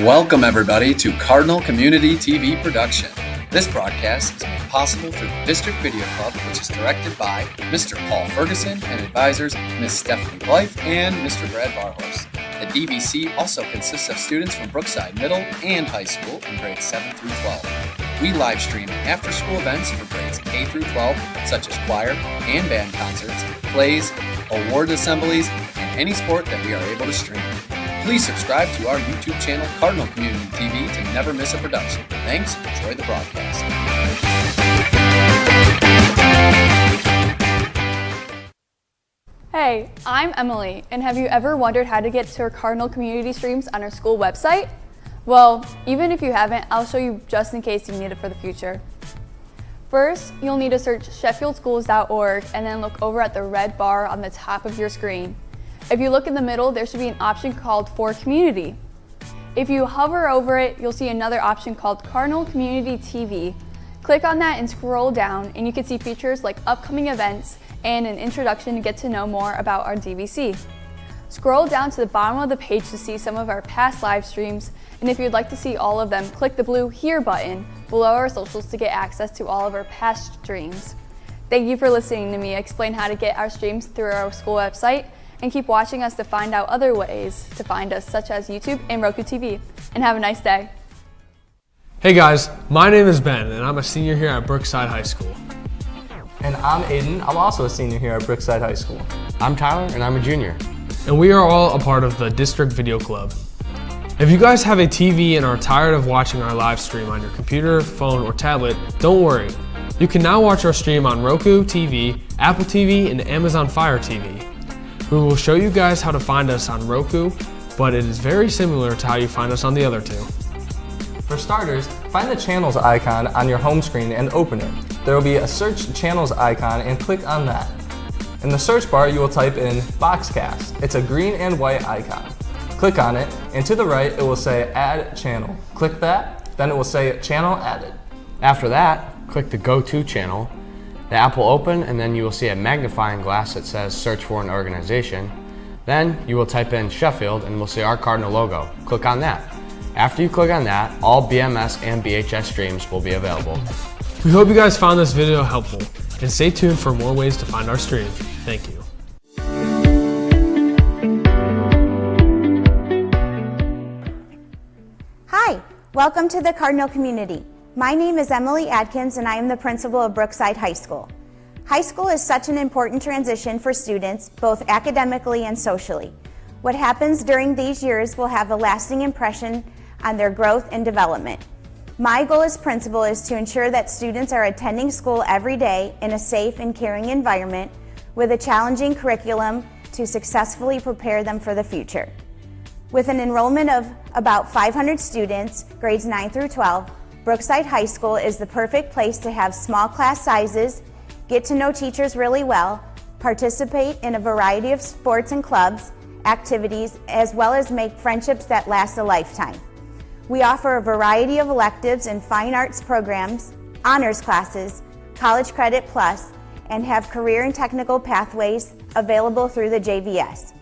Welcome everybody to Cardinal Community TV production. This broadcast is made possible through the District Video Club, which is directed by Mr. Paul Ferguson and advisors Ms. Stephanie Blythe and Mr. Brad Barhorst. The DVC also consists of students from Brookside Middle and High School in grades 7 through 12. We live stream after-school events for grades K through 12, such as choir and band concerts, plays, award assemblies, and any sport that we are able to stream. Please subscribe to our YouTube channel, Cardinal Community TV, to never miss a production. Thanks and enjoy the broadcast. Hey, I'm Emily, and have you ever wondered how to get to our Cardinal Community streams on our school website? Well, even if you haven't, I'll show you just in case you need it for the future. First, you'll need to search sheffieldschools.org and then look over at the red bar on the top of your screen. If you look in the middle, there should be an option called For Community. If you hover over it, you'll see another option called Cardinal Community TV. Click on that and scroll down, and you can see features like upcoming events and an introduction to get to know more about our DVC. Scroll down to the bottom of the page to see some of our past live streams, and if you'd like to see all of them, click the blue Here button below our socials to get access to all of our past streams. Thank you for listening to me explain how to get our streams through our school website, and keep watching us to find out other ways to find us, such as YouTube and Roku TV. And have a nice day. Hey guys, my name is Ben, and I'm a senior here at Brookside High School. And I'm Aiden. I'm also a senior here at Brookside High School. I'm Tyler, and I'm a junior. And we are all a part of the District Video Club. If you guys have a TV and are tired of watching our live stream on your computer, phone, or tablet, don't worry. You can now watch our stream on Roku TV, Apple TV, and Amazon Fire TV. We will show you guys how to find us on Roku, but it is very similar to how you find us on the other two. For starters, find the channels icon on your home screen and open it. There will be a search channels icon and click on that. In the search bar, you will type in Boxcast. It's a green and white icon. Click on it, and to the right, it will say Add Channel. Click that, then it will say Channel Added. After that, click the Go To channel. The app will open, and then you will see a magnifying glass that says Search for an Organization. Then you will type in Sheffield, and we'll see our Cardinal logo. Click on that. After you click on that, all BMS and BHS streams will be available. We hope you guys found this video helpful, and stay tuned for more ways to find our stream. Thank you. Hi, welcome to the Cardinal Community. My name is Emily Adkins, and I am the principal of Brookside High School. High school is such an important transition for students, both academically and socially. What happens during these years will have a lasting impression on their growth and development. My goal as principal is to ensure that students are attending school every day in a safe and caring environment with a challenging curriculum to successfully prepare them for the future. With an enrollment of about 500 students, grades 9 through 12, Brookside High School is the perfect place to have small class sizes, get to know teachers really well, participate in a variety of sports and clubs, activities, as well as make friendships that last a lifetime. We offer a variety of electives and fine arts programs, honors classes, college credit plus, and have career and technical pathways available through the JVS.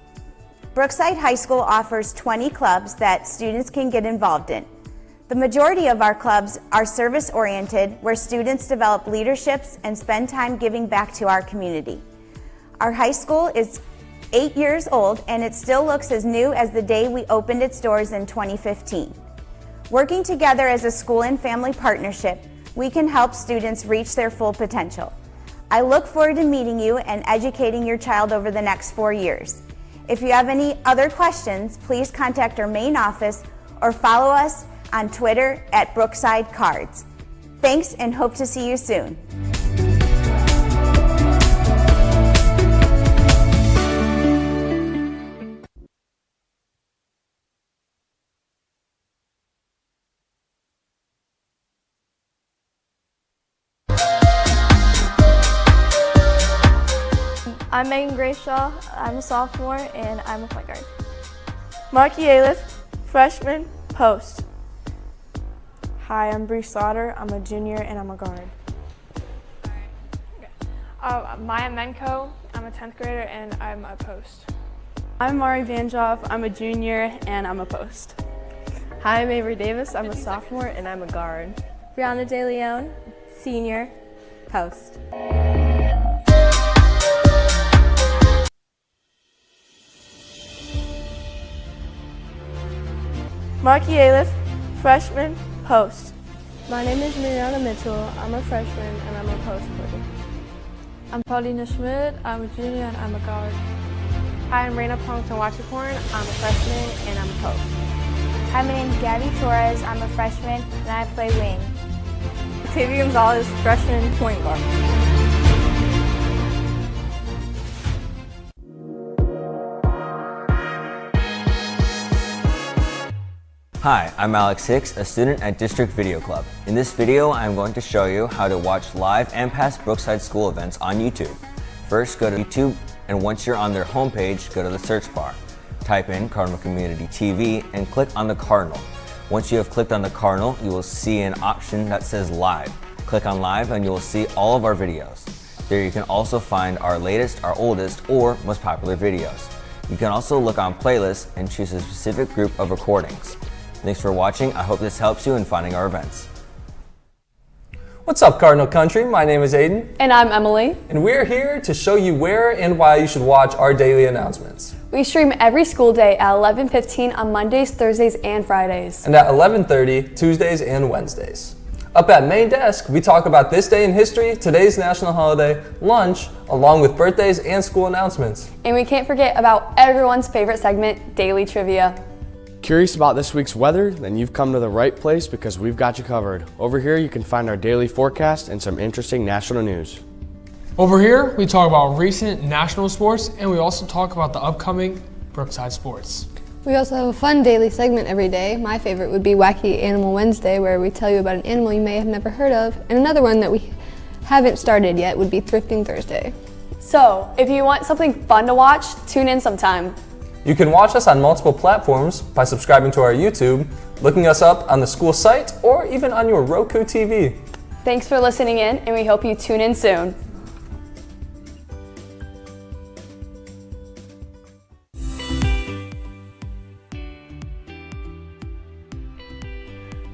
Brookside High School offers 20 clubs that students can get involved in. The majority of our clubs are service-oriented, where students develop leaderships and spend time giving back to our community. Our high school is 8 years old, and it still looks as new as the day we opened its doors in 2015. Working together as a school and family partnership, we can help students reach their full potential. I look forward to meeting you and educating your child over the next 4 years. If you have any other questions, please contact our main office or follow us on Twitter at Brookside Cards. Thanks, and hope to see you soon. I'm Megan Grayshaw. I'm a sophomore, and I'm a point guard. Marky Aliff, freshman, post. Hi, I'm Bree Slaughter. I'm a junior and I'm a guard. Maya Menko. I'm a 10th grader and I'm a post. I'm Mari Vanjoff. I'm a junior and I'm a post. Hi, I'm Avery Davis. I'm a sophomore and I'm a guard. Brianna De Leon, senior, post. Marky Aliff, freshman, post. My name is Mariana Mitchell. I'm a freshman and I'm a post player. I'm Paulina Schmidt. I'm a junior and I'm a guard. Hi, I'm Raina Pongton-Wachicorn. I'm a freshman and I'm a post. Hi, my name is Gabby Torres. I'm a freshman and I play wing. Octavia Gonzalez, freshman, point guard. Hi, I'm Alex Hicks, a student at District Video Club. In this video, I'm going to show you how to watch live and past Brookside school events on YouTube. First, go to YouTube, and once you're on their homepage, go to the search bar. Type in Cardinal Community TV and click on the Cardinal. Once you have clicked on the Cardinal, you will see an option that says Live. Click on Live and you will see all of our videos. There you can also find our latest, our oldest, or most popular videos. You can also look on playlists and choose a specific group of recordings. Thanks for watching. I hope this helps you in finding our events. What's up, Cardinal Country? My name is Aiden. And I'm Emily. And we're here to show you where and why you should watch our daily announcements. We stream every school day at 11:15 on Mondays, Thursdays, and Fridays. And at 11:30, Tuesdays and Wednesdays. Up at Main Desk, we talk about this day in history, today's national holiday, lunch, along with birthdays and school announcements. And we can't forget about everyone's favorite segment, Daily Trivia. Curious about this week's weather? Then you've come to the right place because we've got you covered. Over here you can find our daily forecast and some interesting national news. Over here, we talk about recent national sports, and we also talk about the upcoming Brookside sports. We also have a fun daily segment every day. My favorite would be Wacky Animal Wednesday, where we tell you about an animal you may have never heard of, and another one that we haven't started yet would be Thrifting Thursday. So, if you want something fun to watch, tune in sometime. You can watch us on multiple platforms by subscribing to our YouTube, looking us up on the school site, or even on your Roku TV. Thanks for listening in, and we hope you tune in soon.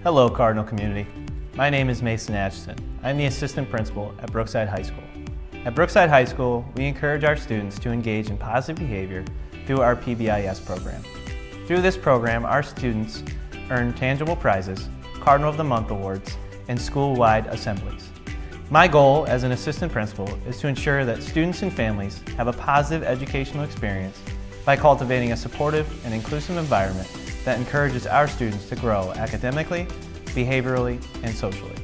Hello, Cardinal Community. My name is Mason Atchison. I'm the assistant principal at Brookside High School. At Brookside High School, we encourage our students to engage in positive behavior through our PBIS program. Through this program, our students earn tangible prizes, Cardinal of the Month awards, and school-wide assemblies. My goal as an assistant principal is to ensure that students and families have a positive educational experience by cultivating a supportive and inclusive environment that encourages our students to grow academically, behaviorally, and socially.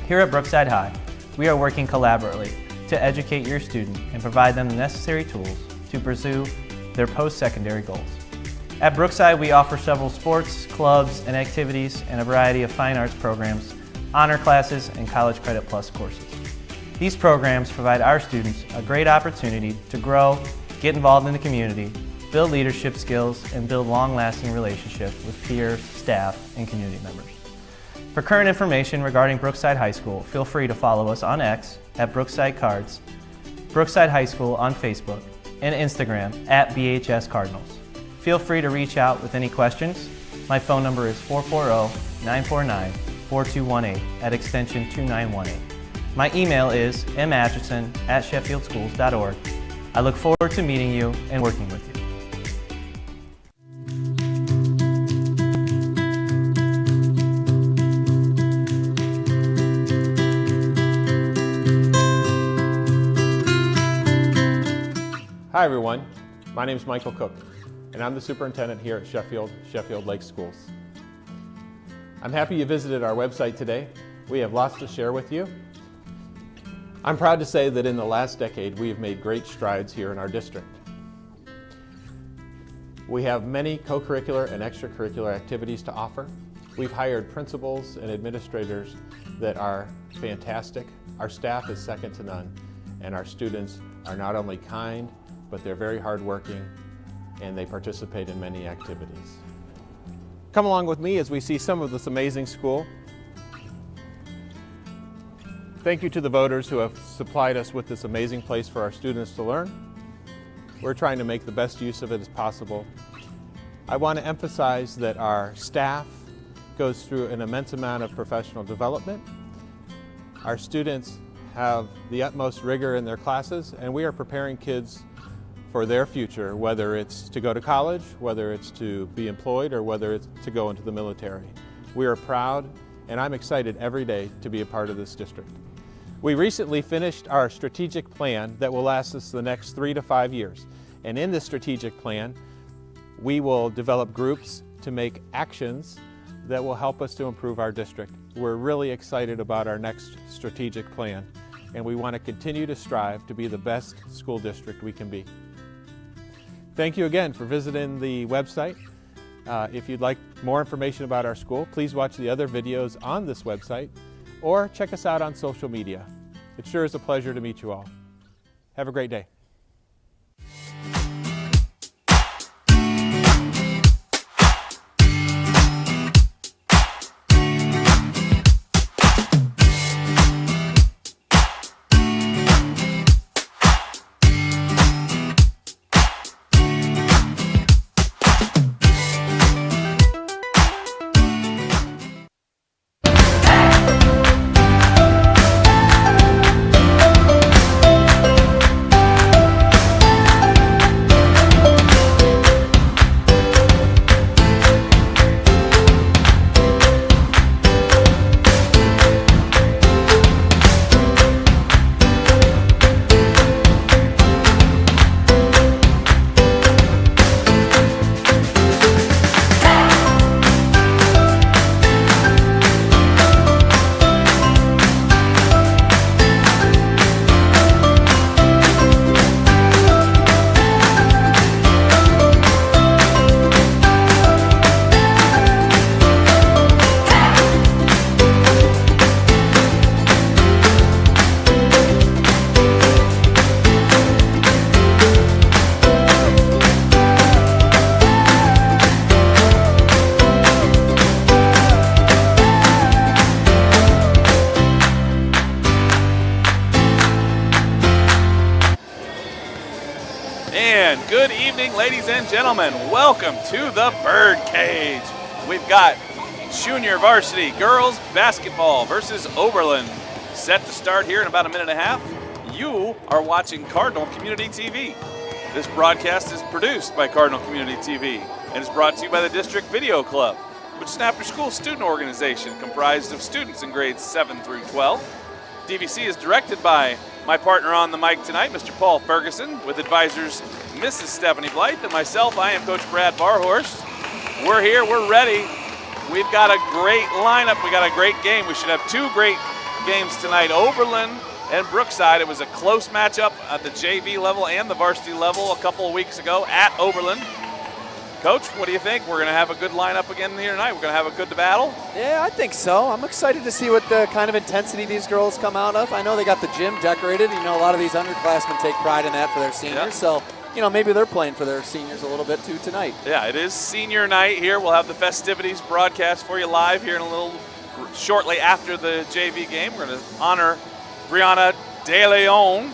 Here at Brookside High, we are working collaboratively to educate your student and provide them the necessary tools to pursue their post-secondary goals. At Brookside, we offer several sports, clubs, and activities, and a variety of fine arts programs, honor classes, and College Credit Plus courses. These programs provide our students a great opportunity to grow, get involved in the community, build leadership skills, and build long-lasting relationships with peers, staff, and community members. For current information regarding Brookside High School, feel free to follow us on X at Brookside Cards, Brookside High School on Facebook, and Instagram at BHS Cardinals. Feel free to reach out with any questions. My phone number is 440-949-4218 at extension 2918. My email is matchison@sheffieldschools.org. I look forward to meeting you and working with you. Hi everyone, my name is Michael Cook, and I'm the superintendent here at Sheffield Lake Schools. I'm happy you visited our website today. We have lots to share with you. I'm proud to say that in the last decade we have made great strides here in our district. We have many co-curricular and extracurricular activities to offer. We've hired principals and administrators that are fantastic. Our staff is second to none, and our students are not only kind, but they're very hardworking, and they participate in many activities. Come along with me as we see some of this amazing school. Thank you to the voters who have supplied us with this amazing place for our students to learn. We're trying to make the best use of it as possible. I want to emphasize that our staff goes through an immense amount of professional development. Our students have the utmost rigor in their classes, and we are preparing kids for their future, whether it's to go to college, whether it's to be employed, or whether it's to go into the military. We are proud, and I'm excited every day to be a part of this district. We recently finished our strategic plan that will last us the next 3 to 5 years. And in this strategic plan, we will develop groups to make actions that will help us to improve our district. We're really excited about our next strategic plan, and we want to continue to strive to be the best school district we can be. Thank you again for visiting the website. If you'd like more information about our school, please watch the other videos on this website or check us out on social media. It sure is a pleasure to meet you all. Have a great day. And good evening, ladies and gentlemen. Welcome to the Birdcage. We've got junior varsity girls basketball versus Oberlin set to start here in about a minute and a half. You are watching Cardinal Community TV. This broadcast is produced by Cardinal Community TV and is brought to you by the District Video Club, which is an after-school student organization comprised of students in grades 7 through 12. DVC is directed by my partner on the mic tonight, Mr. Paul Ferguson, with advisors Mrs. Stephanie Blythe, and myself, I am Coach Brad Barhorst. We're here, we're ready. We've got a great lineup, we got a great game. We should have two great games tonight, Oberlin and Brookside. It was a close matchup at the JV level and the varsity level a couple of weeks ago at Oberlin. Coach, what do you think? We're going to have a good lineup again here tonight. We're going to have a good battle. Yeah, I think so. I'm excited to see what the kind of intensity these girls come out of. I know they got the gym decorated. You know, a lot of these underclassmen take pride in that for their seniors. Yeah. So, you know, maybe they're playing for their seniors a little bit too tonight. Yeah, it is senior night here. We'll have the festivities broadcast for you live here in a little shortly after the JV game. We're going to honor Brianna De Leon.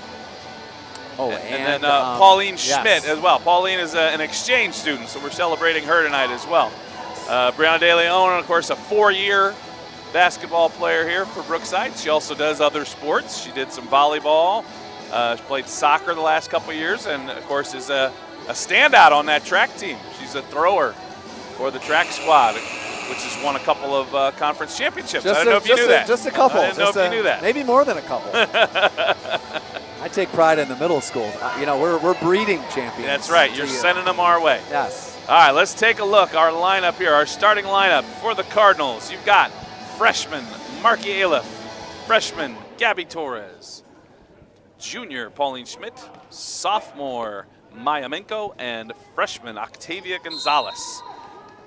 Oh, and then Pauline Schmidt as well. Pauline is an exchange student, so we're celebrating her tonight as well. Brianna De Leon, of course, a 4-year basketball player here for Brookside. She also does other sports. She did some volleyball. She played soccer the last couple of years, and of course is a standout on that track team. She's a thrower for the track squad, which has won a couple of conference championships. I don't know if you knew that. Just a couple. I didn't know if you knew that. Maybe more than a couple. I take pride in the middle schools. You know, we're breeding champions. That's right. You're sending them our way. Yes. All right, let's take a look. Our lineup here, our starting lineup for the Cardinals. You've got freshman Marky Aliff, freshman Gabby Torres, junior Pauline Schmidt, sophomore Maya Minko, and freshman Octavia Gonzalez.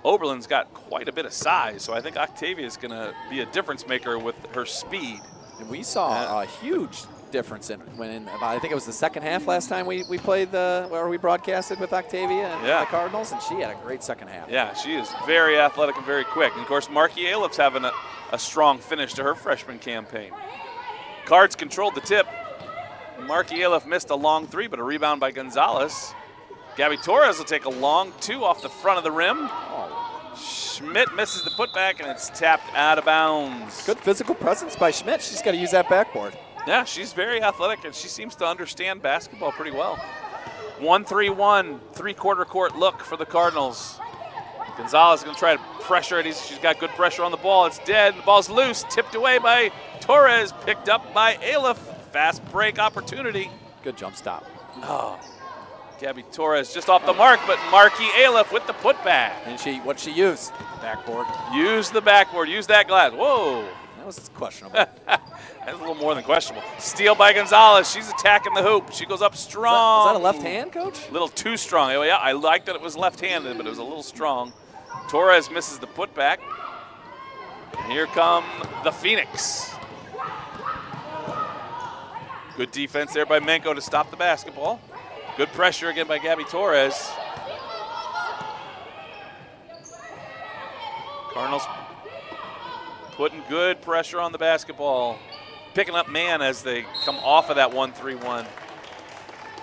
Oberlin's got quite a bit of size, so I think Octavia is going to be a difference maker with her speed. And we saw a huge difference I think it was the second half last time we played where we broadcasted with Octavia and the Cardinals, and she had a great second half. Yeah, she is very athletic and very quick. And of course, Marky Aliff's having a strong finish to her freshman campaign. Cards controlled the tip. Marky Aliff missed a long three, but a rebound by Gonzalez. Gabby Torres will take a long 2 off the front of the rim. Schmidt misses the putback, and it's tapped out of bounds. Good physical presence by Schmidt. She's got to use that backboard. Yeah, she's very athletic, and she seems to understand basketball pretty well. 1-3-1, three-quarter court look for the Cardinals. Gonzalez is going to try to pressure it. She's got good pressure on the ball. It's dead. The ball's loose. Tipped away by Torres. Picked up by Aleph. Fast break opportunity. Good jump stop. Oh, Gabby Torres just off the mark, but Marky Aleph with the putback. And what'd she use? Backboard. Use the backboard. Use that glass. Whoa. That was questionable. That's a little more than questionable. Steal by Gonzalez. She's attacking the hoop. She goes up strong. Is that a left hand, Coach? A little too strong. Oh, yeah, I like that it was left-handed, but it was a little strong. Torres misses the putback. And here come the Phoenix. Good defense there by Menko to stop the basketball. Good pressure again by Gabby Torres. Cardinals putting good pressure on the basketball. Picking up man as they come off of that 1-3-1.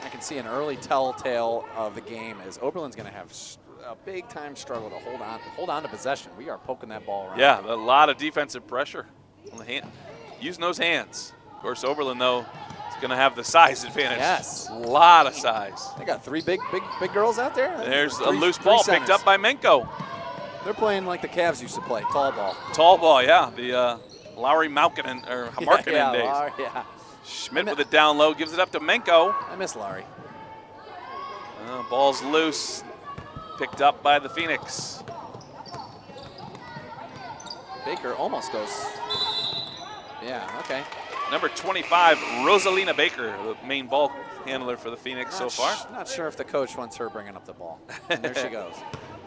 I can see an early telltale of the game is Oberlin's going to have a big time struggle to hold on to possession. We are poking that ball around. Yeah, a lot of defensive pressure on the hand. Using those hands. Of course, Oberlin, though, is going to have the size advantage. Yes. A lot of size. They got 3 big girls out there. There's a loose ball picked up by Menko. They're playing like the Cavs used to play, tall ball. Tall ball, yeah. The Lowry Markkinen days. Yeah. Schmidt with it down low, gives it up to Menko. I miss Lowry. Ball's loose. Picked up by the Phoenix. Baker almost goes. Yeah, okay. Number 25, Rosalina Baker, the main ball handler for the Phoenix so far. Not sure if the coach wants her bringing up the ball. And there she goes.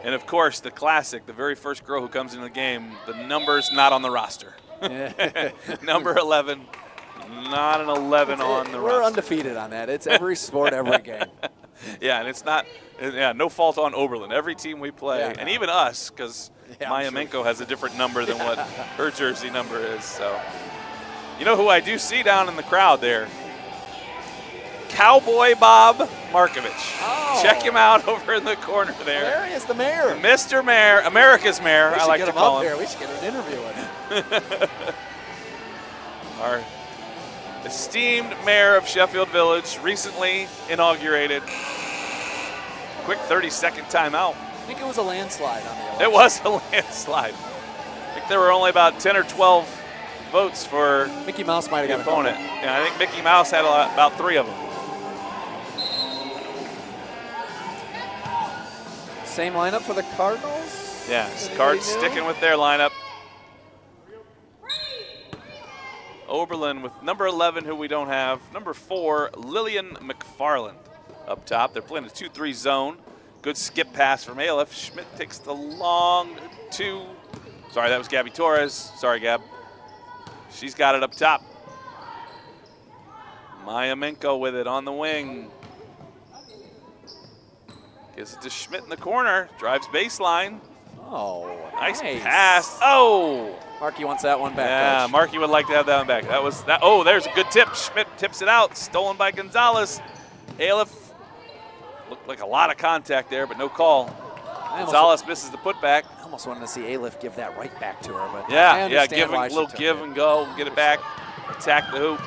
And of course, the classic, the very first girl who comes in the game, the number's not on the roster. Number 11, not an 11 on the roster. We're undefeated on that. It's every sport, every game. Yeah, and it's not, no fault on Oberlin. Every team we play, and even us, because Maya Menko has a different number than what her jersey number is. So, you know who I do see down in the crowd there? Cowboy Bob Markovich. Oh. Check him out over in the corner there. There he is, the mayor. Mr. Mayor, America's Mayor, I like to call him. We should get an interview with him. Our esteemed mayor of Sheffield Village, recently inaugurated. Quick 30-second timeout. I think it was a landslide on the election. It was a landslide. I think there were only about 10 or 12 votes for Mickey Mouse might have got the opponent. Yeah, I think Mickey Mouse had about 3 of them. Same lineup for the Cardinals? Yes, Cards sticking with their lineup. Oberlin with number 11, who we don't have. Number 4, Lillian McFarland up top. They're playing a 2-3 zone. Good skip pass from Aleph. Schmidt takes the long 2. Sorry, that was Gabby Torres. Sorry, Gab. She's got it up top. Maya Menko with it on the wing. Gives it to Schmidt in the corner. Drives baseline. Oh, nice pass. Oh! Markey wants that one back. Yeah, Coach. Markey would like to have that one back. That was that. Oh, there's a good tip. Schmidt tips it out. Stolen by Gonzalez. Aleph looked like a lot of contact there, but no call. Gonzalez misses the putback. I almost wanted to see Aleph give that right back to her, but give a little give and go, get it back, attack the hoop.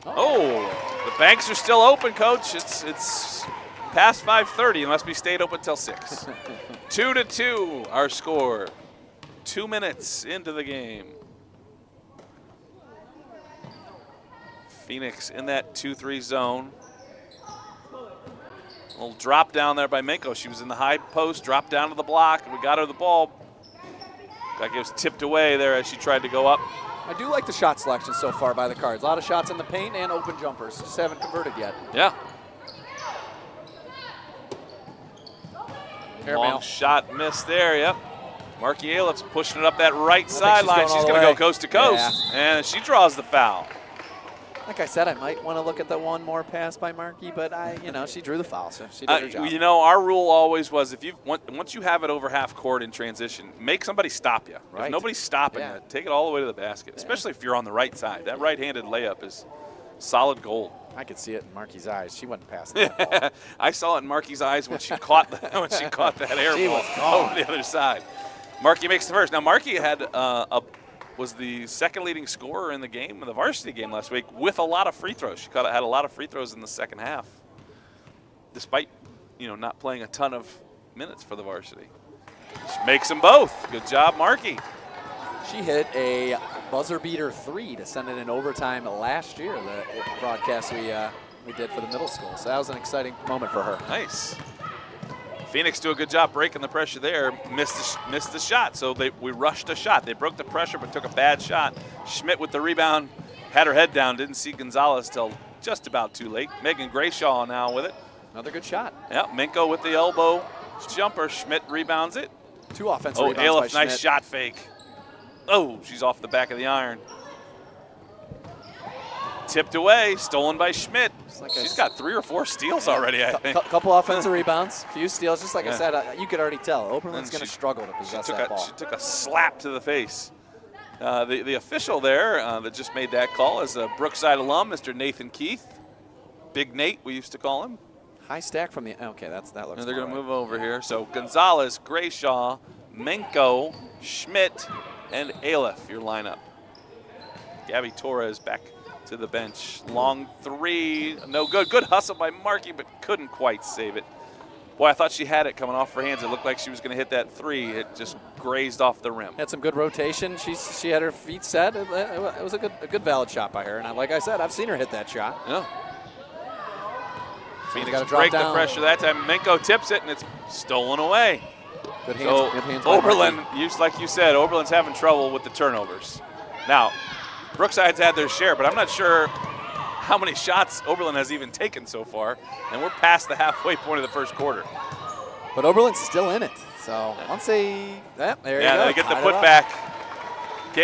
Oh, the banks are still open, Coach. It's past 5:30. It must be stayed open till 6. 2-2, our score. 2 minutes into the game. Phoenix in that 2-3 zone. A little drop down there by Menko. She was in the high post, dropped down to the block, and we got her the ball. Like it was tipped away there as she tried to go up. I do like the shot selection so far by the Cards. A lot of shots in the paint and open jumpers. Just haven't converted yet. Yeah. Airmail. Long shot missed there, yep. Marky Aleph's pushing it up that right sideline. She's going to go coast to coast, and she draws the foul. Like I said, I might want to look at the one more pass by Markey, but she drew the foul, so she did her job. You know, our rule always was once you have it over half court in transition, make somebody stop you. Right. If nobody's stopping you, take it all the way to the basket, especially if you're on the right side. That right-handed layup is solid gold. I could see it in Marky's eyes. She wasn't passing that ball. I saw it in Marky's eyes when she caught that air She ball was gone. over the other side. Marky makes the first. Now Marky had was the second leading scorer in the game, in the varsity game last week, with a lot of free throws. She had a lot of free throws in the second half, despite not playing a ton of minutes for the varsity. She makes them both. Good job, Marky. She hit a buzzer beater 3 to send it in overtime last year, the broadcast we did for the middle school. So that was an exciting moment for her. Nice. Phoenix do a good job breaking the pressure there. Missed the shot, so we rushed a shot. They broke the pressure but took a bad shot. Schmidt with the rebound, had her head down, didn't see Gonzalez till just about too late. Megan Grayshaw now with it. Another good shot. Yeah, Minko with the elbow jumper. Schmidt rebounds it. 2 offensive rebounds by Schmidt. Nice shot fake. Oh, she's off the back of the iron. Tipped away, stolen by Schmidt. She's got 3 or 4 steals already, I think. Couple offensive rebounds, few steals. Just like I said, you could already tell. Oberlin's going to struggle to possess that ball. She took a slap to the face. The official there that just made that call is a Brookside alum, Mr. Nathan Keith. Big Nate, we used to call him. High stack from the, okay, that looks And they're going to right. move over here. So Gonzalez, Grayshaw, Menko, Schmidt, and Aleph, your lineup. Gabby Torres back to the bench. Long 3, no good. Good hustle by Marky, but couldn't quite save it. Boy, I thought she had it coming off her hands. It looked like she was going to hit that 3. It just grazed off the rim. Had some good rotation. She had her feet set. It was a good valid shot by her. And like I said, I've seen her hit that shot. Yeah. Phoenix gotta drop break down. the pressure that time. Menko tips it, and it's stolen away. Good hands, So good hands by Oberlin, Marky. like you said, Oberlin's having trouble with the turnovers. Now, Brookside's had their share, but I'm not sure how many shots Oberlin has even taken so far, and we're past the halfway point of the first quarter. But Oberlin's still in it. So once there you go. Yeah, they get the Tied it up. putback.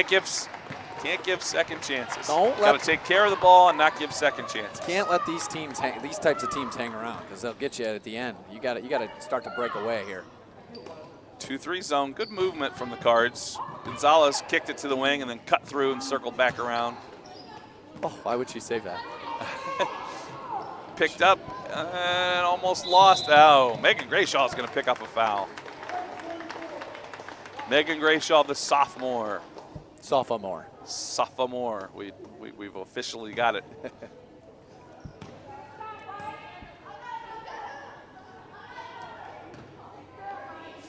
Can't give second chances. Got to take care of the ball and not give second chances. Can't let these types of teams hang around because they'll get you at the end. You got to start to break away here. 2-3 zone, good movement from the Cards. Gonzalez kicked it to the wing and then cut through and circled back around. Oh, why would she save that? Picked up and almost lost. Oh, Megan Grayshaw is going to pick up a foul. Megan Grayshaw, the sophomore. Sophomore. We've officially got it.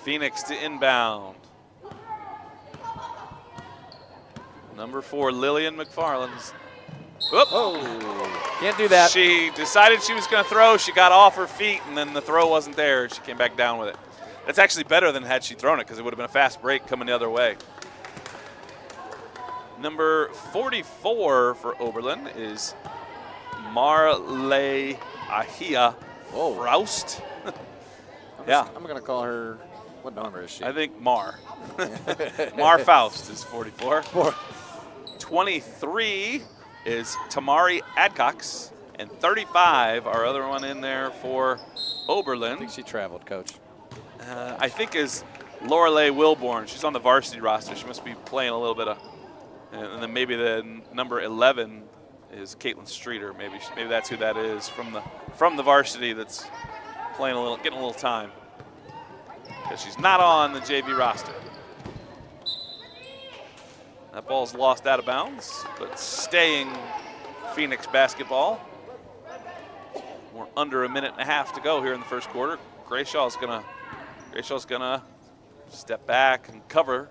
Phoenix to inbound. Number 4, Lillian McFarland's. Whoop. Oh, can't do that. She decided she was going to throw. She got off her feet, and then the throw wasn't there. She came back down with it. That's actually better than had she thrown it because it would have been a fast break coming the other way. Number 44 for Oberlin is Marley Ahia Roust. I'm going to call her, what number is she? I think Mar. Mar Faust is 44. 23 is Tamari Adcox. And 35, our other one in there for Oberlin. I think she traveled, Coach. I think is Lorelei Wilborn. She's on the varsity roster. She must be playing a little bit of, and then maybe the number 11 is Caitlin Streeter. Maybe that's who that is from the varsity that's playing getting a little time. Because she's not on the JV roster. That ball's lost out of bounds, but staying Phoenix basketball. We're under a minute and a half to go here in the first quarter. Grayshaw's gonna step back and cover.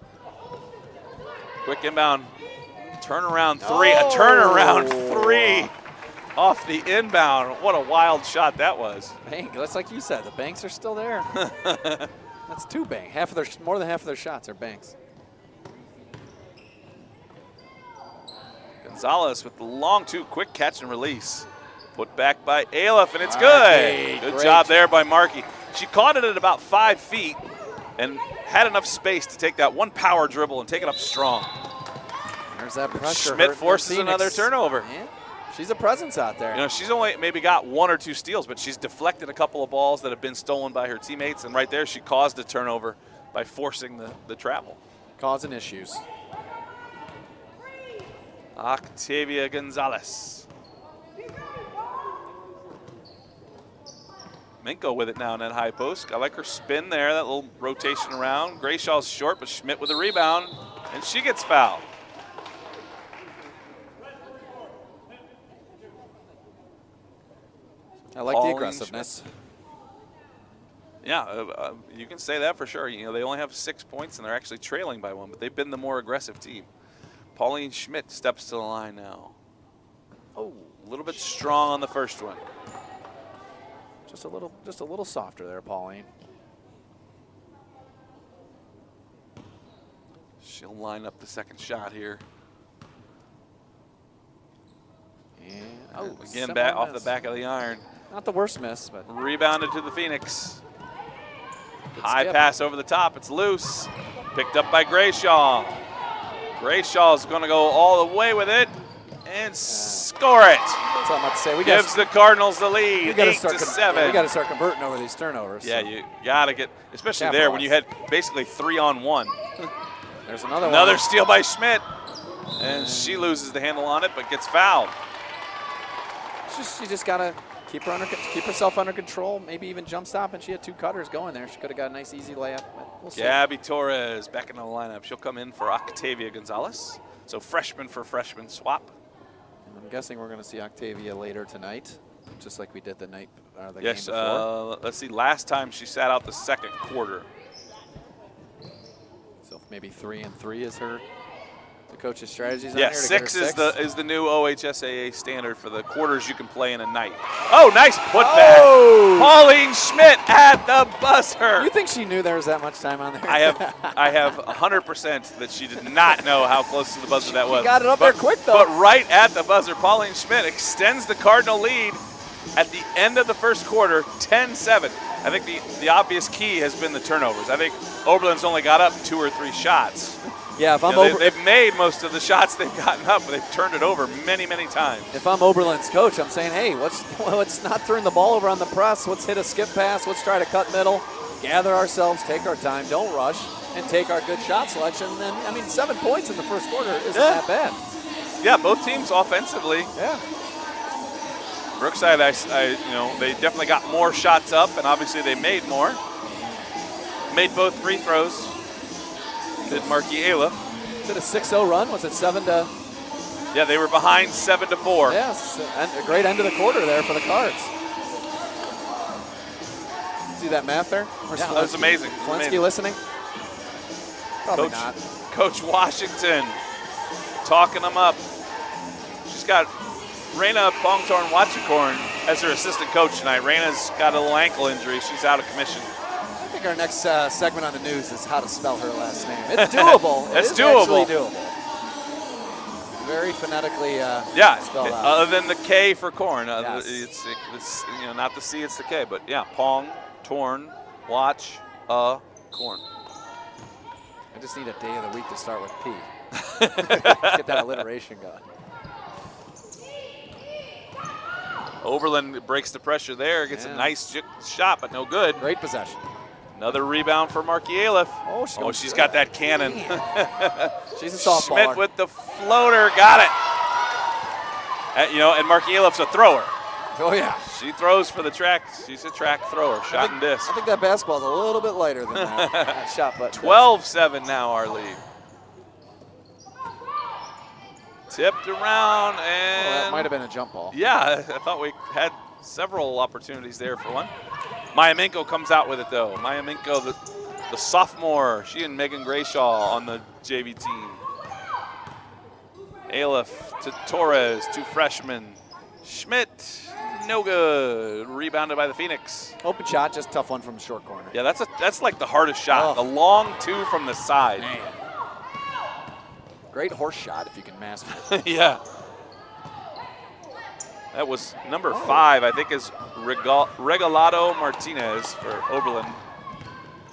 Quick inbound, turnaround 3, a turnaround 3 off the inbound. What a wild shot that was. Bank, that's like you said, the banks are still there. That's 2 banks. More than half of their shots are banks. Gonzalez with the long 2, quick catch and release. Put back by Aleph, and it's good. Good job there by Marky. She caught it at about 5 feet and had enough space to take that one power dribble and take it up strong. There's that pressure. Schmidt forces another turnover. Yeah. She's a presence out there. You know, she's only maybe got 1 or 2 steals, but she's deflected a couple of balls that have been stolen by her teammates, and right there she caused a turnover by forcing the travel. Causing issues. Octavia Gonzalez. Minko with it now in that high post. I like her spin there, that little rotation around. Grayshaw's short, but Schmidt with a rebound, and she gets fouled. I like the aggressiveness. Yeah, you can say that for sure. You know, they only have 6 points, and they're actually trailing by 1, but they've been the more aggressive team. Pauline Schmidt steps to the line now. Oh, a little bit strong on the first one. Just a little softer there, Pauline. She'll line up the second shot here. And again, back off the back of the iron. Not the worst miss, but rebounded to the Phoenix. Good High skip. pass over the top. It's loose. Picked up by Grayshaw. Grayshaw's going to go all the way with it and score it. That's what I'm about to say. Gives the Cardinals the lead, 8-7. We got to start converting over these turnovers. Yeah, you got to get, especially there when you had basically 3-on-1. There's another one. Another steal by Schmidt, and she loses the handle on it, but gets fouled. She just got to keep herself under control, maybe even jump stop, and she had 2 cutters going there. She could have got a nice easy layup, but we'll see. Gabby Torres back in the lineup. She'll come in for Octavia Gonzalez. So freshman for freshman swap. And I'm guessing we're going to see Octavia later tonight, just like we did the night the Yes, game before. let's see, last time she sat out the second quarter. So maybe 3 and 3 is the coach's strategies on Yeah, here to get her 6 is the new OHSAA standard for the quarters you can play in a night. Oh, nice putback. Oh! Pauline Schmidt at the buzzer. You think she knew there was that much time on there? I have 100% that she did not know how close to the buzzer that was. She got it up there quick, though. But right at the buzzer, Pauline Schmidt extends the Cardinal lead at the end of the first quarter, 10-7. I think the obvious key has been the turnovers. I think Oberlin's only got up 2 or 3 shots. Yeah, if I'm they've made most of the shots they've gotten up, but they've turned it over many, many times. If I'm Oberlin's coach, I'm saying, hey, let's not turn the ball over on the press. Let's hit a skip pass. Let's try to cut middle, gather ourselves, take our time, don't rush, and take our good shot selection. And I mean, 7 points in the first quarter isn't that bad. Yeah, both teams offensively. Yeah. Brookside, they definitely got more shots up, and obviously they made more. Made both free throws. Did Marky Ayla. Is it a 6-0 run? Was it 7 to? Yeah, they were behind 7-4. Yes, a great end of the quarter there for the Cards. See that math there? Yeah, that was amazing. Flensky listening? Probably not. Coach Washington talking them up. She's got Raina Pongtorn Wachikorn as her assistant coach tonight. Raina's got a little ankle injury. She's out of commission. I think our next segment on the news is how to spell her last name. It's doable. It's doable. doable. Actually doable. Very phonetically spelled out. Other than the K for corn. Yes. It's not the C, it's the K. But yeah, Pong, Torn, Watch, Corn. I just need a day of the week to start with P. Get that alliteration going. Oberlin breaks the pressure there, gets a nice shot, but no good. Great possession. Another rebound for Marky Aliff. Oh, she's got that cannon. She's a softballer. Schmidt with the floater, got it. And Marky Aliff's a thrower. Oh, yeah. She throws for the track. She's a track thrower, shot and disc. I think that basketball's a little bit lighter than that shot. But 12-7 now our lead. Tipped around and... that might have been a jump ball. Yeah, I thought we had several opportunities there for one. Maya Minko comes out with it, though. Maya Minko, the sophomore. She and Megan Grayshaw on the JV team. Aliff to Torres, 2 freshmen. Schmidt, no good. Rebounded by the Phoenix. Open shot, just tough one from the short corner. Yeah, that's like the hardest shot. The long 2 from the side. Man. Great horse shot if you can master it. Yeah. That was number 5, I think, is Regalado Martinez for Oberlin.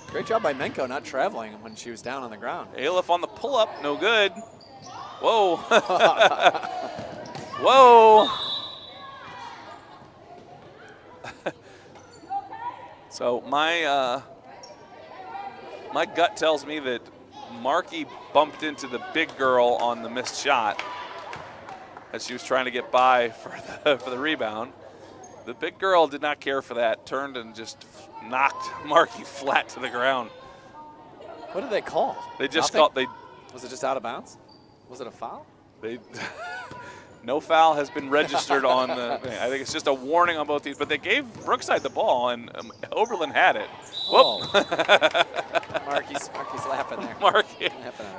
Great job by Menko not traveling when she was down on the ground. Aliff on the pull-up, no good. Whoa. Whoa. So my gut tells me that Markey bumped into the big girl on the missed shot as she was trying to get by for the rebound. The big girl did not care for that. Turned and just knocked Marky flat to the ground. What did they call? They just called. Was it just out of bounds? Was it a foul? No foul has been registered on the. I think it's just a warning on both these. But they gave Brookside the ball, and Oberlin had it. Whoa! Marky's laughing there. Marky.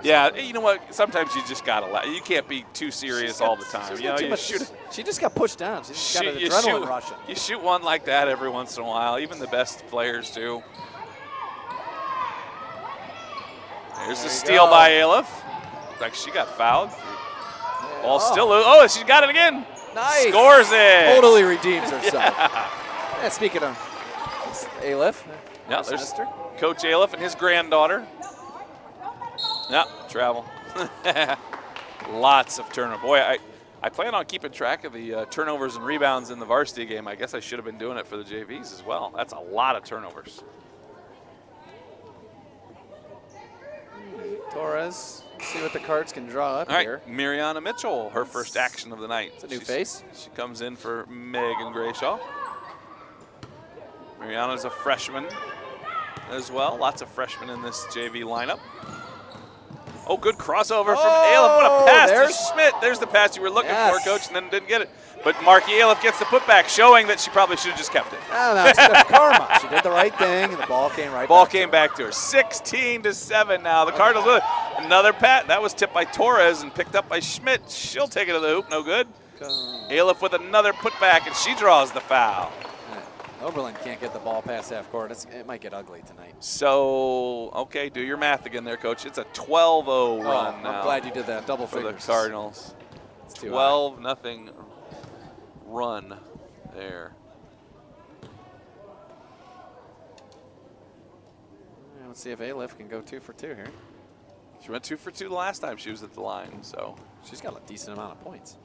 Yeah, you know what? Sometimes you just gotta laugh. You can't be too serious all the time. You know, she just got pushed down. She just got an adrenaline rushing. You shoot one like that every once in a while. Even the best players do. There's a steal by Aliff. Like she got fouled. Ball still loose. Oh, she got it again. Nice. Scores it. Totally redeems herself. Yeah, speaking of Aliff. Yeah, there's Coach Aliff and his granddaughter. Yeah, travel. Lots of turnover. Boy, I plan on keeping track of the turnovers and rebounds in the varsity game. I guess I should have been doing it for the JVs as well. That's a lot of turnovers. Torres, see what the Cards can draw up here. All right, Mariana Mitchell, her first action of the night. It's a new face. She comes in for Megan Grayshaw. Mariana's a freshman as well. Lots of freshmen in this JV lineup. Oh, good crossover from Aliff. What a pass to Schmidt. There's the pass you were looking for, Coach, and then didn't get it. But Marky Aliff gets the putback, showing that she probably should have just kept it. Oh, that's good karma. She did the right thing, and the ball came back. Ball came back to her. 16-7 now. The Cardinals with it. Another pat. That was tipped by Torres and picked up by Schmidt. She'll take it to the hoop. No good. Aliff with another putback, and she draws the foul. Oberlin can't get the ball past half court. It might get ugly tonight. So, okay, do your math again there, Coach. It's a 12-0 run now. I'm glad you did that. Double for figures. the Cardinals. 12-0 run there. Let's see if Aliff can go 2 for 2 here. She went 2 for 2 the last time she was at the line, so. She's got a decent amount of points.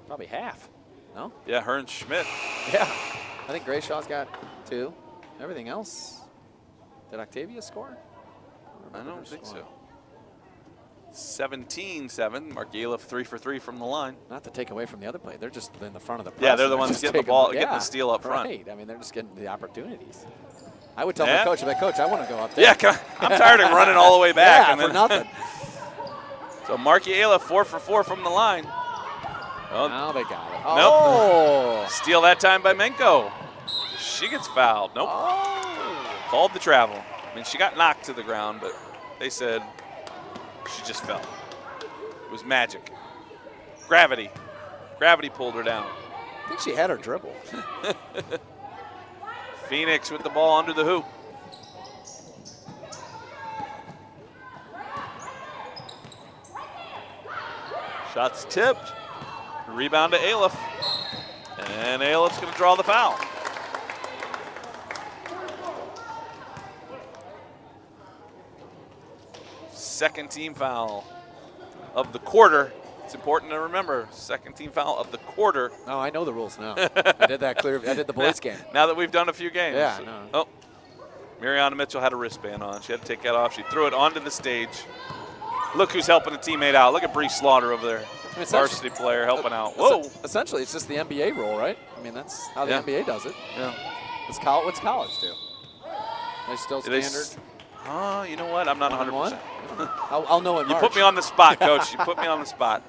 Probably half, no? Yeah, her and Schmidt. Yeah. I think Grayshaw's got 2. Everything else. Did Octavia score? I don't think so. 17-7. Marky Aliff 3 for 3 from the line. Not to take away from the other play. They're just in the front of the press. Yeah, they're the ones getting the ball, getting the steal up front. Right. I mean, they're just getting the opportunities. I would tell my coach, Coach, I want to go up there. Yeah, I'm tired of running all the way back. Yeah, for nothing. So Marky Aliff 4 for 4 from the line. Oh, now they got it. Nope. Steal that time by Menko. She gets fouled. Nope. Called the travel. I mean, she got knocked to the ground, but they said she just fell. It was magic. Gravity. Gravity pulled her down. I think she had her dribble. Phoenix with the ball under the hoop. Shots tipped. Rebound to Aliff. And Aliff's going to draw the foul. Second team foul of the quarter. It's important to remember, second team foul of the quarter. Oh, I know the rules now. I did that clear. I did the boys game. Now that we've done a few games. Yeah, I know. Oh, Mariana Mitchell had a wristband on. She had to take that off. She threw it onto the stage. Look who's helping a teammate out. Look at Bree Slaughter over there. Varsity player helping out. Whoa. Essentially, it's just the NBA rule, right? I mean, that's how the NBA does it. Yeah. What's college do? They still standard? You know what? I'm not 100%. I'll know in March. You put me on the spot, Coach. You put me on the spot.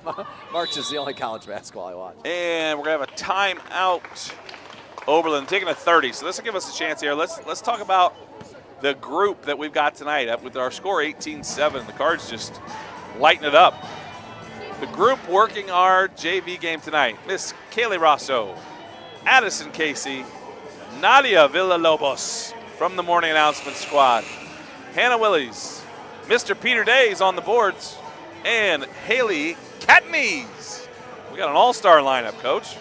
March is the only college basketball I watch. And we're going to have a timeout. Oberlin taking a 30. So this will give us a chance here. Let's talk about the group that we've got tonight. With our score 18-7, the Cards just lighten it up. The group working our JV game tonight: Miss Kaylee Rosso, Addison Casey, Nadia Villalobos from the morning announcement squad, Hannah Willies, Mr. Peter Days on the boards, and Haley Catneys. We got an all-star lineup, Coach.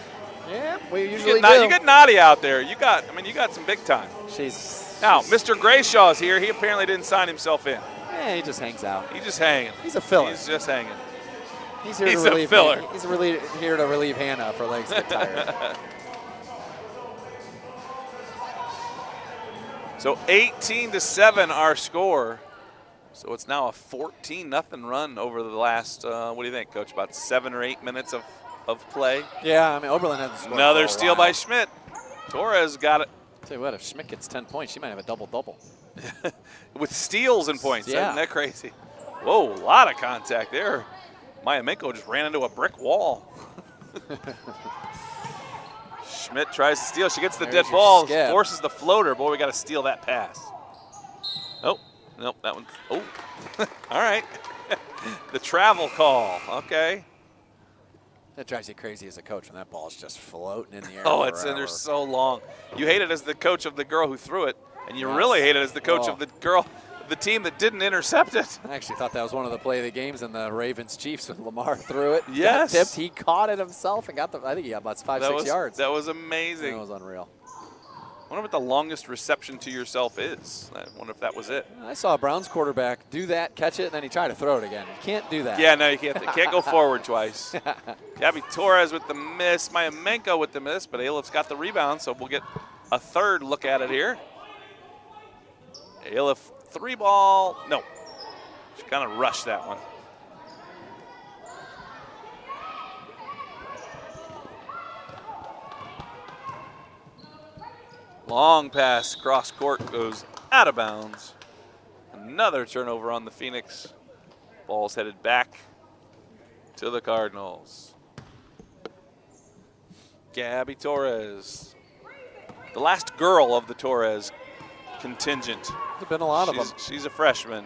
Yeah, we usually do. You get Nadia out there. You got some big time. Now, Mr. Grayshaw's here. He apparently didn't sign himself in. Yeah, he just hangs out. He's just hanging. He's a filler. He's just hanging. He's here to relieve. Filler. He's here to relieve Hannah for legs get tired. So 18-7 our score. So it's now a 14-0 run over the last, what do you think, Coach, about 7 or 8 minutes of play? Yeah, I mean, Oberlin hasn't scored. Another steal by Schmidt. Torres got it. Tell you what, if Schmidt gets 10 points, she might have a double-double. With steals and points. Yeah. Isn't that crazy? Whoa, a lot of contact there. Mayamenko just ran into a brick wall. Schmidt tries to steal. She gets the dead ball, forces the floater. Boy, we got to steal that pass. Oh, nope, that one. Oh, all right. The travel call. Okay. That drives you crazy as a coach when that ball's just floating in the air. Oh, it's in there so long. You hate it as the coach of the girl who threw it, and you really hate it as the coach of the girl, the team that didn't intercept it. I actually thought that was one of the play of the games in the Ravens-Chiefs when Lamar threw it. Yes. Got tipped. He caught it himself and got I think he got about 5-6 yards. That was amazing. That was unreal. I wonder what the longest reception to yourself is. I wonder if that was it. I saw a Browns quarterback do that, catch it, and then he tried to throw it again. You can't do that. Yeah, no, you can't. Can't go forward twice. Gabby Torres with the miss. Mayamenko with the miss, but Ailif's got the rebound, so we'll get a third look at it here. Ailif, 3-ball. No. She kind of rushed that one. Long pass, cross court, goes out of bounds. Another turnover on the Phoenix. Ball's headed back to the Cardinals. Gabby Torres, the last girl of the Torres contingent. There's been a lot of them. She's a freshman.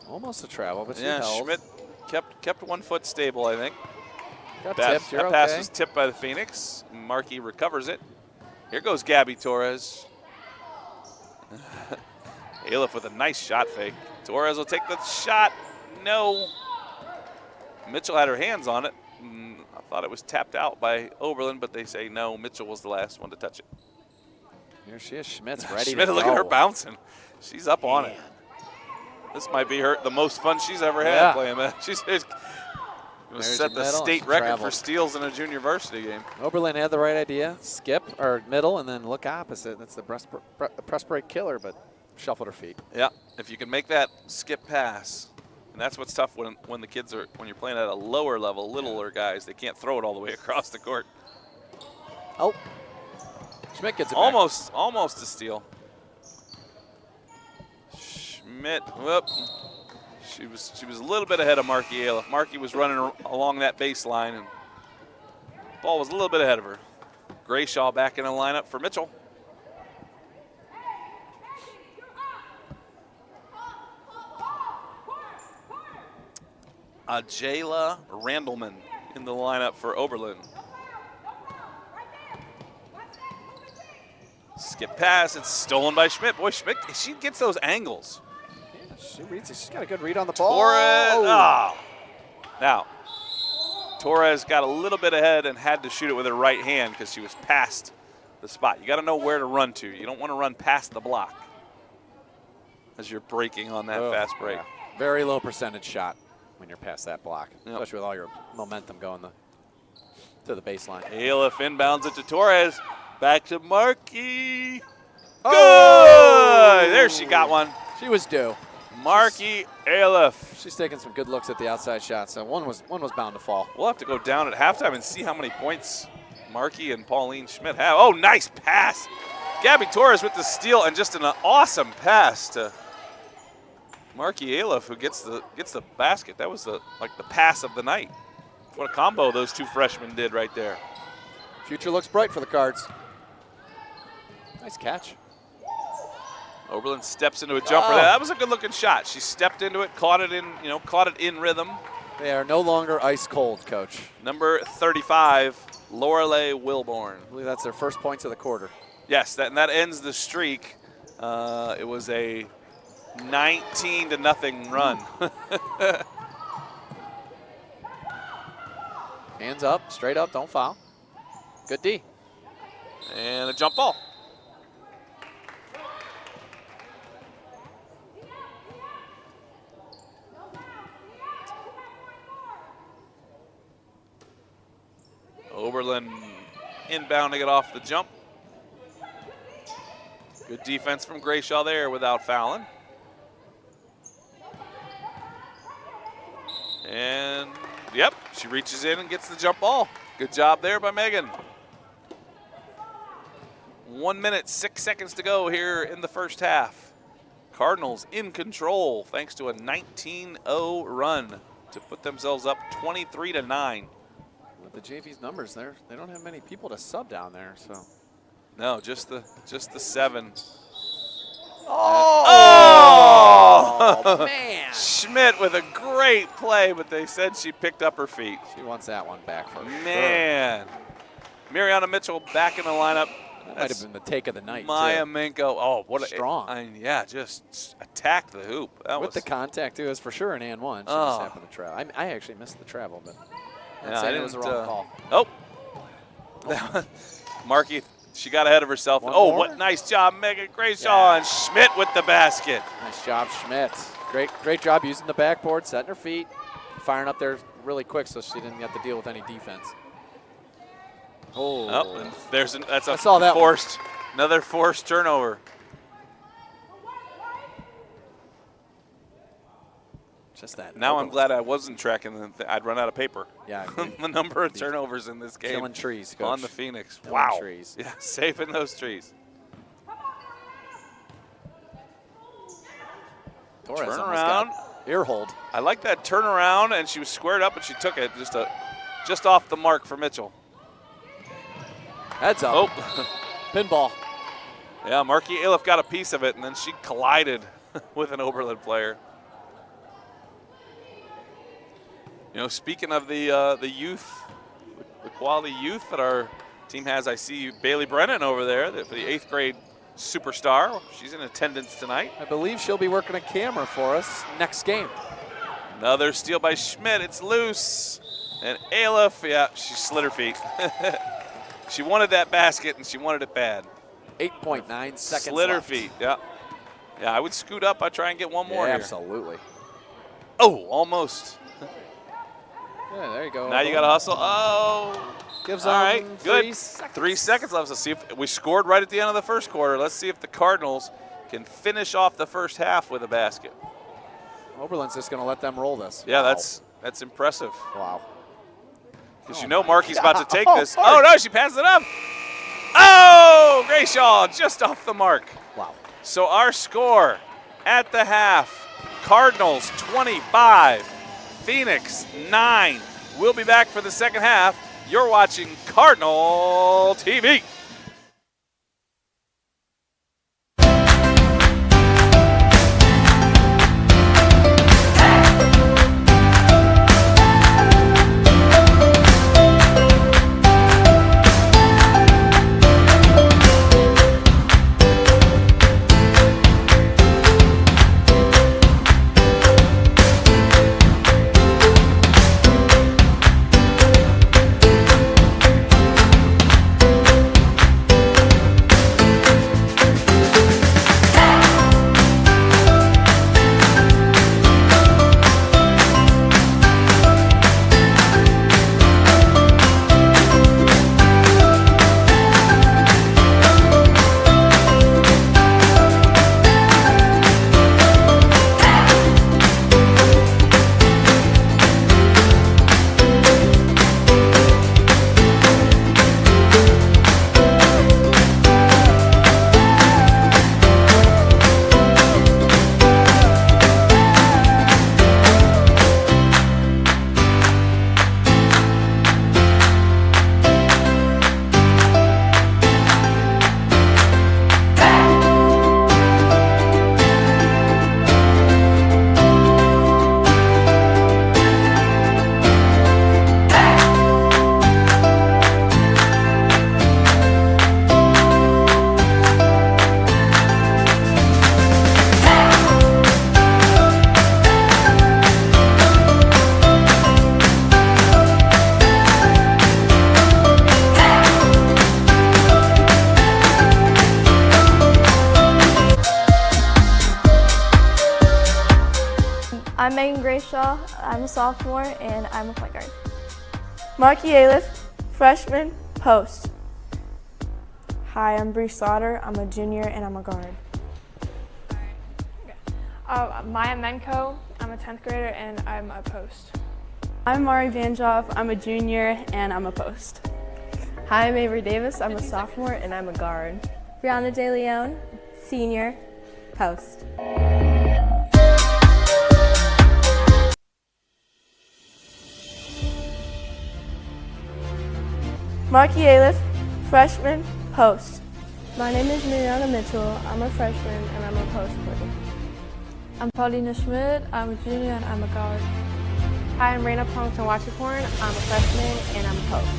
Almost a travel, but she yeah, held. Schmidt kept 1 foot stable, I think. Got That tipped. pass was tipped by the Phoenix. Markey recovers it. Here goes Gabby Torres. Ailif with a nice shot fake. Torres will take the shot. No. Mitchell had her hands on it. I thought it was tapped out by Oberlin, but they say no. Mitchell was the last one to touch it. Here she is. Schmidt's ready Schmidt, to look go. at her bouncing. She's up on it. This might be the most fun she's ever had playing that. She's set the state record for steals in a junior varsity game. Oberlin had the right idea. Skip or middle and then look opposite. That's the press break killer, but shuffled her feet. Yeah, if you can make that skip pass, and that's what's tough when the kids are, when you're playing at a lower level, littler guys, they can't throw it all the way across the court. Oh, Schmidt gets it almost a steal. Schmidt, whoop. She was a little bit ahead of Markey Ailif. Markey was running along that baseline, and ball was a little bit ahead of her. Grayshaw back in the lineup for Mitchell. Jayla Randleman in the lineup for Oberlin. Skip pass, it's stolen by Schmidt. Boy, Schmidt, she gets those angles. Yeah, she reads it. She's got a good read on the ball. Torres, Now, Torres got a little bit ahead and had to shoot it with her right hand because she was past the spot. You got to know where to run to. You don't want to run past the block as you're breaking on that fast break. Yeah. Very low percentage shot when you're past that block, especially with all your momentum going to the baseline. Ailif inbounds it to Torres. Back to Markey. Good! There she got one. She was due. Markey Ailif. She's taking some good looks at the outside shots. So one was bound to fall. We'll have to go down at halftime and see how many points Markey and Pauline Schmidt have. Oh, nice pass. Gabby Torres with the steal and just an awesome pass to Markey Ailif, who gets the basket. That was the pass of the night. What a combo those two freshmen did right there. Future looks bright for the Cards. Nice catch. Oberlin steps into a jumper. That was a good-looking shot. She stepped into it, caught it in rhythm. They are no longer ice cold, Coach. Number 35, Lorelei Wilborn. I believe that's their first points of the quarter. Yes, that ends the streak. It was a 19-0 run. Hands up, straight up, don't foul. Good D. And a jump ball. Oberlin inbounding it off the jump. Good defense from Grayshaw there without fouling. And, yep, she reaches in and gets the jump ball. Good job there by Megan. 1 minute, 6 seconds to go here in the first half. Cardinals in control thanks to a 19-0 run to put themselves up 23-9. With the JV's numbers there, they don't have many people to sub down there, so. No, just the 7. Oh, man. Schmidt with a great play, but they said she picked up her feet. She wants that one back for Man. sure. Mariana Mitchell back in the lineup. That might have been the take of the night, Maya too. Minko. Oh, what strong. Yeah, just attacked the hoop. With the contact, too, is for sure an and one. She just happened to travel. I actually missed the travel, but it was the wrong call. Oh. Markey, she got ahead of herself. More? What nice job, Megan Grayshaw, and Schmidt with the basket. Nice job, Schmidt. Great job using the backboard, setting her feet, firing up there really quick so she didn't have to deal with any defense. And that's a forced, another forced turnover. Just that. Now I'm glad I wasn't tracking. I'd run out of paper. Yeah. The number of turnovers in this game. Killing trees, Coach. On the Phoenix. Killing Wow. trees. Yeah, saving those trees. Torres Turn almost around. got ear hold. I like that turnaround, and she was squared up, and she took it just off the mark for Mitchell. Heads up. Oh. Pinball. Yeah, Markey Aliff got a piece of it, and then she collided with an Oberlin player. You know, speaking of the youth, the quality youth that our team has, I see Bailey Brennan over there, the 8th grade superstar. She's in attendance tonight. I believe she'll be working a camera for us next game. Another steal by Schmidt. It's loose. And Aliff, yeah, she slid her feet. She wanted that basket, and she wanted it bad. 8.9 seconds Slid her left. feet, yeah. Yeah, I would scoot up. I'd try and get one more here. Absolutely. Oh, almost. Yeah, there you go. Now you got to hustle. Oh. Gives all right, them good. 3 seconds. 3 seconds left. Let's see if we scored right at the end of the first quarter. Let's see if the Cardinals can finish off the first half with a basket. Oberlin's just going to let them roll this. Yeah, Wow. that's impressive. Wow. Because you know Markey's about to take this. Mark. Oh, no, she passed it up. Oh, Grayshaw just off the mark. Wow. So our score at the half, Cardinals 25, Phoenix 9. We'll be back for the second half. You're watching Cardinal TV. I'm Megan Grayshaw. I'm a sophomore and I'm a point guard. Markey Aliff, freshman, post. Hi, I'm Bree Slaughter. I'm a junior and I'm a guard. Maya Menko. I'm a 10th grader and I'm a post. I'm Mari Vanjoff. I'm a junior and I'm a post. Hi, I'm Avery Davis. I'm a sophomore and I'm a guard. Brianna De Leon, senior, post. Marky Aliff, freshman, post. My name is Mariana Mitchell. I'm a freshman and I'm a post player. I'm Paulina Schmidt. I'm a junior and I'm a guard. Hi, I'm Raina Pongton-Wachikorn. I'm a freshman and I'm a post.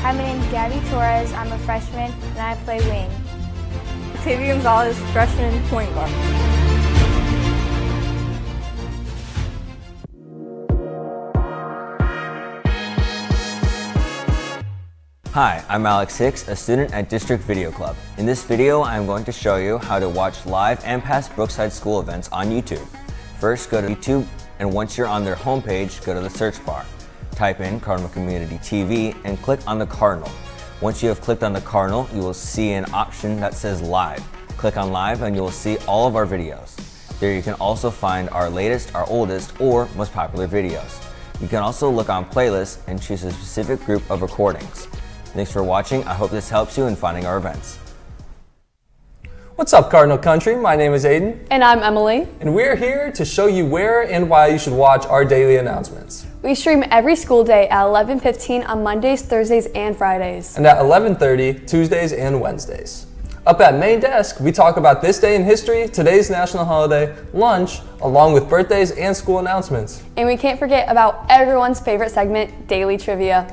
Hi, my name is Gabby Torres. I'm a freshman and I play wing. Tavia Gonzalez, freshman, point guard. Hi, I'm Alex Hicks, a student at District Video Club. In this video, I'm going to show you how to watch live and past Brookside school events on YouTube. First, go to YouTube, and once you're on their homepage, go to the search bar. Type in Cardinal Community TV and click on the Cardinal. Once you have clicked on the Cardinal, you will see an option that says Live. Click on Live and you will see all of our videos. There you can also find our latest, our oldest, or most popular videos. You can also look on playlists and choose a specific group of recordings. Thanks for watching. I hope this helps you in finding our events. What's up, Cardinal Country? My name is Aiden. And I'm Emily. And we're here to show you where and why you should watch our daily announcements. We stream every school day at 11:15 on Mondays, Thursdays, and Fridays. And at 11:30, Tuesdays and Wednesdays. Up at Main Desk, we talk about this day in history, today's national holiday, lunch, along with birthdays and school announcements. And we can't forget about everyone's favorite segment, Daily Trivia.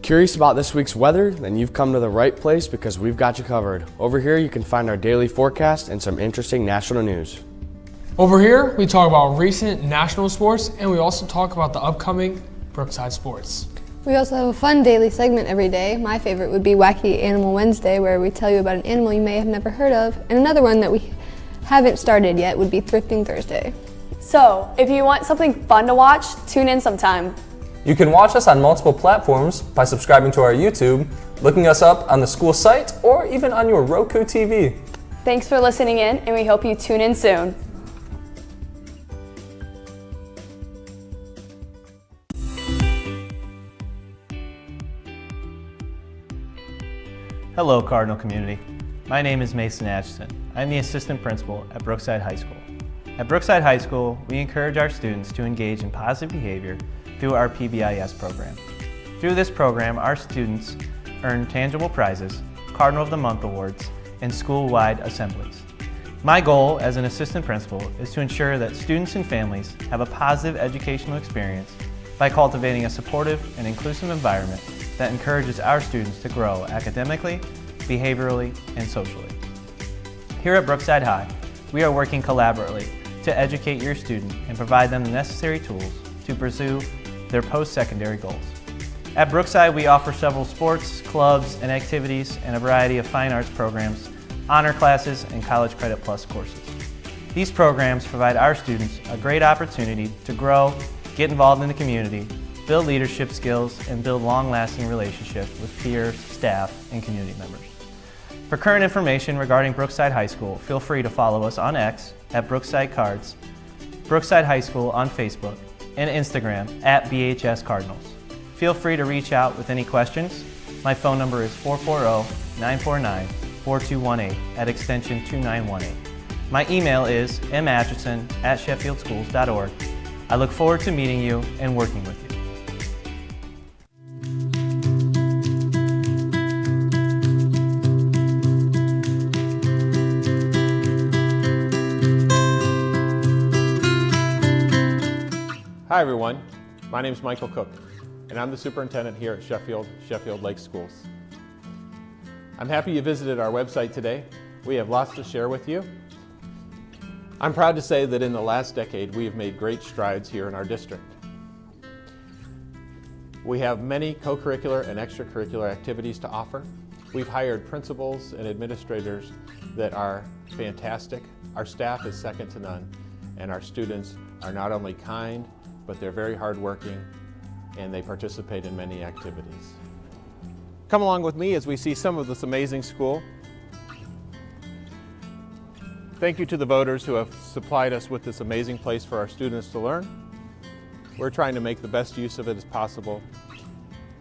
Curious about this week's weather? Then you've come to the right place because we've got you covered. Over here you can find our daily forecast and some interesting national news. Over here, we talk about recent national sports and we also talk about the upcoming Brookside sports. We also have a fun daily segment every day. My favorite would be Wacky Animal Wednesday, where we tell you about an animal you may have never heard of, and another one that we haven't started yet would be Thrifting Thursday. So, if you want something fun to watch, tune in sometime. You can watch us on multiple platforms by subscribing to our YouTube, looking us up on the school site, or even on your Roku TV. Thanks for listening in, and we hope you tune in soon. Hello, Cardinal Community. My name is Mason Atchison. I'm the assistant principal at Brookside High School. At Brookside High School, we encourage our students to engage in positive behavior through our PBIS program. Through this program, our students earn tangible prizes, Cardinal of the Month awards, and school-wide assemblies. My goal as an assistant principal is to ensure that students and families have a positive educational experience by cultivating a supportive and inclusive environment that encourages our students to grow academically, behaviorally, and socially. Here at Brookside High, we are working collaboratively to educate your student and provide them the necessary tools to pursue their post-secondary goals. At Brookside, we offer several sports, clubs, and activities, and a variety of fine arts programs, honor classes, and College Credit Plus courses. These programs provide our students a great opportunity to grow, get involved in the community, build leadership skills, and build long-lasting relationships with peers, staff, and community members. For current information regarding Brookside High School, feel free to follow us on X at Brookside Cards, Brookside High School on Facebook, and Instagram at BHS Cardinals. Feel free to reach out with any questions. My phone number is 440-949-4218 at extension 2918. My email is matchison@sheffieldschools.org. I look forward to meeting you and working with you. Hi everyone, my name is Michael Cook, and I'm the superintendent here at Sheffield Lake Schools. I'm happy you visited our website today. We have lots to share with you. I'm proud to say that in the last decade we have made great strides here in our district. We have many co-curricular and extracurricular activities to offer. We've hired principals and administrators that are fantastic. Our staff is second to none, and our students are not only kind, but they're very hardworking, and they participate in many activities. Come along with me as we see some of this amazing school. Thank you to the voters who have supplied us with this amazing place for our students to learn. We're trying to make the best use of it as possible.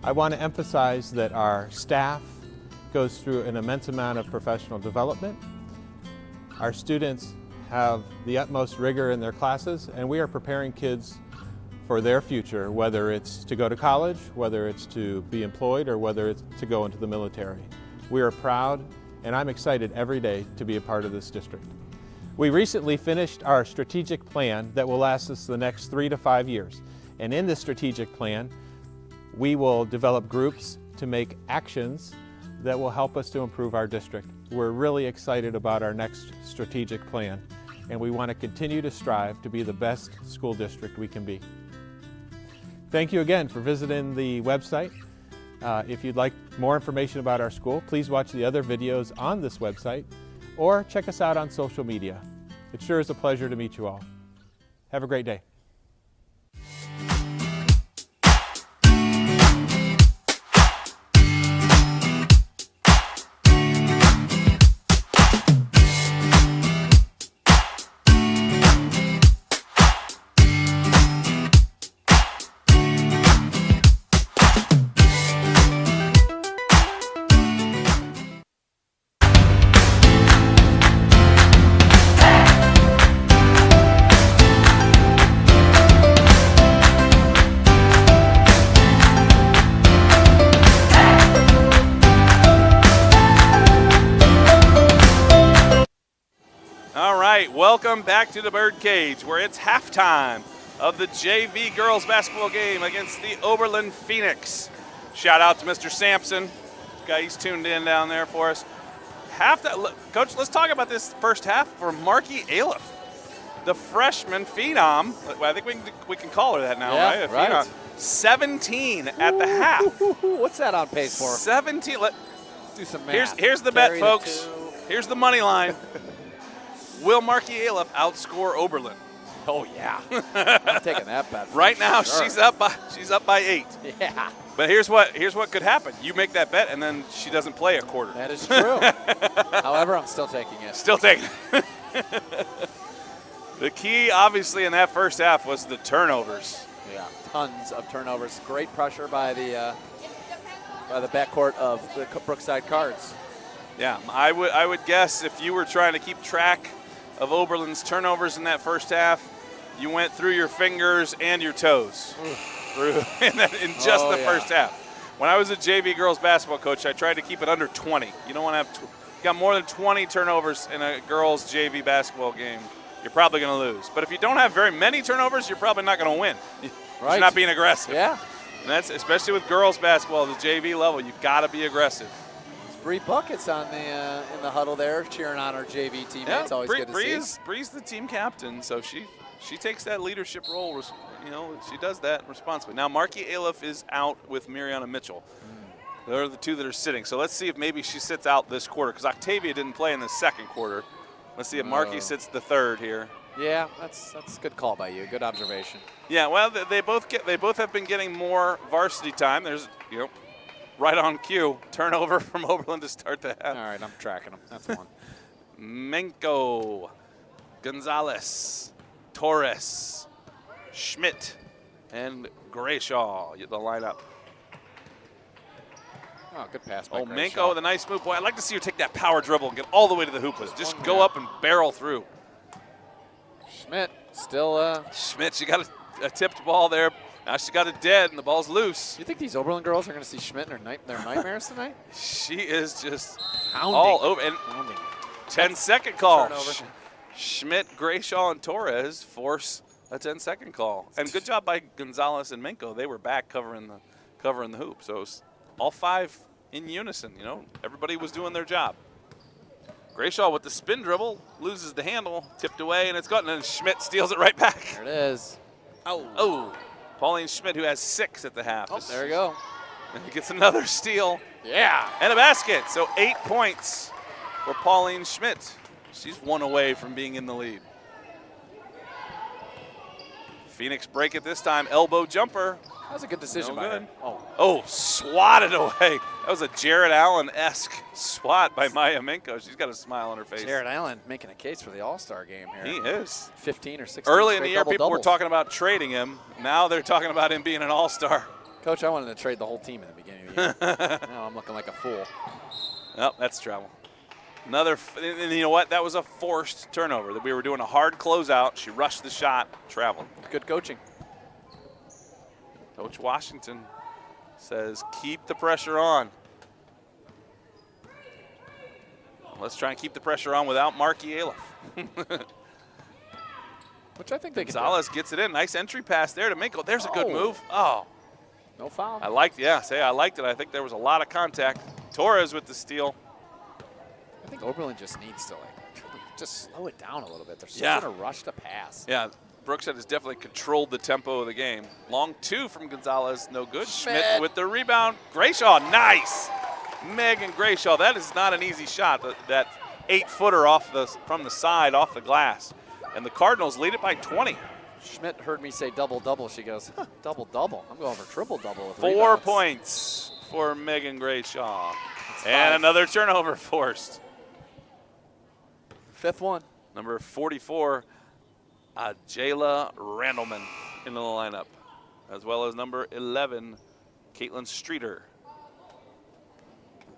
I want to emphasize that our staff goes through an immense amount of professional development. Our students have the utmost rigor in their classes, and we are preparing kids for their future, whether it's to go to college, whether it's to be employed, or whether it's to go into the military. We are proud, and I'm excited every day to be a part of this district. We recently finished our strategic plan that will last us the next 3 to 5 years. And in this strategic plan, we will develop groups to make actions that will help us to improve our district. We're really excited about our next strategic plan, and we want to continue to strive to be the best school district we can be. Thank you again for visiting the website. If you'd like more information about our school, please watch the other videos on this website or check us out on social media. It sure is a pleasure to meet you all. Have a great day. Welcome back to the Birdcage, where it's halftime of the JV girls basketball game against the Oberlin Phoenix. Shout out to Mr. Sampson. Guy, he's tuned in down there for us. Coach, let's talk about this first half for Marky Aliff, the freshman phenom. I think we can call her that now, yeah, right? Right. 17 at the half. What's that on pace for? 17. Let's do some math. Here's the bet, folks. Here's the money line. Will Marky Aliff outscore Oberlin? Oh yeah, I'm taking that bet. Right now, sure. she's up by 8. Yeah. But here's what could happen. You make that bet, and then she doesn't play a quarter. That is true. However, I'm still taking it. Still taking it. The key, obviously, in that first half was the turnovers. Yeah, tons of turnovers. Great pressure by the backcourt of the Brookside Cards. Yeah, I would guess if you were trying to keep track of Oberlin's turnovers in that first half, you went through your fingers and your toes in just the first half. When I was a JV girls basketball coach, I tried to keep it under 20. You don't want to have got more than 20 turnovers in a girls JV basketball game, you're probably going to lose. But if you don't have very many turnovers, you're probably not going to win. Right. You're not being aggressive. Yeah. And that's especially with girls basketball, the JV level, you've got to be aggressive. Bree Buckets on the in the huddle there, cheering on her JV teammates. Yeah, always good to see. Bree's the team captain, so she takes that leadership role. She does that responsibly. Now Marky Aliff is out with Mariana Mitchell. They're the two that are sitting. So let's see if maybe she sits out this quarter, because Octavia didn't play in the second quarter. Let's see if Marky sits the third here. Yeah, that's a good call by you. Good observation. Yeah, well, they both have been getting more varsity time. There's right on cue, turnover from Oberlin to start the half. All right, I'm tracking them. That's one. Menko, Gonzalez, Torres, Schmidt, and Grayshaw, the lineup. Oh, good pass by Grayshaw. Menko with a nice move. Boy, I'd like to see her take that power dribble and get all the way to the hooplas. Just go up and barrel through. Schmidt still. Schmidt, she got a tipped ball there. Now she got it dead, and the ball's loose. You think these Oberlin girls are going to see Schmidt in their nightmares tonight? She is just hounding. All over. And 10-second call. Turnover. Schmidt, Grayshaw, and Torres force a 10-second call. And good job by Gonzalez and Menko. They were back covering the hoop. So it was all five in unison. Everybody was doing their job. Grayshaw with the spin dribble, loses the handle, tipped away, and it's gone. And then Schmidt steals it right back. There it is. Oh. Pauline Schmidt, who has 6 at the half. Oh, there you go. And he gets another steal. Yeah. And a basket. So 8 points for Pauline Schmidt. She's 1 away from being in the lead. Phoenix break it this time. Elbow jumper. That was a good decision by her. Oh, swatted away. That was a Jared Allen-esque swat by Maya Menko. She's got a smile on her face. Jared Allen making a case for the All-Star game here. He is. 15 or 16 Early in the year, people were talking about trading him. Now they're talking about him being an All-Star. Coach, I wanted to trade the whole team in the beginning of the year. Now I'm looking like a fool. Oh, that's travel. Another, and you know what? That was a forced turnover. That we were doing a hard closeout. She rushed the shot, traveled. Good coaching. Coach Washington says, keep the pressure on. Let's try and keep the pressure on without Marky Aliff. Which I think they can do. Gonzalez gets it in. Nice entry pass there to Minko. There's a good move. Oh. No foul. I liked it. Yeah, I liked it. I think there was a lot of contact. Torres with the steal. I think Oberlin just needs to just slow it down a little bit. They're so Yeah. in a rush to pass. Yeah, Brookside has definitely controlled the tempo of the game. Long two from Gonzalez, no good. Schmidt with the rebound. Grayshaw, nice. Megan Grayshaw, that is not an easy shot. That 8-footer from the side, off the glass. And the Cardinals lead it by 20. Schmidt heard me say double-double. She goes, huh, double-double. I'm going for triple-double with 4 rebounds. points for Megan Grayshaw. And another turnover forced. 5th one. Number 44, Jayla Randleman in the lineup, as well as number 11, Caitlin Streeter.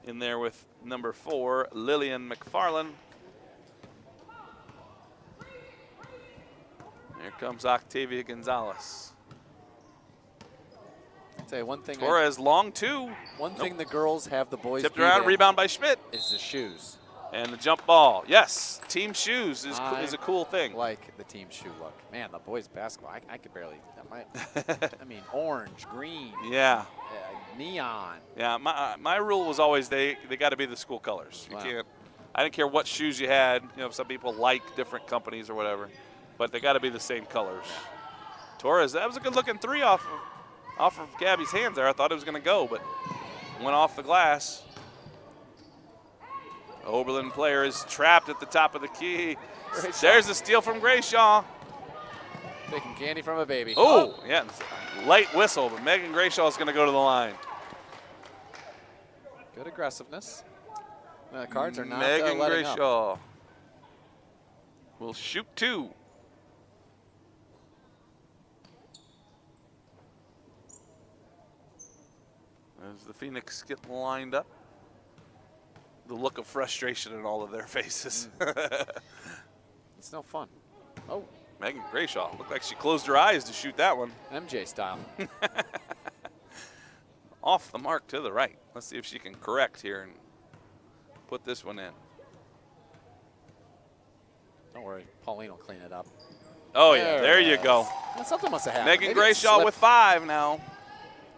In there with number 4, Lillian McFarland. Here comes Octavia Gonzalez. I'll tell you one thing. Torres, long two. One thing the girls have the boys tipped beat around, in rebound by Schmidt. Is the shoes. And the jump ball. Yes, team shoes is a cool thing. Like the team shoe look. Man, the boys basketball, I could barely, I mean, orange, green. Yeah. Neon. Yeah, my rule was always they got to be the school colors. You can't. I didn't care what shoes you had. You know, some people like different companies or whatever, but they got to be the same colors. Yeah. Torres, that was a good looking three off of Gabby's hands there. I thought it was going to go, but went off the glass. Oberlin player is trapped at the top of the key. Grayshaw. There's a steal from Grayshaw. Taking candy from a baby. Oh, yeah, light whistle, but Megan Grayshaw is going to go to the line. Good aggressiveness. The Cards are not Megan letting Grayshaw up. will shoot 2. As the Phoenix get lined up. The look of frustration in all of their faces. It's no fun. Oh. Megan Grayshaw looked like she closed her eyes to shoot that one. MJ style. Off the mark to the right. Let's see if she can correct here and put this one in. Don't worry, Pauline will clean it up. Oh, yeah, there you go. Well, something must have happened. Megan Grayshaw with 5 now.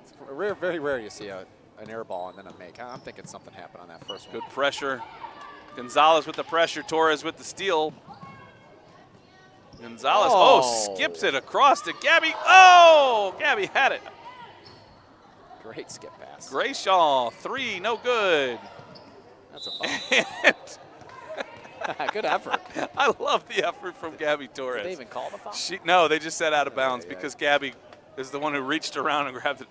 It's very rare you see an air ball and then a make. I'm thinking something happened on that first one. Good pressure. Gonzalez with the pressure, Torres with the steal. Gonzalez, skips it across to Gabby. Oh, Gabby had it. Great skip pass. Grayshaw, 3, no good. That's a foul. Good effort. I love the effort from Gabby Torres. Did they even call the foul? No, they just said out of bounds because Gabby is the one who reached around and grabbed it.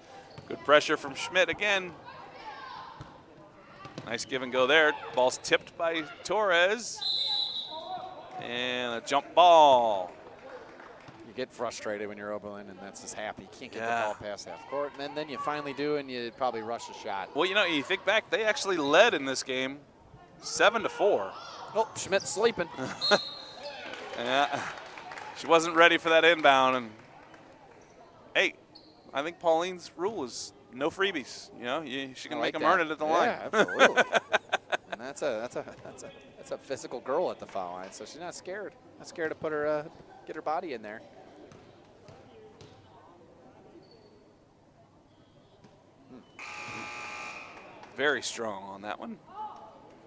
Good pressure from Schmidt again. Nice give and go there. Ball's tipped by Torres. And a jump ball. You get frustrated when you're Oberlin, and that's just happy. You can't get the ball past half court. And then you finally do, and you probably rush a shot. Well, you know, you think back, they actually led in this game 7-4. Oh, Schmidt's sleeping. Yeah, she wasn't ready for that inbound. And hey, I think Pauline's rule is no freebies. You know, she can make them earn it at the line. Yeah, absolutely. And that's a physical girl at the foul line, so she's not scared. Not scared to put her get her body in there. Very strong on that one.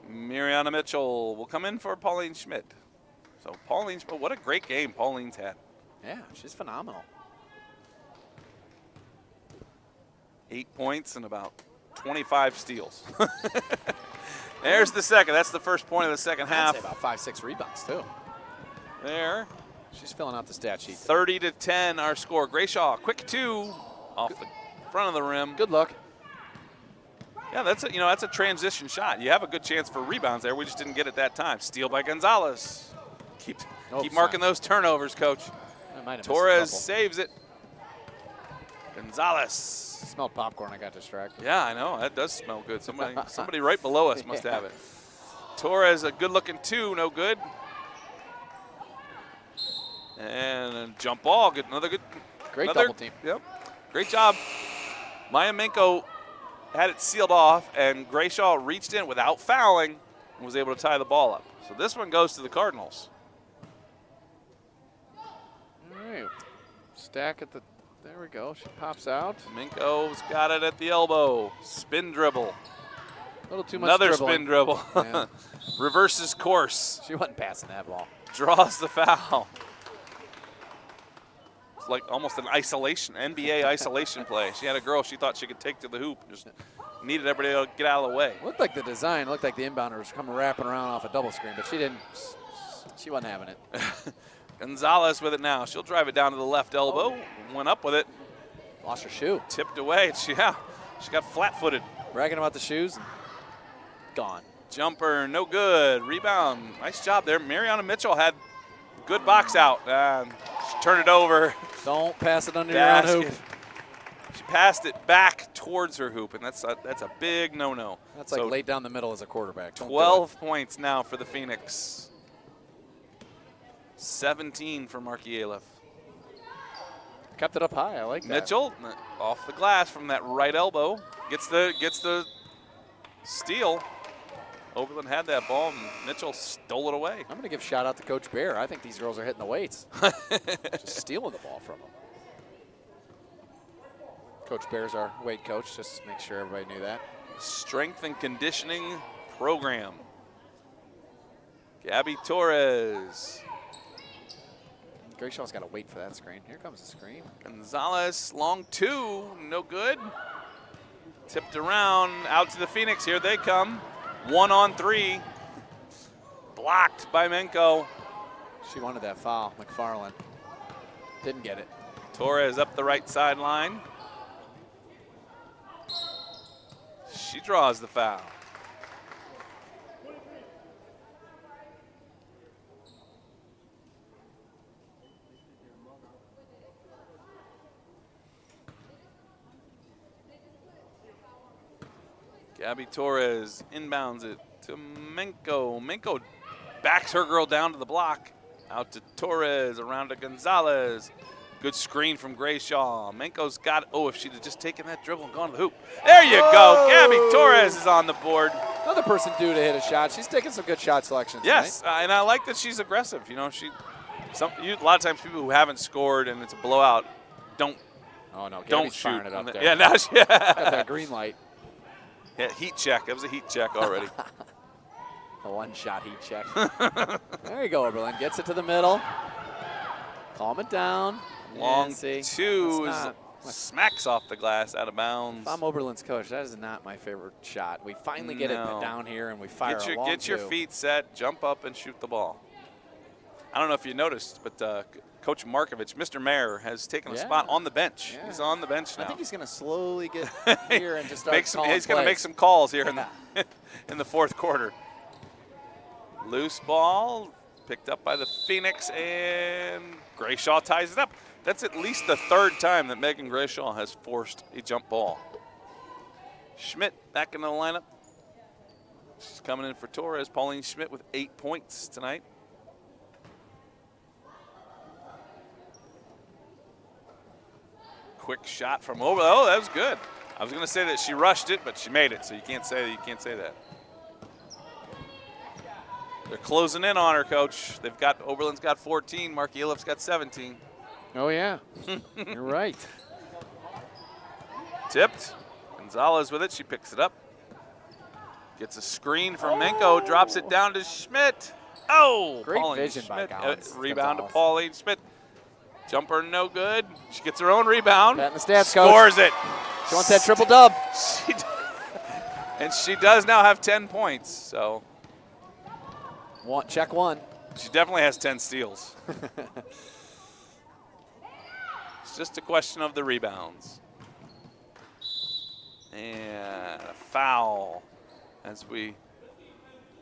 Mariana Mitchell will come in for Pauline Schmidt. So Pauline, what a great game Pauline's had. Yeah, she's phenomenal. 8 points and about 25 steals. There's the second. That's the first point of the second half. I'd say about 5-6 rebounds too. There. She's filling out the stat sheet. 30-10 our score. Grayshaw, quick 2 off the front of the rim. Good look. Yeah, that's a transition shot. You have a good chance for rebounds there. We just didn't get it that time. Steal by Gonzalez. Keep marking those turnovers, Coach. Torres saves it. Gonzalez. Smelled popcorn. I got distracted. Yeah, I know. That does smell good. Somebody right below us must have it. Torres, a good-looking 2, no good. And a jump ball. Good, another good. Great double team. Yep. Great job. Maya Minko had it sealed off, and Grayshaw reached in without fouling and was able to tie the ball up. So this one goes to the Cardinals. All right. Stack at the. There we go. She pops out. Minko's got it at the elbow. Spin dribble. A little too much Another dribbling. spin dribble. Yeah. Reverses course. She wasn't passing that ball. Draws the foul. It's like almost an isolation, NBA isolation play. She had a girl she thought she could take to the hoop. Just needed everybody to get out of the way. Looked like the design, looked like the inbounder was coming wrapping around off a double screen, but she didn't. She wasn't having it. Gonzalez with it now. She'll drive it down to the left elbow. Went up with it. Lost her shoe. Tipped away. She got flat-footed. Bragging about the shoes. Gone. Jumper, no good. Rebound. Nice job there. Mariana Mitchell had good box out. She turned it over. Don't pass it under your own hoop. She passed it back towards her hoop, and that's a big no-no. That's like laid down the middle as a quarterback. 12 points now for the Phoenix. 17 for Markielef. Kept it up high. I like that. Mitchell off the glass from that right elbow. Gets the steal. Oberlin had that ball, and Mitchell stole it away. I'm going to give shout out to Coach Bear. I think these girls are hitting the weights. Just stealing the ball from them. Coach Bear's our weight coach, just to make sure everybody knew that. Strength and conditioning program. Gabby Torres. Grayshaw's got to wait for that screen. Here comes the screen. Gonzalez, long 2, no good. Tipped around, out to the Phoenix. Here they come. 1-on-3. Blocked by Menko. She wanted that foul, McFarland. Didn't get it. Torres up the right sideline. She draws the foul. Gabby Torres inbounds it to Menko. Menko backs her girl down to the block. Out to Torres, around to Gonzalez. Good screen from Grayshaw. Menko's got it. Oh, if she'd have just taken that dribble and gone to the hoop. There you go. Gabby Torres is on the board. Another person due to hit a shot. She's taking some good shot selections. Yes, and I like that she's aggressive. You know, a lot of times people who haven't scored and it's a blowout don't. Oh no, Gabby's don't shoot. firing it up there. Yeah, now she got that green light. Yeah, heat check. That was a heat check already. A one-shot heat check. There you go, Oberlin. Gets it to the middle. Calm it down. Long see, 2 smacks off the glass out of bounds. If I'm Oberlin's coach, that is not my favorite shot. We finally get it down here and we fire a long Get your feet set, jump up, and shoot the ball. I don't know if you noticed, but Coach Markovich, Mr. Mayor, has taken a spot on the bench. Yeah. He's on the bench now. I think he's going to slowly get here and just start He's going to make some calls here in the fourth quarter. Loose ball, picked up by the Phoenix, and Grayshaw ties it up. That's at least the third time that Megan Grayshaw has forced a jump ball. Schmidt back in the lineup. She's coming in for Torres. Pauline Schmidt with 8 points tonight. Quick shot from over. Oh, that was good. I was going to say that she rushed it, but she made it, so you can't say that. They're closing in on her, Coach. Oberlin's got 14. Markielef's got 17. Oh yeah, you're right. Tipped. Gonzalez with it. She picks it up. Gets a screen from Menko. Drops it down to Schmidt. Oh, great Pauline vision Schmidt. by Collins. Rebound to Pauline Schmidt. Jumper no good. She gets her own rebound. Pat in the stats, Scores Coach. it. She wants that triple dub. And she does now have 10 points. So check one. She definitely has 10 steals. It's just a question of the rebounds. And a foul as we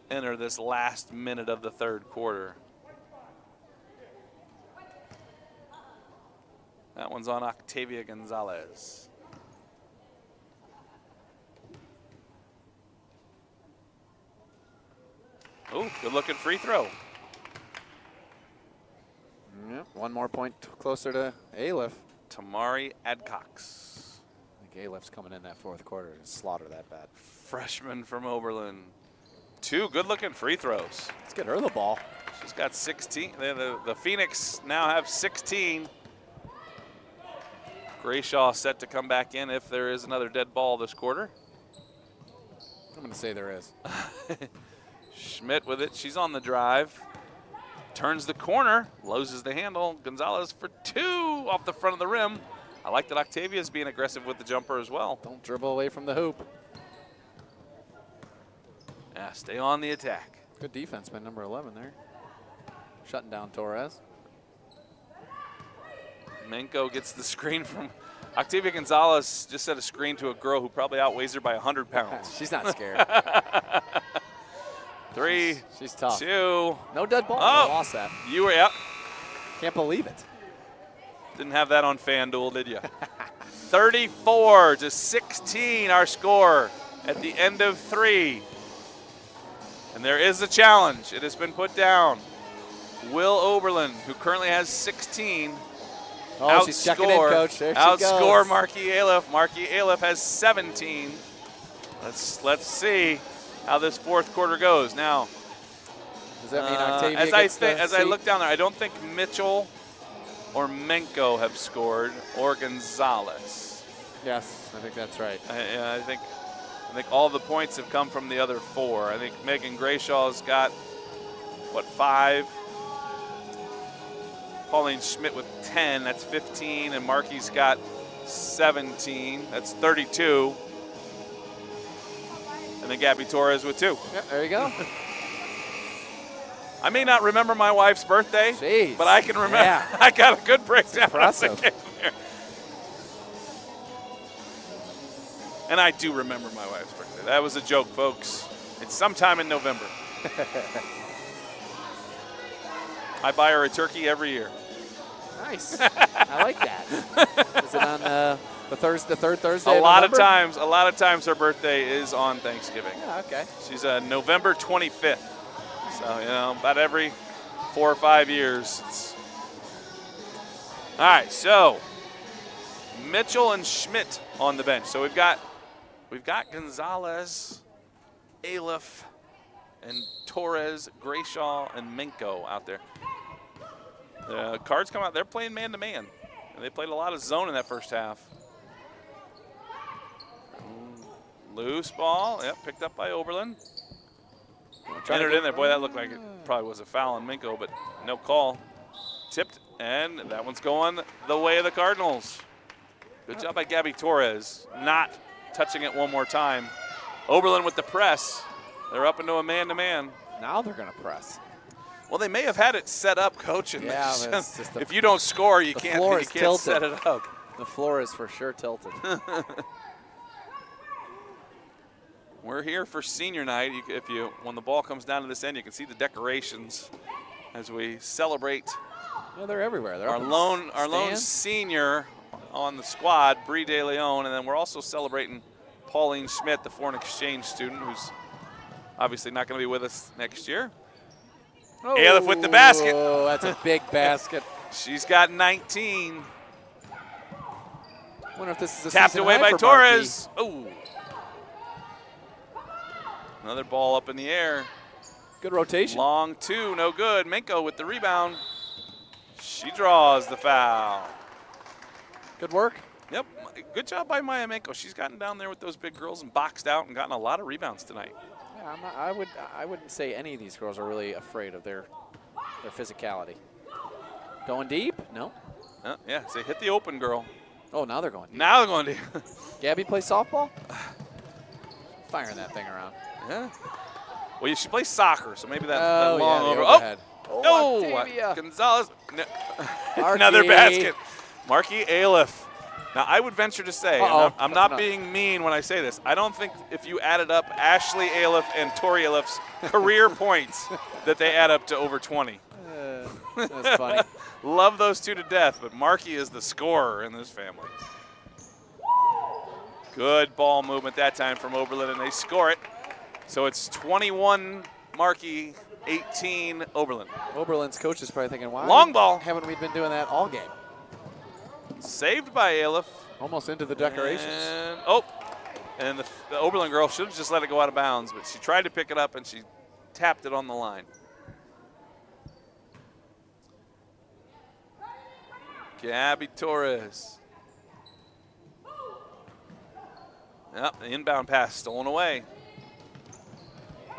enter this last minute of the third quarter. That one's on Octavia Gonzalez. Oh, good looking free throw. Yep, one more point closer to Aliff. Tamari Adcox. I think Aliff's coming in that fourth quarter to slaughter that bad. Freshman from Oberlin. 2 good looking free throws. Let's get her the ball. She's got 16. The Phoenix now have 16. Grayshaw set to come back in if there is another dead ball this quarter. I'm going to say there is. Schmidt with it. She's on the drive. Turns the corner. Loses the handle. Gonzalez for 2 off the front of the rim. I like that Octavia's being aggressive with the jumper as well. Don't dribble away from the hoop. Yeah, stay on the attack. Good defense by number 11 there. Shutting down Torres. Menko gets the screen from Octavia Gonzalez. Just set a screen to a girl who probably outweighs her by 100 pounds. She's not scared. 3. She's tough. 2. No dead ball. Oh, Lost that. You were, yep. Can't believe it. Didn't have that on FanDuel, did you? 34-16, our score at the end of 3. And there is a challenge. It has been put down. Will Oberlin, who currently has 16, she's checking in, Coach. There she outscore goes. Marky Aliff. Marky Aliff has 17. Let's see how this fourth quarter goes. Now, does that mean Octavia as I look down there, I don't think Mitchell or Menko have scored, or Gonzalez. Yes, I think that's right. I think all the points have come from the other 4. I think Megan Grayshaw's got, 5? Pauline Schmidt with 10, that's 15, and Marky's got 17, that's 32. And then Gabby Torres with 2. Yeah, there you go. I may not remember my wife's birthday, Jeez. but I can remember. Yeah. I got a good breakdown. Impressive. And I do remember my wife's birthday. That was a joke, folks. It's sometime in November. I buy her a turkey every year. Nice. I like that. Is it on the third Thursday? A lot of times her birthday is on Thanksgiving. Yeah, okay. She's November 25th. So, about every 4 or 5 years. All right, so Mitchell and Schmidt on the bench. So we've got Gonzalez, Aliff, and Torres, Grayshaw, and Menko out there. The Cards come out. They're playing man-to-man. And they played a lot of zone in that first half. Loose ball. Yep, picked up by Oberlin. Entered in there. Boy, that looked like it probably was a foul on Menko, but no call. Tipped, and that one's going the way of the Cardinals. Good job by Gabby Torres, not touching it one more time. Oberlin with the press. They're up into a man-to-man. Now they're going to press. Well, they may have had it set up, Coach. And yeah, if you don't score, you can't set it up. The floor is for sure tilted. We're here for senior night. When the ball comes down to this end, you can see the decorations as we celebrate. Yeah, they're everywhere. They're our lone senior on the squad, Brie De Leon, and then we're also celebrating Pauline Schmidt, the foreign exchange student, who's obviously not going to be with us next year. Oh, Aliff with the basket. Oh, that's a big basket. She's got 19. Wonder if this is a tapped away by Torres. Oh. Another ball up in the air. Good rotation. Long 2, no good. Menko with the rebound. She draws the foul. Good work. Yep, good job by Maya Menko. She's gotten down there with those big girls and boxed out and gotten a lot of rebounds tonight. Yeah, I wouldn't say any of these girls are really afraid of their physicality. Going deep? No. Yeah, say hit the open girl. Oh, now they're going deep. Now they're going deep. Gabby plays softball? Firing that thing around. Yeah. Well, she plays soccer, so maybe that long overhead. Oh, Gonzalez. No. Another basket. Marky Aliff. Now, I would venture to say, I'm not being mean when I say this, I don't think if you added up Ashley Aliff and Tori Aliff's career points that they add up to over 20. That's funny. Love those two to death, but Markey is the scorer in this family. Good ball movement that time from Oberlin, and they score it. So it's 21 Markey, 18 Oberlin. Oberlin's coach is probably thinking, why long ball. Haven't we been doing that all game? Saved by Aleph. Almost into the decorations. And the Oberlin girl should have just let it go out of bounds, but she tried to pick it up and she tapped it on the line. Gabby Torres. Yep, the inbound pass stolen away.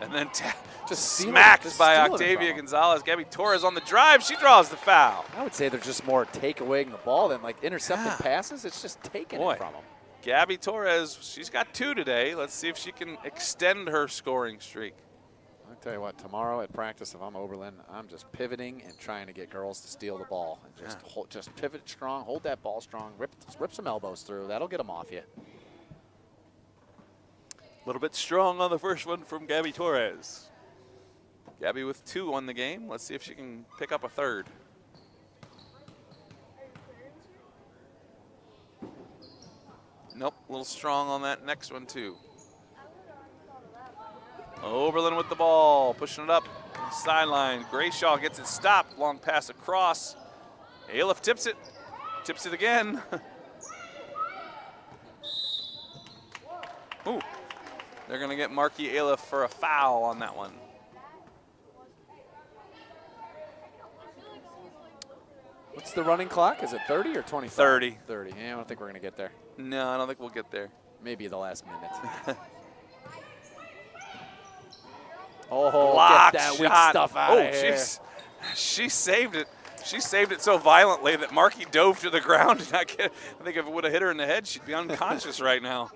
And then just smacked by Octavia Gonzalez. Gabby Torres on the drive. She draws the foul. I would say they're just more takeawaying the ball than like intercepting passes. It's just taking it from them. Gabby Torres, she's got 2 today. Let's see if she can extend her scoring streak. I'll tell you what, tomorrow at practice, if I'm Oberlin, I'm just pivoting and trying to get girls to steal the ball. And just pivot strong, hold that ball strong, rip some elbows through. That'll get them off you. A little bit strong on the first one from Gabby Torres. Gabby with 2 on the game. Let's see if she can pick up a third. Nope, a little strong on that next one too. Oberlin with the ball, pushing it up sideline. Grayshaw gets it stopped. Long pass across. Aleph tips it again. Ooh. They're going to get Markey Aleph for a foul on that one. What's the running clock? Is it 30 or 25? 30. 30. Yeah, I don't think we're going to get there. No, I don't think we'll get there. Maybe the last minute. Block get that shot. weak stuff out of here. She saved it. She saved it so violently that Markey dove to the ground. And I think if it would have hit her in the head, she'd be unconscious right now.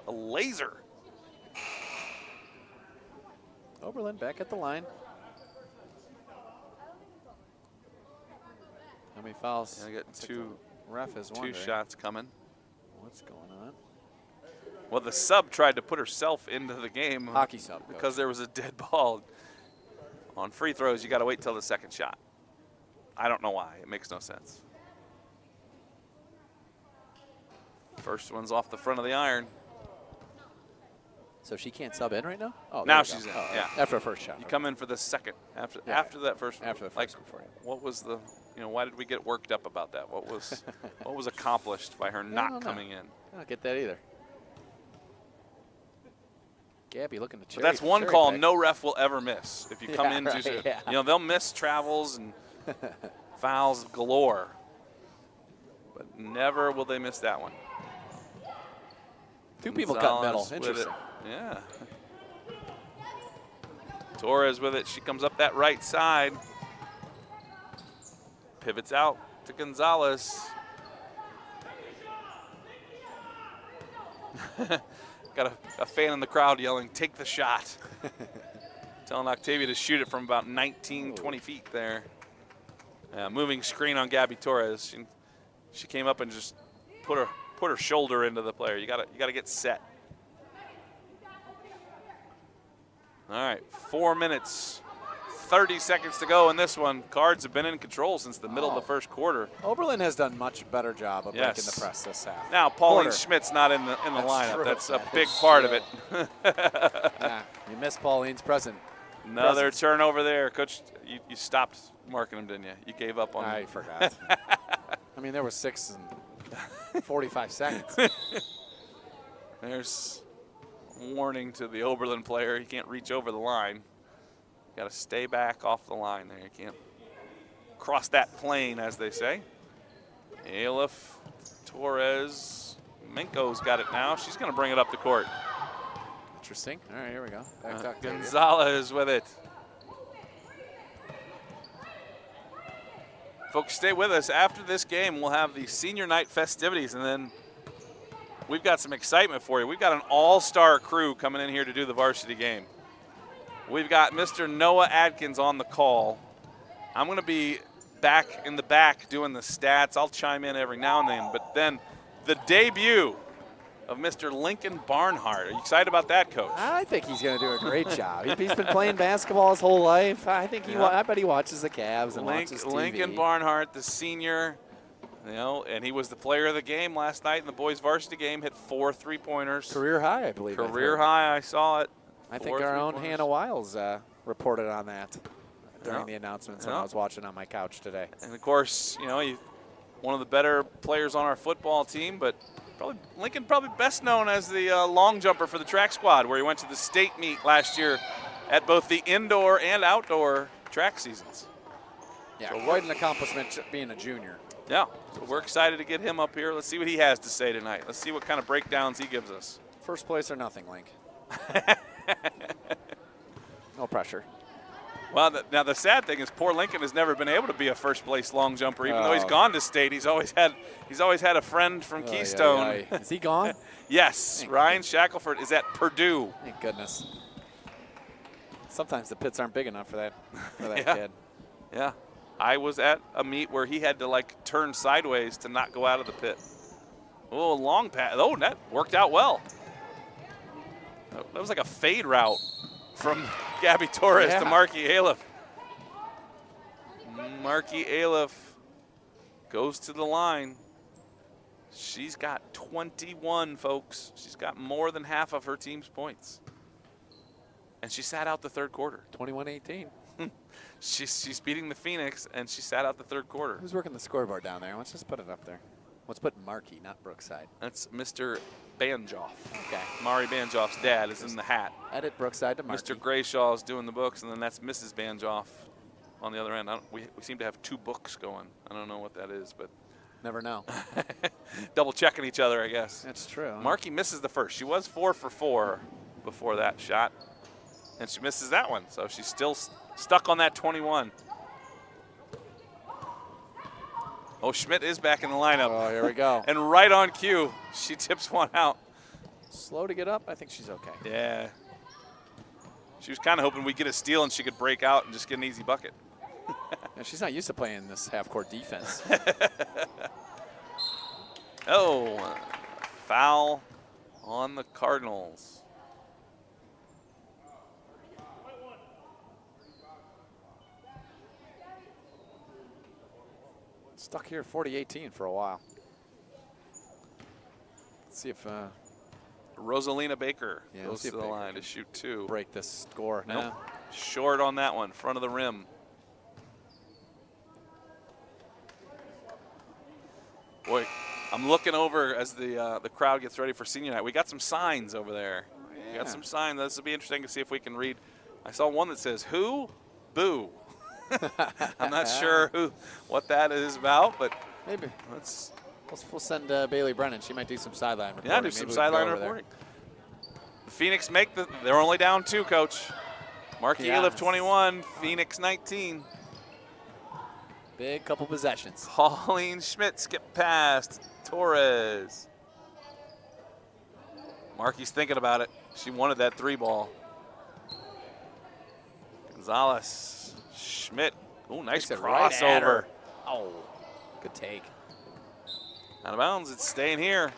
A laser. Oberlin back at the line. How many fouls? I got 2. Ref is 2 wondering. shots coming. What's going on? Well, the sub tried to put herself into the game. Hockey sub. Because there was a dead ball. On free throws, you got to wait till the second shot. I don't know why. It makes no sense. First one's off the front of the iron. So she can't sub in right now? Oh, now she's in. Yeah. After a first shot. You come in for the second after that first one. After the first one for you. What was the? Why did we get worked up about that? What was accomplished by her not coming in? I don't get that either. Gabby looking to But that's one call no ref will ever miss if you come in too soon. Yeah. They'll miss travels and fouls galore, but never will they miss that one. 2 people cut middle. Gonzalez with Interesting. it. Yeah. Torres with it. She comes up that right side. Pivots out to Gonzalez. Got a fan in the crowd yelling, "Take the shot." Telling Octavia to shoot it from about 19, 20 feet there. Moving screen on Gabby Torres. She came up and just put her shoulder into the player. You gotta get set. All right, 4 minutes, 30 seconds to go in this one. Cards have been in control since the middle of the first quarter. Oberlin has done much better job of breaking the press this half. Now Pauline Schmidt's not in the lineup. True. That's a big part of it. Yeah, you missed Pauline's presence. Another turnover there. Coach, you stopped marking them, didn't you? You gave up on I forgot. I mean, there was 6 and 45 seconds. There's a warning to the Oberlin player. He can't reach over the line. You got to stay back off the line there. You can't cross that plane, as they say. Aleph, Torres, Minko's got it now. She's going to bring it up the court. Interesting. All right, here we go. Back to Octavia. Gonzalez with it. Folks, stay with us. After this game, we'll have the senior night festivities, and then we've got some excitement for you. We've got an all-star crew coming in here to do the varsity game. We've got Mr. Noah Adkins on the call. I'm going to be back in the back doing the stats. I'll chime in every now and then, but then the debut of Mr. Lincoln Barnhart. Are you excited about that, Coach? I think he's going to do a great job. He's been playing basketball his whole life. I think I bet he watches the Cavs and watches TV. Lincoln Barnhart, the senior, and he was the player of the game last night in the boys varsity game, hit 4 3-pointers. Career high, I believe. Career high, I saw it. I think our own Hannah Wiles reported on that during the announcements when I was watching on my couch today. And, of course, one of the better players on our football team, but Lincoln probably best known as the long jumper for the track squad, where he went to the state meet last year at both the indoor and outdoor track seasons. Yeah, quite an accomplishment being a junior. Yeah, so we're excited to get him up here. Let's see what he has to say tonight. Let's see what kind of breakdowns he gives us. First place or nothing, Link. No pressure. Well, now the sad thing is, poor Lincoln has never been able to be a first-place long jumper, even though he's gone to state. He's always had a friend from Keystone. Is he gone? Yes, Ryan Shackelford is at Purdue. Thank goodness. Sometimes the pits aren't big enough for that kid. Yeah, I was at a meet where he had to turn sideways to not go out of the pit. Oh, long pass. Oh, that worked out well. That was like a fade route from Gabby Torres to Marky Aliff. Marky Aliff goes to the line. She's got 21, folks. She's got more than half of her team's points. And she sat out the third quarter. 21-18. She's beating the Phoenix, and she sat out the third quarter. Who's working the scoreboard down there? Let's just put it up there. Let's put Marky, not Brookside. That's Mr. Banjoff. Okay. Mari Banjoff's dad is in the hat. Edit Brookside to Marky. Mr. Grayshaw is doing the books, and then that's Mrs. Banjoff on the other end. We seem to have 2 books going. I don't know what that is, but never know. Double checking each other, I guess. That's true. Marky misses the first. She was 4 for 4 before that shot, and she misses that one, so she's still stuck on that 21. Oh, Schmidt is back in the lineup. Oh, here we go. And right on cue, she tips one out. Slow to get up. I think she's okay. Yeah. She was kind of hoping we'd get a steal and she could break out and just get an easy bucket. Yeah, she's not used to playing this half-court defense. Oh, foul on the Cardinals. Stuck here 40-18 for a while. Let's see if Rosalina Baker goes to the line to shoot 2. Break this score. Nope. No. Short on that one, front of the rim. Boy, I'm looking over as the crowd gets ready for senior night. We got some signs over there. Yeah. We got some signs. This will be interesting to see if we can read. I saw one that says, "Who? Boo." I'm not sure what that is about, but maybe we'll send Bailey Brennan. She might do some sideline reporting. Yeah, do some sideline reporting. The Phoenix they're only down 2, Coach. Marky Aliff 21, Phoenix 19. Big couple possessions. Pauline Schmidt skip past Torres. Marky's thinking about it. She wanted that 3 ball. Gonzalez. Schmidt. Oh, nice crossover. Oh, good take. Out of bounds. It's staying here.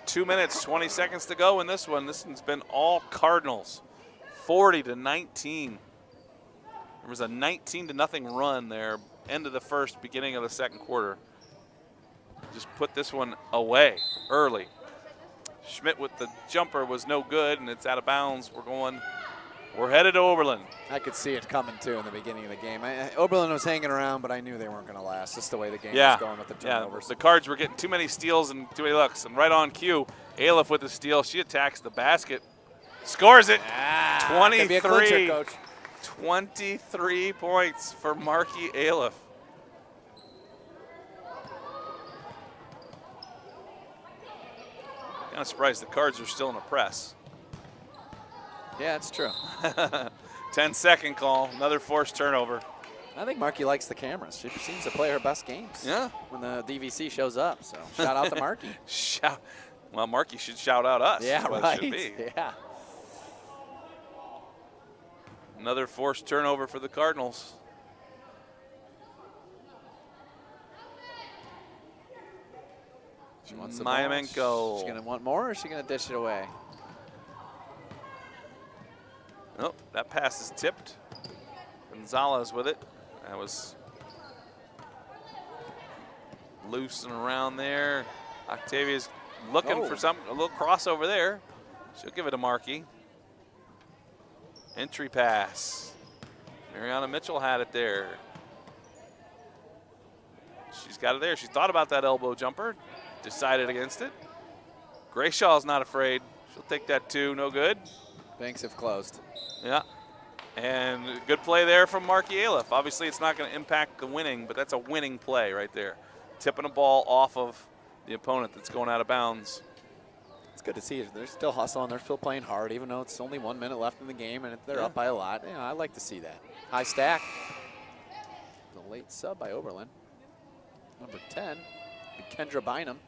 2 minutes, 20 seconds to go in this one. This one's been all Cardinals. 40-19. There was a 19-0 run there. End of the first, beginning of the second quarter. Just put this one away early. Schmidt with the jumper was no good, and it's out of bounds. We're headed to Oberlin. I could see it coming, too, in the beginning of the game. Oberlin was hanging around, but I knew they weren't going to last. Just the way the game was going with the turnovers. The Cards were getting too many steals and too many looks. And right on cue, Aliff with the steal. She attacks the basket. Scores it. 23. Could be a clincher, Coach. 23 points for Marky Aliff. Kind of surprised the Cards are still in a press. Yeah, it's true. 10-second call, another forced turnover. I think Marky likes the cameras. She seems to play her best games. Yeah. When the DVC shows up, so shout out to Marky. Well, Marky should shout out us. Yeah, right. It should be. Yeah. Another forced turnover for the Cardinals. She wants the ball. She's going to want more, or is she going to dish it away? Oh, that pass is tipped. Gonzalez with it. That was loose and around there. Octavia's looking for something, a little crossover there. She'll give it to Markey. Entry pass. Mariana Mitchell had it there. She's got it there. She thought about that elbow jumper, decided against it. Grayshaw's not afraid. She'll take that too, no good. Banks have closed. Yeah. And good play there from Markey Aliff. Obviously, it's not going to impact the winning, but that's a winning play right there. Tipping a ball off of the opponent that's going out of bounds. It's good to see. They're still hustling. They're still playing hard, even though it's only 1 minute left in the game and they're up by a lot. Yeah, I like to see that. High stack. The late sub by Oberlin. Number 10, Kendra Bynum,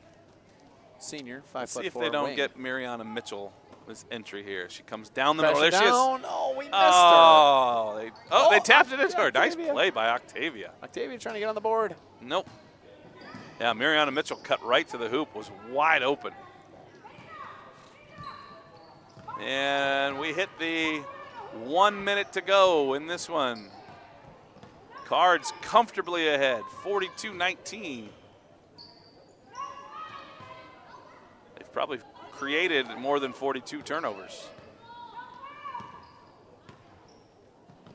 senior, 5'4". Let's see if they don't get Mariana Mitchell this entry here. She comes down the Pressure middle. There she is. Oh, we missed her. They tapped it into her. Nice Octavia. play by Octavia. Octavia trying to get on the board. Nope. Yeah, Mariana Mitchell cut right to the hoop, was wide open. And we hit the 1 minute to go in this one. Cards comfortably ahead, 42-19. They've probably created more than 42 turnovers.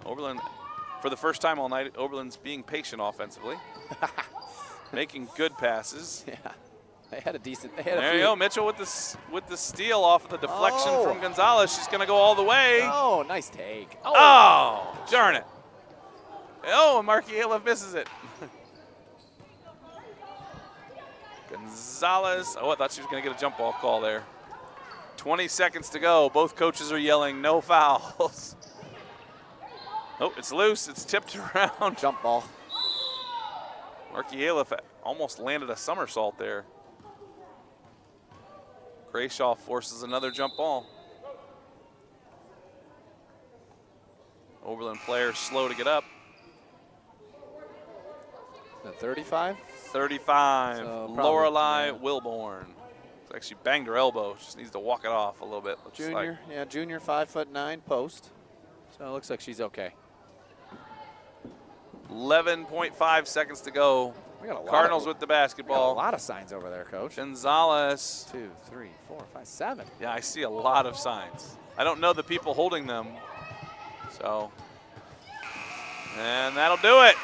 Oberlin, for the first time all night, Oberlin's being patient offensively. Making good passes. Yeah, they had a decent. There you go, Mitchell with the steal off of the deflection from Gonzalez. She's going to go all the way. Oh, nice take. Oh, darn it. Oh, and Markey Aliff misses it. Gonzalez. Oh, I thought she was going to get a jump ball call there. 20 seconds to go. Both coaches are yelling no fouls. Oh, it's loose. It's tipped around. Jump ball. Markey Aliff almost landed a somersault there. Grayshaw forces another jump ball. Oberlin player slow to get up. 35? 35. So Lorelei Wilborn. It's actually banged her elbow. She just needs to walk it off a little bit. Junior, yeah, junior 5'9" post. So it looks like she's okay. 11.5 seconds to go. We got a Cardinals with the basketball. A lot of signs over there, Coach. Gonzalez. 2, 3, 4, 5, 7. Yeah, I see a lot of signs. I don't know the people holding them. So, and that'll do it.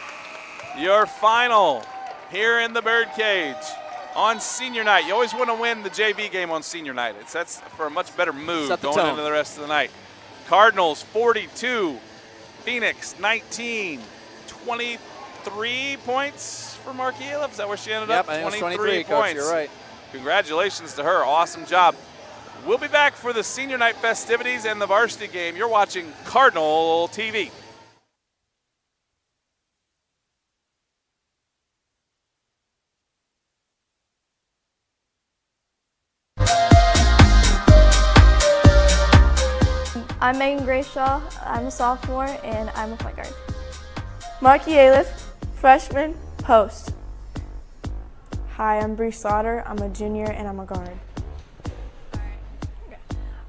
Your final here in the Birdcage on senior night. You always want to win the JV game on senior night. That's for a much better mood going into the rest of the night. Cardinals 42, Phoenix 19, 23 points for Markey Aliff. Is that where she ended up? I think 23 points. Coach, you're right. Congratulations to her. Awesome job. We'll be back for the senior night festivities and the varsity game. You're watching Cardinal TV. I'm Megan Grayshaw. I'm a sophomore and I'm a point guard. Markey Aliff, freshman, post. Hi, I'm Bree Slaughter. I'm a junior and I'm a guard.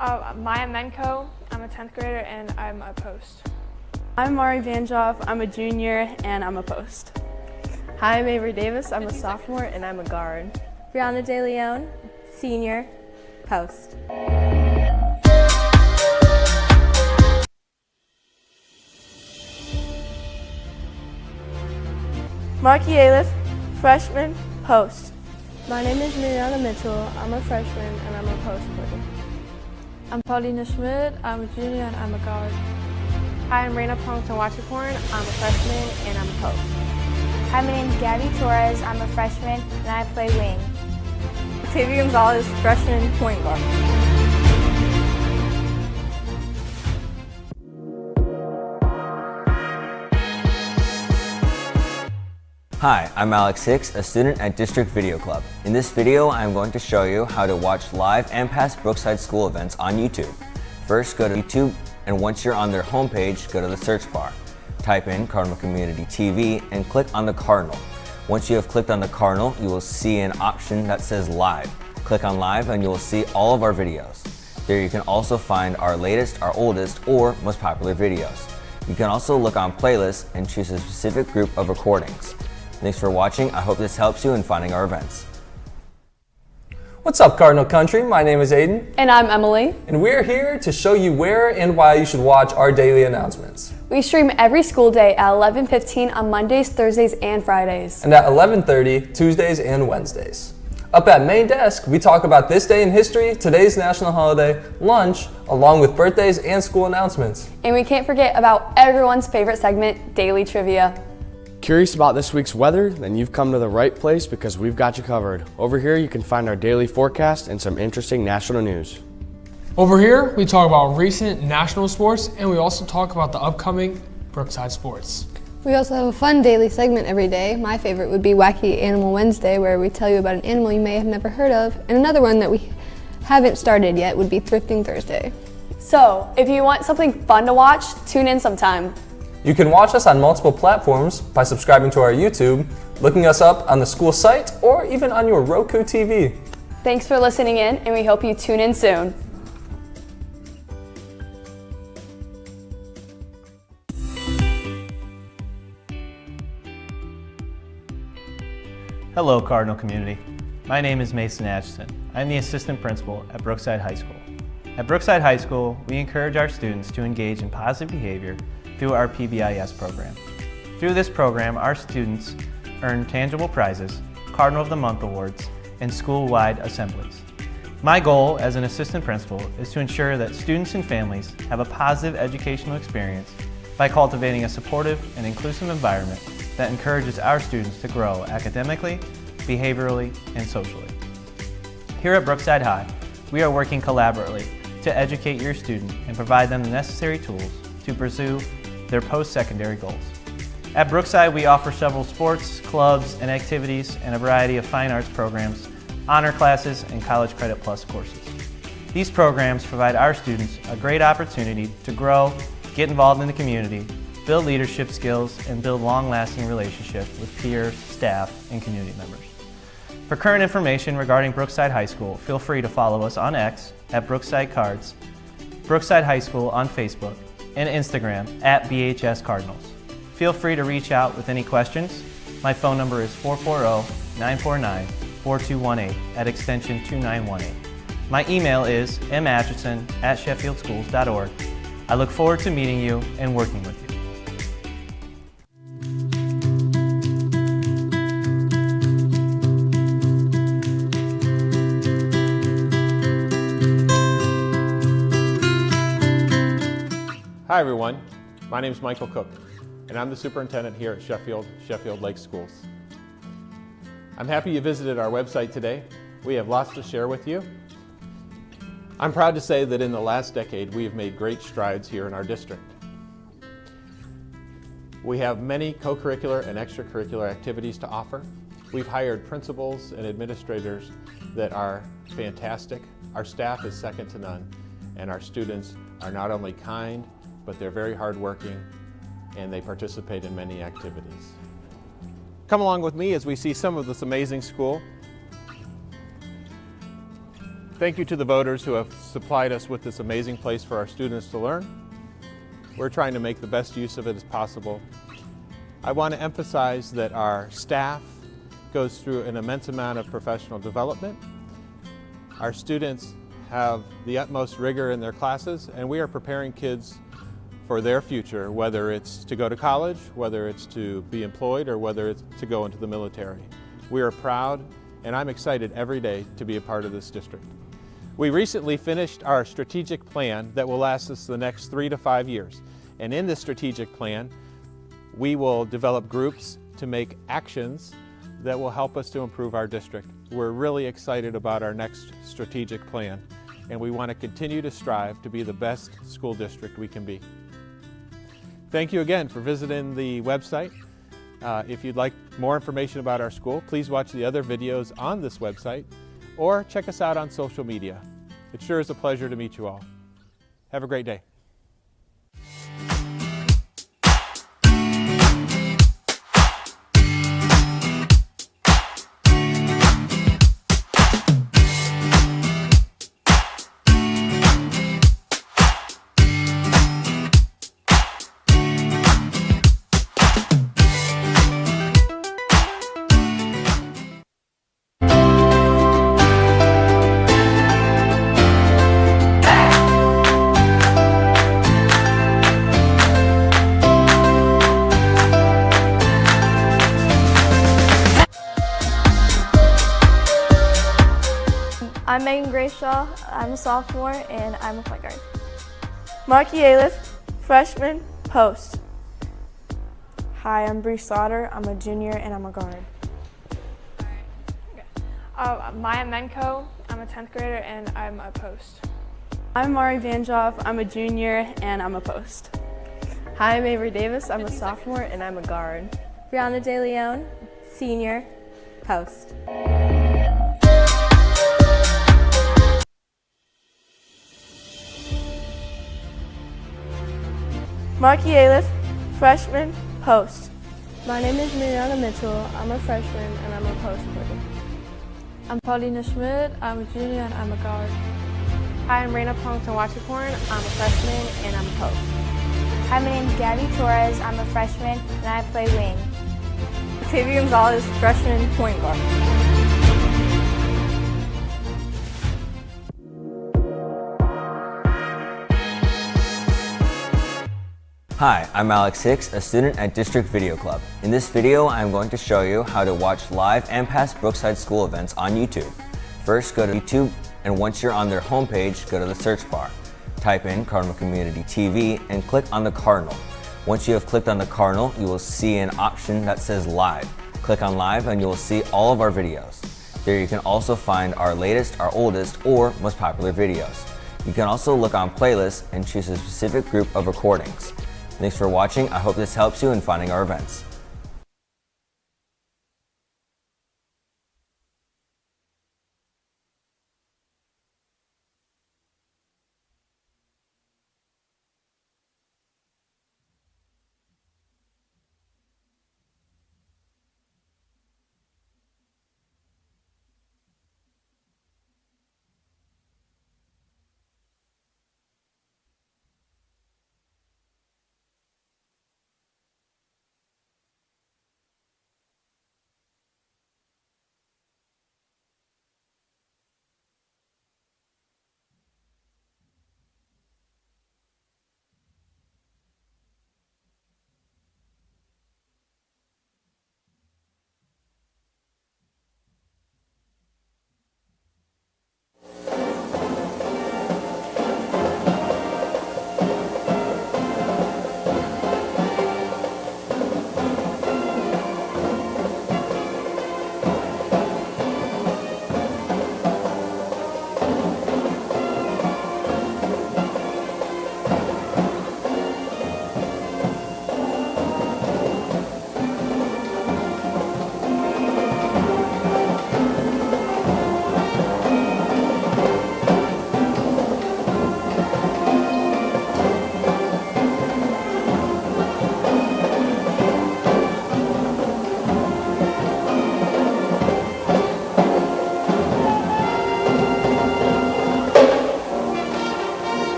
Maya Menko. I'm a 10th grader and I'm a post. I'm Mari Vanjoff. I'm a junior and I'm a post. Hi, I'm Avery Davis. I'm a sophomore and I'm a guard. Brianna De Leon, senior, post. Markey Aliff, freshman, post. My name is Mariana Mitchell. I'm a freshman and I'm a post player. I'm Paulina Schmidt. I'm a junior and I'm a guard. Hi, I'm Raina Pongton-Wachikorn. I'm a freshman and I'm a post. Hi, my name is Gabby Torres. I'm a freshman and I play wing. Octavia Gonzalez, freshman, point guard. Hi, I'm Alex Hicks, a student at District Video Club. In this video, I'm going to show you how to watch live and past Brookside school events on YouTube. First, go to YouTube, and once you're on their homepage, go to the search bar. Type in Cardinal Community TV and click on the Cardinal. Once you have clicked on the Cardinal, you will see an option that says Live. Click on Live and you will see all of our videos. There you can also find our latest, our oldest, or most popular videos. You can also look on playlists and choose a specific group of recordings. Thanks for watching. I hope this helps you in finding our events. What's up, Cardinal Country? My name is Aiden. And I'm Emily. And we're here to show you where and why you should watch our daily announcements. We stream every school day at 11:15 on Mondays, Thursdays, and Fridays. And at 11:30, Tuesdays and Wednesdays. Up at Main Desk, we talk about this day in history, today's national holiday, lunch, along with birthdays and school announcements. And we can't forget about everyone's favorite segment, Daily Trivia. Curious about this week's weather? Then you've come to the right place because we've got you covered. Over here you can find our daily forecast and some interesting national news. Over here, we talk about recent national sports, and we also talk about the upcoming Brookside sports. We also have a fun daily segment every day. My favorite would be Wacky Animal Wednesday, where we tell you about an animal you may have never heard of, and another one that we haven't started yet would be Thrifting Thursday. So, if you want something fun to watch, tune in sometime. You can watch us on multiple platforms by subscribing to our YouTube, looking us up on the school site, or even on your Roku TV. Thanks for listening in, and we hope you tune in soon. Hello, Cardinal Community. My name is Mason Atchison. I'm the assistant principal at Brookside High School. At Brookside High School, we encourage our students to engage in positive behavior through our PBIS program. Through this program, our students earn tangible prizes, Cardinal of the Month awards, and school-wide assemblies. My goal as an assistant principal is to ensure that students and families have a positive educational experience by cultivating a supportive and inclusive environment that encourages our students to grow academically, behaviorally, and socially. Here at Brookside High, we are working collaboratively to educate your student and provide them the necessary tools to pursue their post-secondary goals. At Brookside, we offer several sports, clubs, and activities, and a variety of fine arts programs, honor classes, and College Credit Plus courses. These programs provide our students a great opportunity to grow, get involved in the community, build leadership skills, and build long-lasting relationships with peers, staff, and community members. For current information regarding Brookside High School, feel free to follow us on X at Brookside Cards, Brookside High School on Facebook, and Instagram at BHS Cardinals. Feel free to reach out with any questions. My phone number is 440-949-4218 at extension 2918. My email is matchison@sheffieldschools.org. I look forward to meeting you and working with you. Hi everyone, my name is Michael Cook, and I'm the superintendent here at Sheffield Lake Schools. I'm happy you visited our website today. We have lots to share with you. I'm proud to say that in the last decade we have made great strides here in our district. We have many co-curricular and extracurricular activities to offer. We've hired principals and administrators that are fantastic. Our staff is second to none, and our students are not only kind, but they're very hardworking, and they participate in many activities. Come along with me as we see some of this amazing school. Thank you to the voters who have supplied us with this amazing place for our students to learn. We're trying to make the best use of it as possible. I want to emphasize that our staff goes through an immense amount of professional development. Our students have the utmost rigor in their classes, and we are preparing kids for their future, whether it's to go to college, whether it's to be employed, or whether it's to go into the military. We are proud, and I'm excited every day to be a part of this district. We recently finished our strategic plan that will last us the next 3 to 5 years. And in this strategic plan, we will develop groups to make actions that will help us to improve our district. We're really excited about our next strategic plan, and we want to continue to strive to be the best school district we can be. Thank you again for visiting the website. If you'd like more information about our school, please watch the other videos on this website or check us out on social media. It sure is a pleasure to meet you all. Have a great day. I'm Megan Grayshaw. I'm a sophomore and I'm a point guard. Marky Aliff, freshman, post. Hi, I'm Bree Sauter. I'm a junior and I'm a guard. Maya Menko. I'm a 10th grader and I'm a post. I'm Mari Vanjoff. I'm a junior and I'm a post. Hi, I'm Avery Davis. I'm a sophomore and I'm a guard. Brianna De Leon, senior, post. Marky Aliff, freshman, post. My name is Mariana Mitchell. I'm a freshman and I'm a post player. I'm Paulina Schmidt. I'm a junior and I'm a guard. Hi, I'm Raina Pongton-Wachikorn. I'm a freshman and I'm a post. Hi, my name is Gabby Torres. I'm a freshman and I play wing. Octavia Gonzalez, freshman, point guard. Hi, I'm Alex Hicks, a student at District Video Club. In this video, I'm going to show you how to watch live and past Brookside school events on YouTube. First, go to YouTube, and once you're on their homepage, go to the search bar. Type in Cardinal Community TV and click on the Cardinal. Once you have clicked on the Cardinal, you will see an option that says Live. Click on Live and you will see all of our videos. There you can also find our latest, our oldest, or most popular videos. You can also look on playlists and choose a specific group of recordings. Thanks for watching. I hope this helps you in finding our events.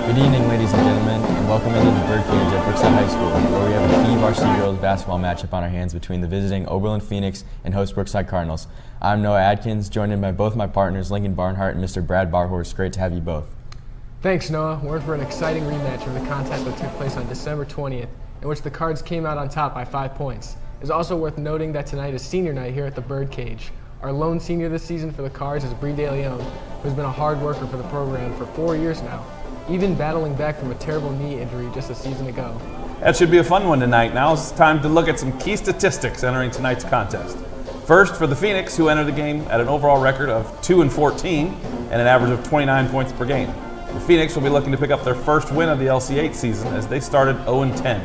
Good evening, ladies and gentlemen, and welcome into the Birdcage at Brookside High School, where we have a key varsity girls basketball matchup on our hands between the visiting Oberlin Phoenix and host Brookside Cardinals. I'm Noah Adkins, joined in by both my partners, Lincoln Barnhart and Mr. Brad Barhorst. Great to have you both. Thanks, Noah. We're in for an exciting rematch of the contest that took place on December 20th, in which the Cards came out on top by 5 points. It's also worth noting that tonight is senior night here at the Birdcage. Our lone senior this season for the Cards is Bree De Leon, who's been a hard worker for the program for 4 years now, even battling back from a terrible knee injury just a season ago. That should be a fun one tonight. Now it's time to look at some key statistics entering tonight's contest. First, for the Phoenix, who entered the game at an overall record of 2-14 and an average of 29 points per game. The Phoenix will be looking to pick up their first win of the LC8 season as they started 0-10.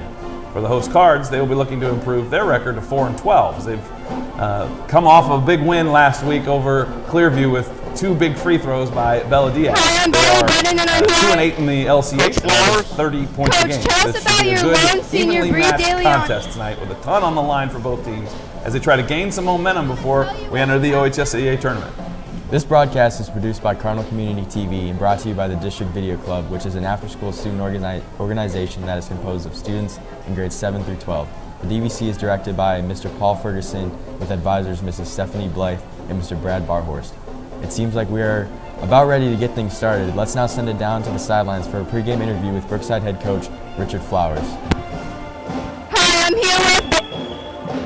For the host Cards, they will be looking to improve their record to 4-12. They've come off a big win last week over Clearview with 2 big free throws by Bella Diaz. They are 2-8 in the LCH, 30 points a game. This should be a good, evenly matched contest tonight with a ton on the line for both teams as they try to gain some momentum before we enter the OHSAA tournament. This broadcast is produced by Cardinal Community TV and brought to you by the District Video Club, which is an after-school student organization that is composed of students in grades 7 through 12. The DVC is directed by Mr. Paul Ferguson with advisors Mrs. Stephanie Blythe and Mr. Brad Barhorst. It seems like we are about ready to get things started. Let's now send it down to the sidelines for a pregame interview with Brookside head coach Richard Flowers. Hi,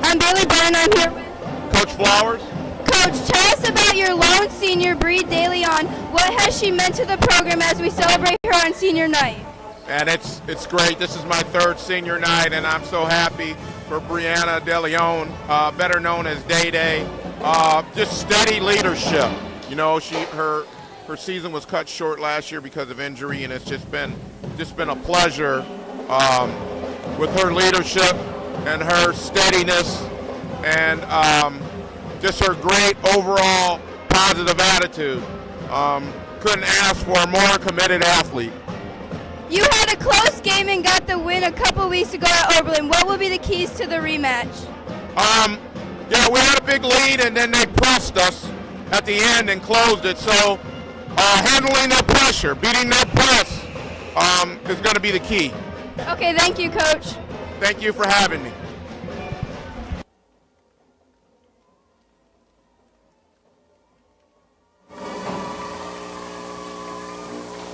I'm Bailey Brennan. I'm here with Coach Flowers. Coach, tell us about your lone senior, Bree DeLeon. What has she meant to the program as we celebrate her on senior night? And it's great. This is my 3rd senior night, and I'm so happy for Brianna DeLeon, better known as Day Day. Just steady leadership. You know, her season was cut short last year because of injury, and it's just been a pleasure with her leadership and her steadiness and just her great overall positive attitude. Couldn't ask for a more committed athlete. You had a close game and got the win a couple weeks ago at Oberlin. What will be the keys to the rematch? Yeah, we had a big lead, and then they pressed us at the end and closed it. So handling their pressure, beating their press is going to be the key. Okay, thank you, Coach. Thank you for having me.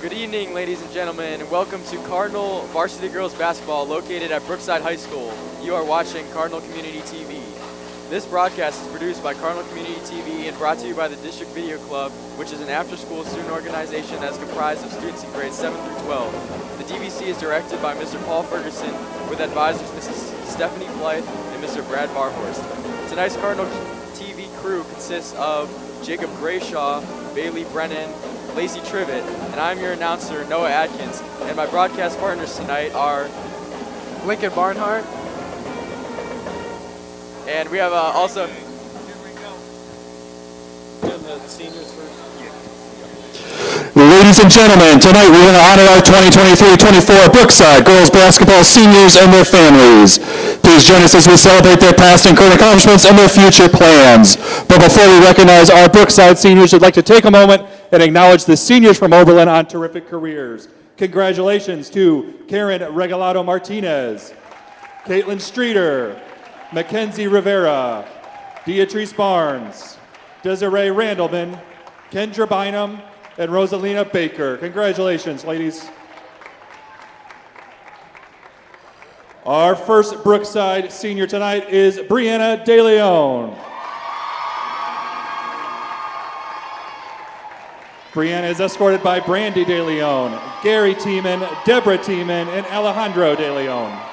Good evening, ladies and gentlemen, and welcome to Cardinal Varsity Girls Basketball located at Brookside High School. You are watching Cardinal Community TV. This broadcast is produced by Cardinal Community TV and brought to you by the District Video Club, which is an after-school student organization that is comprised of students in grades 7 through 12. The DVC is directed by Mr. Paul Ferguson with advisors Mrs. Stephanie Blythe and Mr. Brad Barhorst. Tonight's Cardinal TV crew consists of Jacob Grayshaw, Bailey Brennan, Lacey Trivet, and I'm your announcer, Noah Adkins, and my broadcast partners tonight are Lincoln Barnhart, and we have also... Ladies and gentlemen, tonight we're going to honor our 2023-24 Brookside girls basketball seniors and their families. Please join us as we celebrate their past and current accomplishments and their future plans. But before we recognize our Brookside seniors, I'd like to take a moment and acknowledge the seniors from Oberlin on terrific careers. Congratulations to Karen Regalado Martinez, Caitlin Streeter, Mackenzie Rivera, Beatrice Barnes, Desiree Randleman, Kendra Bynum, and Rosalina Baker. Congratulations, ladies. Our first Brookside senior tonight is Brianna DeLeon. Brianna is escorted by Brandy DeLeon, Gary Tiemann, Deborah Tiemann, and Alejandro DeLeon.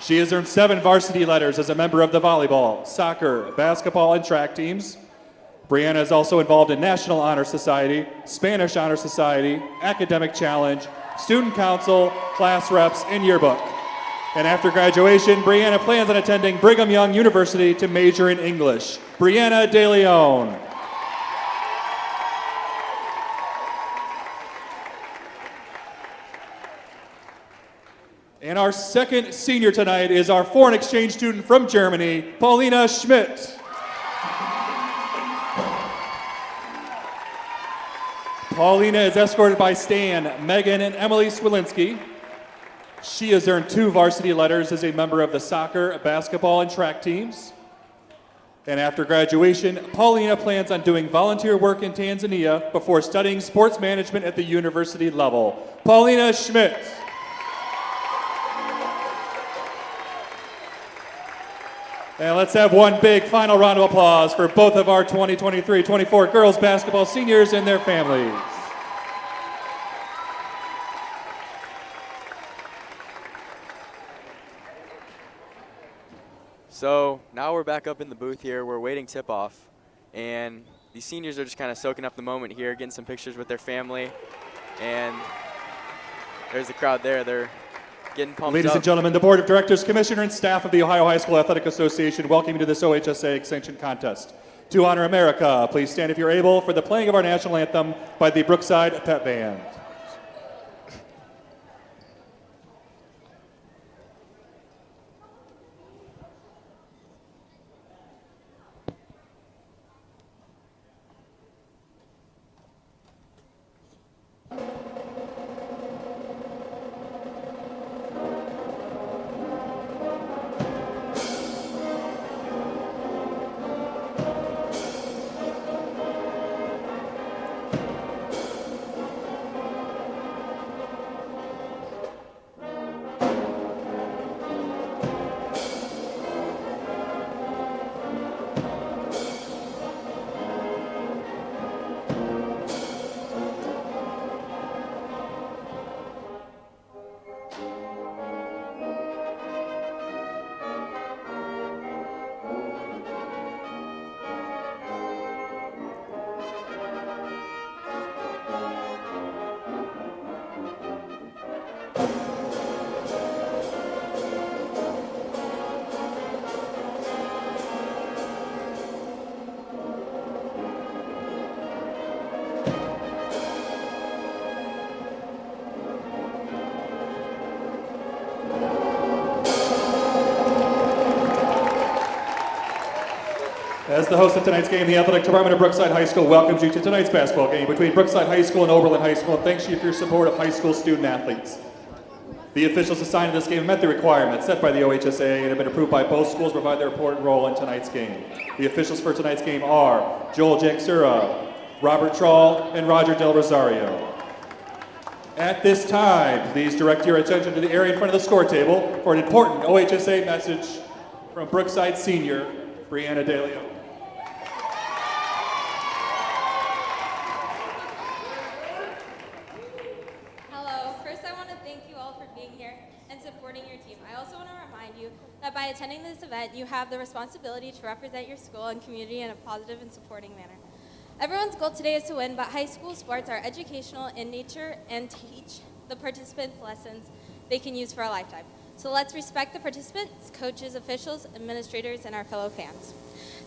She has earned 7 varsity letters as a member of the volleyball, soccer, basketball, and track teams. Brianna is also involved in National Honor Society, Spanish Honor Society, Academic Challenge, Student Council, class reps, and yearbook. And after graduation, Brianna plans on attending Brigham Young University to major in English. Brianna DeLeon. And our second senior tonight is our foreign exchange student from Germany, Paulina Schmidt. Paulina is escorted by Stan, Megan, and Emily Swilinski. She has earned 2 varsity letters as a member of the soccer, basketball, and track teams. And after graduation, Paulina plans on doing volunteer work in Tanzania before studying sports management at the university level. Paulina Schmidt. And let's have one big final round of applause for both of our 2023-24 girls basketball seniors and their families. So now we're back up in the booth here. We're waiting tip-off, and these seniors are just kind of soaking up the moment here, getting some pictures with their family. And There's the crowd there. They're getting pumped Ladies up. and gentlemen, the Board of Directors, Commissioner, and staff of the Ohio High School Athletic Association welcome you to this OHSA Extension Contest. To honor America, please stand if you're able for the playing of our national anthem by the Brookside Pep Band. As the host of tonight's game, the Athletic Department of Brookside High School welcomes you to tonight's basketball game between Brookside High School and Oberlin High School, and thanks you for your support of high school student athletes. The officials assigned to this game met the requirements set by the OHSAA and have been approved by both schools to provide their important role in tonight's game. The officials for tonight's game are Joel Jacksura, Robert Troll, and Roger Del Rosario. At this time, please direct your attention to the area in front of the score table for an important OHSAA message from Brookside senior Brianna De Leon. By attending this event, you have the responsibility to represent your school and community in a positive and supporting manner. Everyone's goal today is to win, but high school sports are educational in nature and teach the participants lessons they can use for a lifetime. So let's respect the participants, coaches, officials, administrators, and our fellow fans.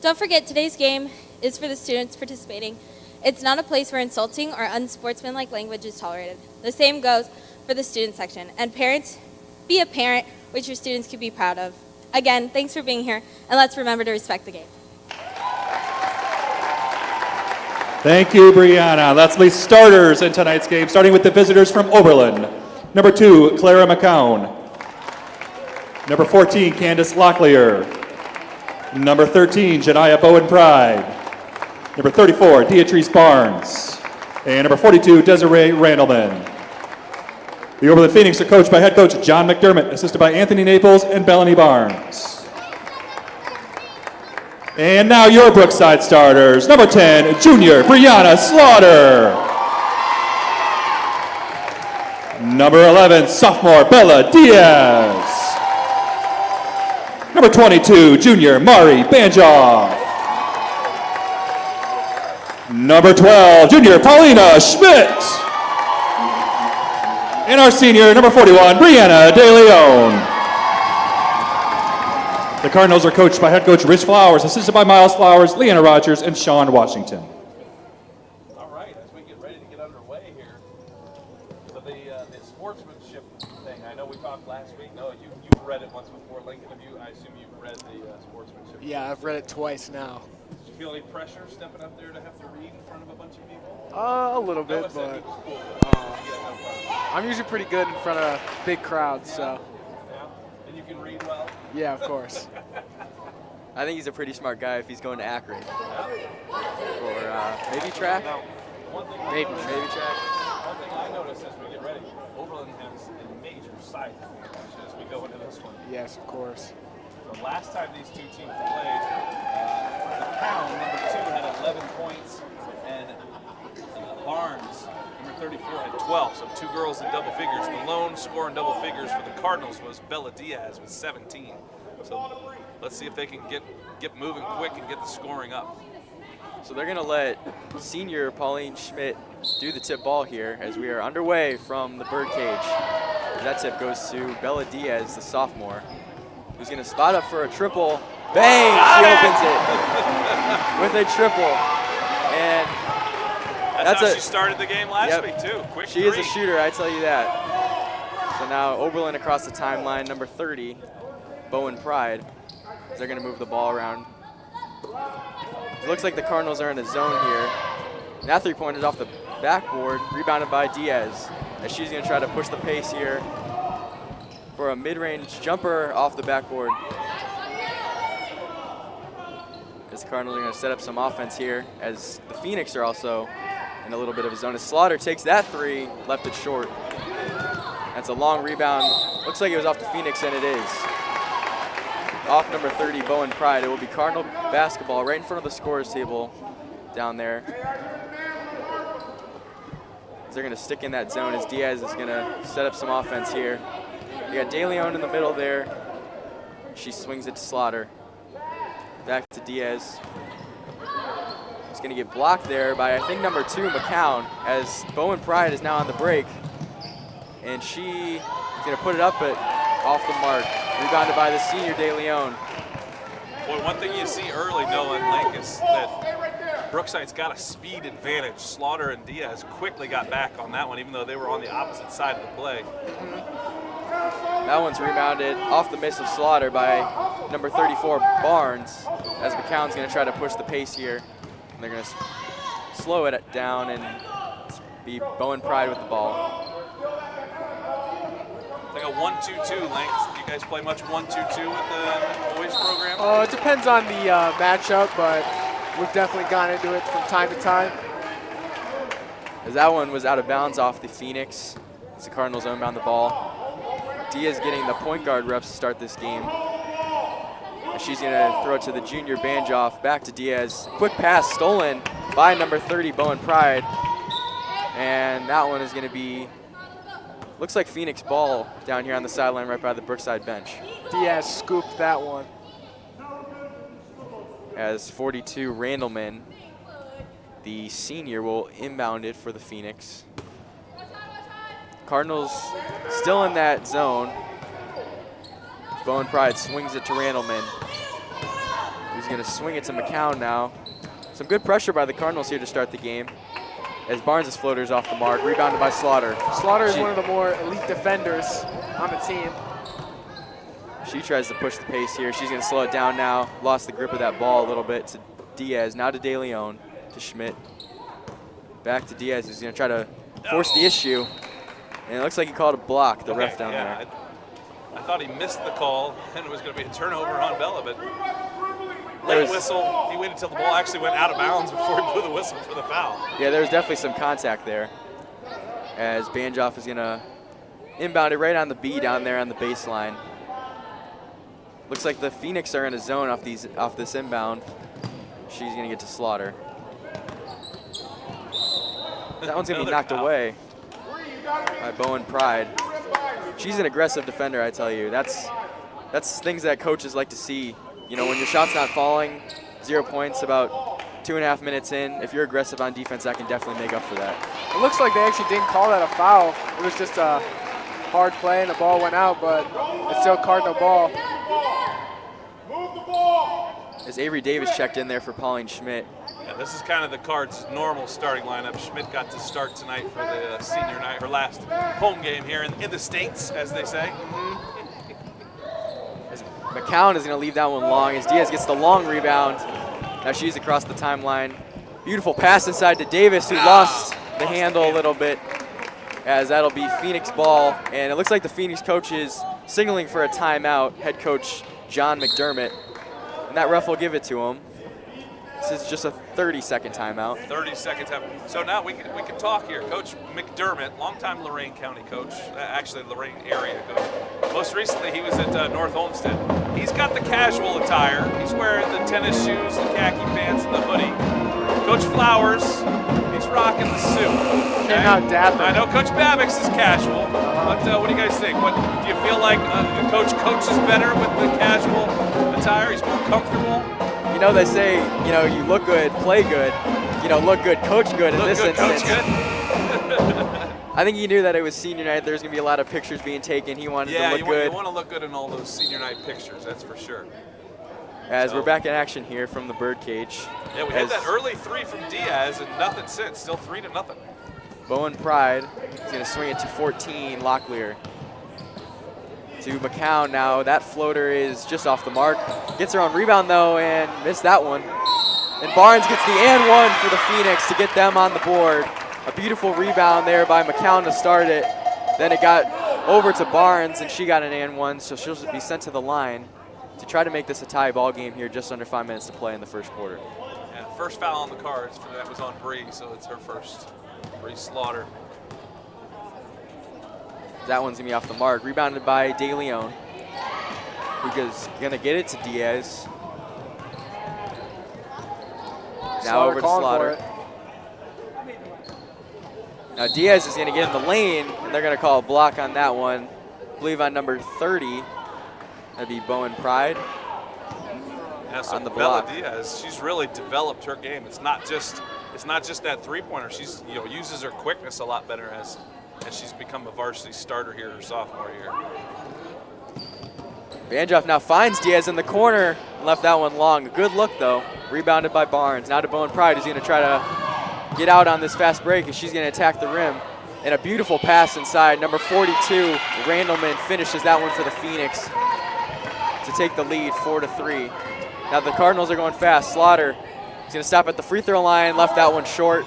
Don't forget, today's game is for the students participating. It's not a place where insulting or unsportsmanlike language is tolerated. The same goes for the student section. And parents, be a parent which your students can be proud of. Again, thanks for being here, and let's remember to respect the game. Thank you, Brianna. Let's be starters in tonight's game, starting with the visitors from Oberlin. Number 2, Clara McCown. Number 14, Candace Locklear. Number 13, Jediah Bowen Pride. Number 34, Beatrice Barnes. And number 42, Desiree Randleman. The Oberlin Phoenix are coached by head coach John McDermott, assisted by Anthony Naples and Bellany Barnes. And now your Brookside starters. Number 10, junior Brianna Slaughter. Number 11, sophomore Bella Diaz. Number 22, junior Mari Banjoff. Number 12, junior Paulina Schmidt. And our senior, number 41, Brianna De Leon. The Cardinals are coached by head coach Rich Flowers, assisted by Miles Flowers, Leanna Rogers, and Sean Washington. All right, as we get ready to get underway here, so the sportsmanship thing, I know we talked last week. No, you've read it once before. Lincoln, I assume you've read the sportsmanship. Yeah, I've read it twice now. Did you feel any pressure stepping up there to have to read in front of a bunch of people? A little bit, but I'm usually pretty good in front of big crowds, so. Yeah, and you can read well? Yeah, of course. I think he's a pretty smart guy if he's going to Akron. Or maybe track? Maybe track. One thing I noticed as we get ready, Oberlin has a major side advantage as we go into this one. Yes, of course. The last time these two teams played, McCown, number 2, had 11 points, and Barnes, number 34, had 12. So 2 girls in double figures. The lone score in double figures for the Cardinals was Bella Diaz with 17. So let's see if they can get moving quick and get the scoring up. So they're going to let senior Pauline Schmidt do the tip ball here as we are underway from the birdcage. That tip goes to Bella Diaz, the sophomore, who's going to spot up for a triple. Bang! She opens it with a triple. And that's how she started the game last week, too. Quick She is a shooter, I tell you that. So now Oberlin across the timeline, number 30, Bowen Pride. They're going to move the ball around. It looks like the Cardinals are in a zone here. And that three-pointer is off the backboard, rebounded by Diaz. As she's going to try to push the pace here for a mid-range jumper off the backboard. As the Cardinals are going to set up some offense here, as the Phoenix are also in a little bit of a zone. As Slaughter takes that three, left it short. That's a long rebound. Looks like it was off the Phoenix, and it is. Off number 30, Bowen Pride. It will be Cardinal basketball right in front of the scorer's table down there. They're going to stick in that zone as Diaz is going to set up some offense here. You got DeLeon in the middle there. She swings it to Slaughter. Back to Diaz. It's going to get blocked there by, I think, number 2, McCown, as Bowen Pride is now on the break. And she is going to put it up, but off the mark. Rebounded by the senior DeLeon. Boy, one thing you see early, Noah and Link, is that Brookside's got a speed advantage. Slaughter and Diaz quickly got back on that one, even though they were on the opposite side of the play. That one's rebounded off the miss of Slaughter by number 34, Barnes, as McCown's going to try to push the pace here. And they're going to slow it down and be Bowen Pride with the ball. Like a 1-2-2, Link. Do you guys play much 1-2-2 with the boys program? It depends on the matchup, but we've definitely gone into it from time to time. As that one was out of bounds off the Phoenix. As the Cardinals inbound the ball. Diaz getting the point guard reps to start this game. And she's going to throw it to the junior Banjoff. Back to Diaz. Quick pass stolen by number 30, Bowen Pride. And that one is going to be, looks like Phoenix ball down here on the sideline right by the Brookside bench. Diaz scooped that one. As 42, Randleman, the senior, will inbound it for the Phoenix. Cardinals still in that zone. Bowen Pride swings it to Randleman. He's going to swing it to McCown now. Some good pressure by the Cardinals here to start the game. As Barnes' floater is off the mark, rebounded by Slaughter. Slaughter is one of the more elite defenders on the team. She tries to push the pace here. She's going to slow it down now. Lost the grip of that ball a little bit to Diaz. Now to DeLeon, to Schmidt. Back to Diaz, who's going to try to force the issue. And it looks like he called a block, the ref down there. I thought he missed the call, and it was going to be a turnover on Bella, but late whistle. He waited until the ball actually went out of bounds before he blew the whistle for the foul. Yeah, there was definitely some contact there. As Banjoff is going to inbound it right on the B down there on the baseline. Looks like the Phoenix are in a zone off this inbound. She's going to get to Slaughter. That one's going to be knocked away by Bowen Pride. She's an aggressive defender, I tell you. That's things that coaches like to see. You know, when your shot's not falling, 0 points about 2.5 minutes in, if you're aggressive on defense, that can definitely make up for that. It looks like they actually didn't call that a foul. It was just a hard play and the ball went out, but it's still Cardinal ball. As Avery Davis checked in there for Pauline Schmidt. Yeah, this is kind of the Cards' normal starting lineup. Schmidt got to start tonight for the senior night, her last home game here in the States, as they say. As McCown is going to leave that one long as Diaz gets the long rebound. Now she's across the timeline. Beautiful pass inside to Davis, who lost the handle a little bit, as that'll be Phoenix ball. And it looks like the Phoenix coach is signaling for a timeout, head coach John McDermott. And that ref will give it to him. This is just a 30-second timeout. 30-second timeout. So now we can talk here. Coach McDermott, longtime Lorain County coach, actually Lorain area coach. Most recently, he was at North Olmsted. He's got the casual attire. He's wearing the tennis shoes, the khaki pants, and the hoodie. Coach Flowers, he's rocking the suit. Came out dapper. I know Coach Babix is casual, but what do you guys think? Do you feel like Coach coaches better with the casual attire? He's more comfortable? You know, they say, you know, you look good, play good. You know, look good, coach good in this instance. I think he knew that it was senior night. There's going to be a lot of pictures being taken. He wanted to look good. You want to look good in all those senior night pictures, that's for sure. As we're back in action here from the birdcage. Yeah, we had that early 3 from Diaz and nothing since. Still 3-0. Bowen Pride is going to swing it to 14, Locklear. To McCown now. That floater is just off the mark. Gets her on rebound, though, and missed that one. And Barnes gets the and one for the Phoenix to get them on the board. A beautiful rebound there by McCown to start it. Then it got over to Barnes, and she got an and one, so she'll be sent to the line to try to make this a tie ball game here, just under 5 minutes to play in the first quarter. Yeah, first foul on the cards. That was on Bree, so it's her first. Bree Slaughter. That one's going to be off the mark. Rebounded by De Leon, who is going to get it to Diaz. Now over to Slaughter. Now Diaz is going to get in the lane, and they're going to call a block on that one. I believe on number 30, that'd be Bowen Pride. Yeah, so on the block. Bella Diaz, she's really developed her game. It's not just that three-pointer. She's uses her quickness a lot better as she's become a varsity starter here her sophomore year. Vanjoff now finds Diaz in the corner and left that one long. A good look though. Rebounded by Barnes. Now to Bowen Pride, who's going to try to get out on this fast break, and she's going to attack the rim. And a beautiful pass inside. Number 42, Randleman finishes that one for the Phoenix to take the lead, 4-3. Now the Cardinals are going fast. Slaughter is going to stop at the free throw line, left that one short.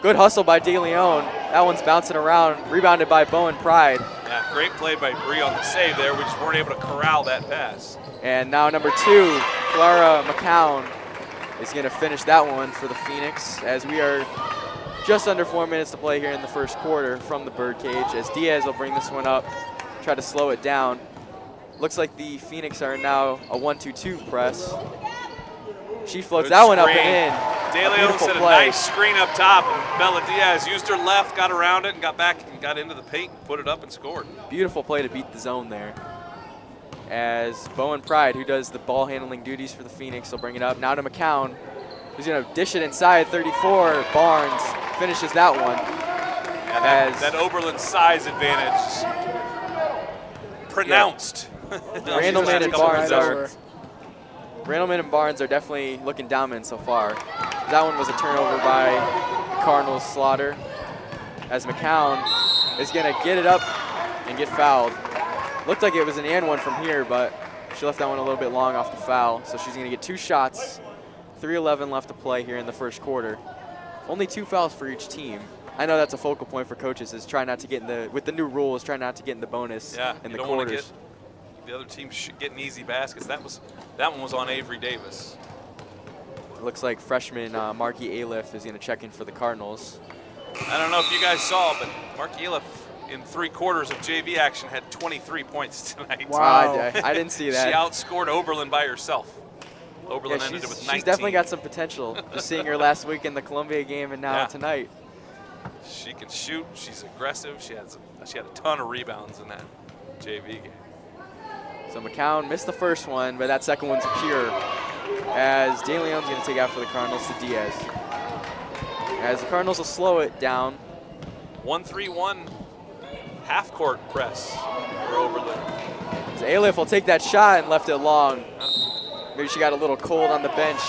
Good hustle by De Leon. That one's bouncing around, rebounded by Bowen Pride. Yeah, great play by Bree on the save there. We just weren't able to corral that pass. And now number 2, Clara McCown, is going to finish that one for the Phoenix, as we are just under 4 minutes to play here in the first quarter from the birdcage, as Diaz will bring this one up, try to slow it down. Looks like the Phoenix are now a 1-2-2 press. She floats that one up and in. De Leon set a nice screen up top, and Bella Diaz used her left, got around it, and got back and got into the paint, put it up and scored. Beautiful play to beat the zone there. As Bowen Pride, who does the ball handling duties for the Phoenix, will bring it up. Now to McCown, who's going to dish it inside, 34. Barnes finishes that one. Yeah, that Oberlin size advantage pronounced. Yeah. Randleman and Barnes are definitely looking dominant so far. That one was a turnover by Cardinals Slaughter, as McCown is going to get it up and get fouled. Looked like it was an and one from here, but she left that one a little bit long off the foul, so she's going to get 2 shots. 3:11 left to play here in the first quarter. Only 2 fouls for each team. I know that's a focal point for coaches, is try not to get in the, with the new rules, try not to get in the bonus in the quarters. The other team getting easy baskets. That one was on Avery Davis. It looks like freshman Marky Aliff is going to check in for the Cardinals. I don't know if you guys saw, but Marky Aliff in 3 quarters of JV action had 23 points tonight. Wow, I didn't see that. She outscored Oberlin by herself. Oberlin ended it with 19. She's definitely got some potential. Just seeing her last week in the Columbia game and now tonight. She can shoot. She's aggressive. She had a ton of rebounds in that JV game. So McCown missed the first one, but that second one's pure, as De Leon's going to take out for the Cardinals to Diaz. As the Cardinals will slow it down. 1-3-1 half-court press for Oberlin. So Aliff will take that shot and left it long. Maybe she got a little cold on the bench,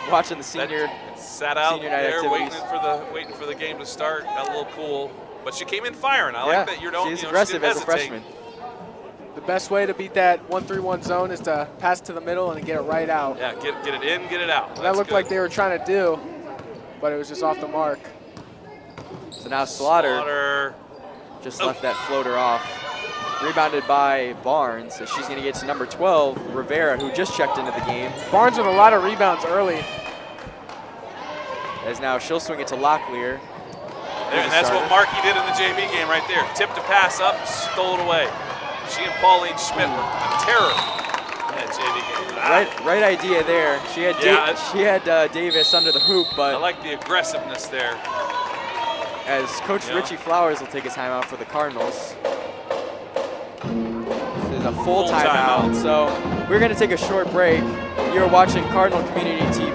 watching the senior sat out senior night there activities. waiting for the game to start. Got a little cool, but she came in firing. I like that. She's aggressive as a freshman. The best way to beat that 1-3-1 zone is to pass to the middle and get it right out. Yeah, get it in, get it out. That looked like they were trying to do, but it was just off the mark. So now Slaughter just left that floater off. Rebounded by Barnes, so she's going to get to number 12, Rivera, who just checked into the game. Barnes with a lot of rebounds early. As now she'll swing it to Locklear. And that's what Markey did in the JV game right there. Tipped a pass up, stole it away. She and Pauline Schmidt were a terror in that JV game. Right idea there. She had Davis under the hoop, but I like the aggressiveness there. As Coach Richie Flowers will take a timeout for the Cardinals. This is a full timeout. So We're going to take a short break. You're watching Cardinal Community TV.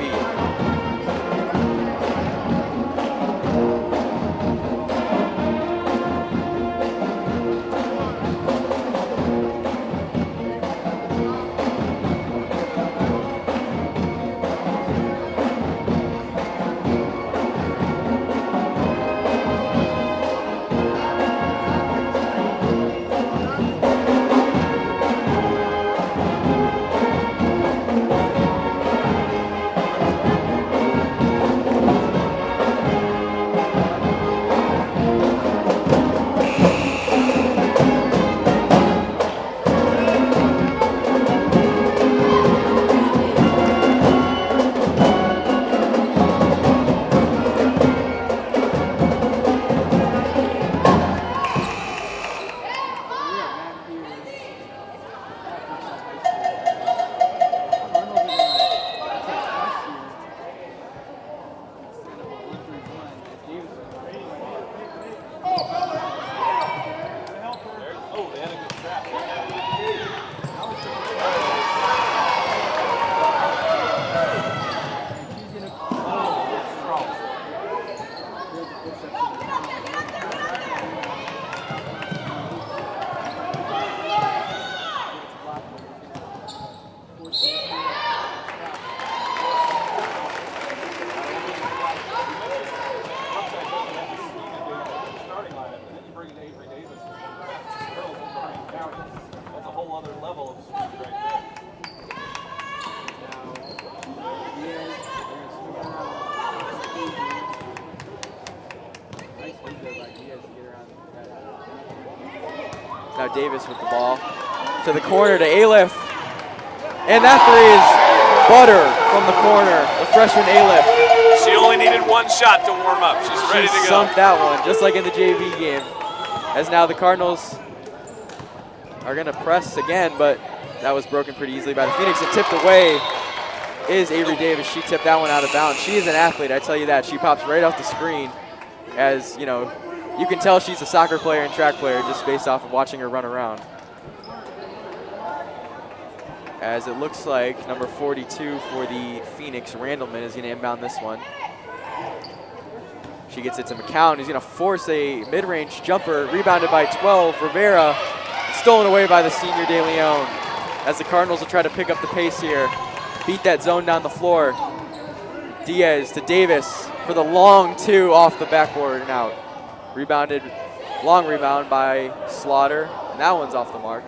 Now Davis with the ball to the corner to Aliff. And that three is butter from the corner, the freshman Aliff. She only needed one shot to warm up. She's ready to go. Sunk that one, just like in the JV game. As now the Cardinals are going to press again, but that was broken pretty easily by the Phoenix. And tipped away is Avery Davis. She tipped that one out of bounds. She is an athlete, I tell you that. She pops right off the screen as, you know, you can tell she's a soccer player and track player just based off of watching her run around. As it looks like number 42 for the Phoenix, Randleman, is going to inbound this one. She gets it to McCown. He's going to force a mid-range jumper, rebounded by 12, Rivera, stolen away by the senior De Leon. As the Cardinals will try to pick up the pace here, beat that zone down the floor. Diaz to Davis for the long two off the backboard and out. Rebounded, long rebound by Slaughter, and that one's off the mark.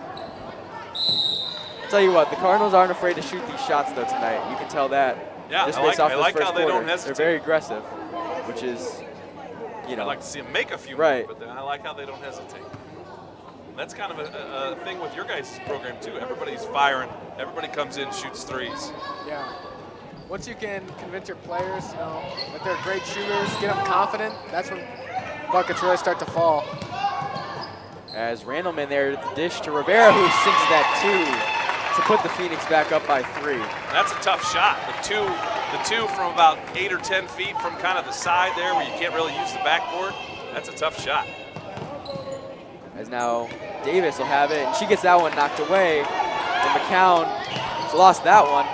I'll tell you what, the Cardinals aren't afraid to shoot these shots though tonight. You can tell that. Yeah, just I based like, off I like this how first they quarter. don't hesitate. They're very aggressive, which is, you know. I'd like to see them make a few right. moves, but I like how they don't hesitate. That's kind of a thing with your guys' program too. Everybody's firing. Everybody comes in, shoots threes. Yeah. Once you can convince your players, you know, that they're great shooters, get them confident, that's when buckets really start to fall. As Randleman there, the dish to Rivera, who sinks that two to put the Phoenix back up by 3. That's a tough shot. The two from about 8 or 10 feet from kind of the side there where you can't really use the backboard. That's a tough shot. As now Davis will have it, and she gets that one knocked away. And McCown has lost that one.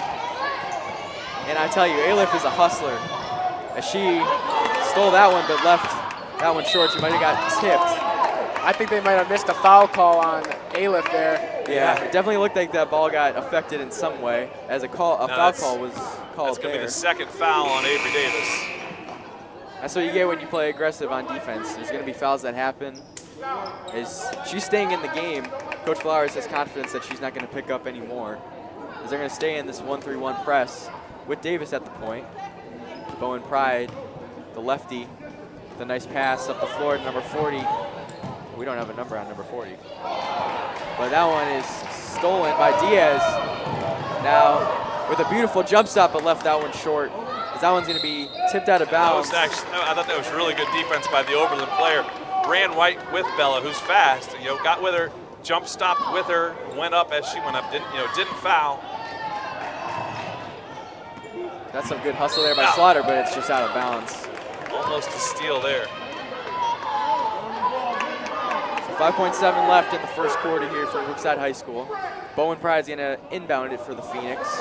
And I tell you, Aliff is a hustler. As she stole that one, but left that one short. She might have got tipped. I think they might have missed a foul call on Aliff there. Yeah, it definitely looked like that ball got affected in some way, as a foul call was called. That's going to be the second foul on Avery Davis. That's what you get when you play aggressive on defense. There's going to be fouls that happen. She's staying in the game. Coach Flowers has confidence that she's not going to pick up any more, as they're going to stay in this 1-3-1 press with Davis at the point. Bowen Pride, the lefty, the nice pass up the floor to number 40. We don't have a number on number 40. But that one is stolen by Diaz. Now with a beautiful jump stop, but left that one short. As that one's going to be tipped out of bounds. I thought that was really good defense by the Oberlin player. Ran right with Bella, who's fast. You know, got with her, jump stopped with her, went up as she went up. Didn't foul. That's some good hustle there by Slaughter, but it's just out of bounds. Almost a steal there. 5.7 left in the first quarter here for Brookside High School. Bowen Pride's going to inbound it for the Phoenix.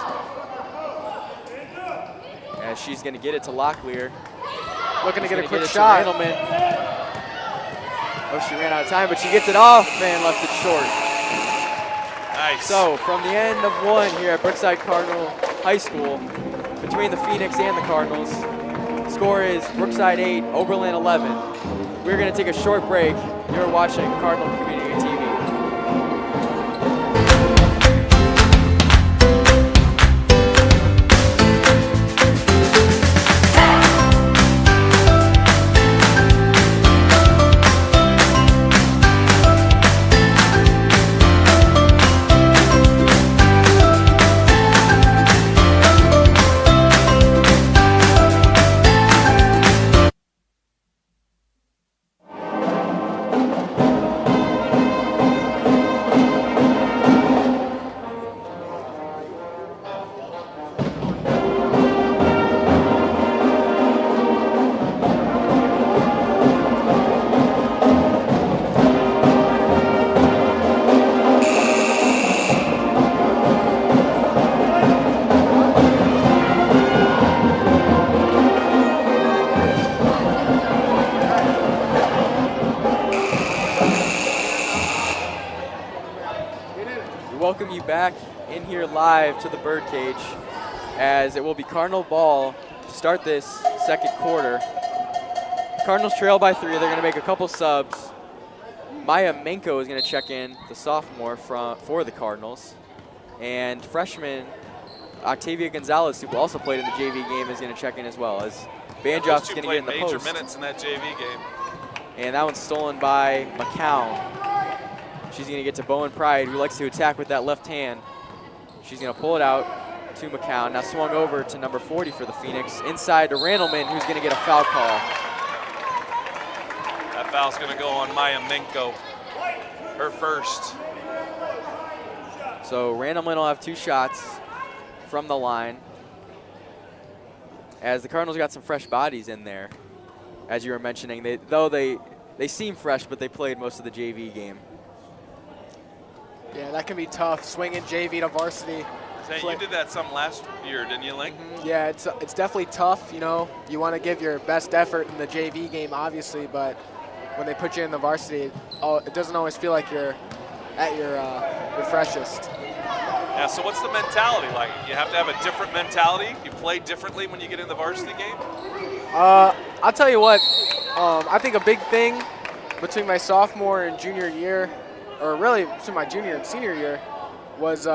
As she's going to get it to Locklear. Looking to get a quick To shot. Randleman. Oh, she ran out of time, but she gets it off and left it short. Nice. So, from the end of one here at Brookside Cardinal High School, between the Phoenix and the Cardinals, score is Brookside 8, Oberlin 11. We're going to take a short break. You're watching Cardinal Community TV. Welcome you back in here live to the Birdcage, as it will be Cardinal ball to start this second quarter. Cardinals trail by 3. They're going to make a couple subs. Maya Menko is going to check in, the sophomore for the Cardinals. And freshman Octavia Gonzalez, who also played in the JV game, is going to check in as well, as Banjoff's going to get in the major post. minutes in that JV game. And that one's stolen by McCown. She's going to get to Bowen Pride, who likes to attack with that left hand. She's going to pull it out to McCown. Now swung over to number 40 for the Phoenix. Inside to Randleman, who's going to get a foul call. That foul's going to go on Maya Menko, her first. So Randleman will have 2 shots from the line, as the Cardinals got some fresh bodies in there, as you were mentioning. They seem fresh, but they played most of the JV game. Yeah, that can be tough, swinging JV to varsity. You did that some last year, didn't you, Link? Yeah, it's definitely tough. You know, you want to give your best effort in the JV game, obviously, but when they put you in the varsity, it doesn't always feel like you're at your freshest. Yeah, so what's the mentality like? You have to have a different mentality? You play differently when you get in the varsity game? I'll tell you what, I think a big thing between my sophomore and junior year, or really between my junior and senior year, was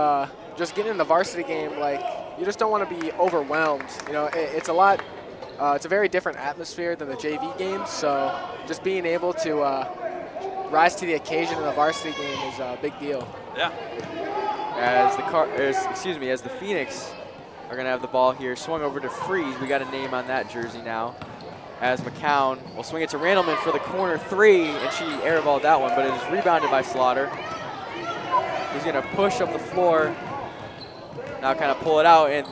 just getting in the varsity game. Like, you just don't want to be overwhelmed. You know, it's a very different atmosphere than the JV game. So just being able to rise to the occasion in the varsity game is a big deal. Yeah. As the Phoenix are going to have the ball here, swung over to Freeze. We got a name on that jersey now. As McCown will swing it to Randleman for the corner 3, and she airballed that one, but it is rebounded by Slaughter. He's going to push up the floor, now kind of pull it out and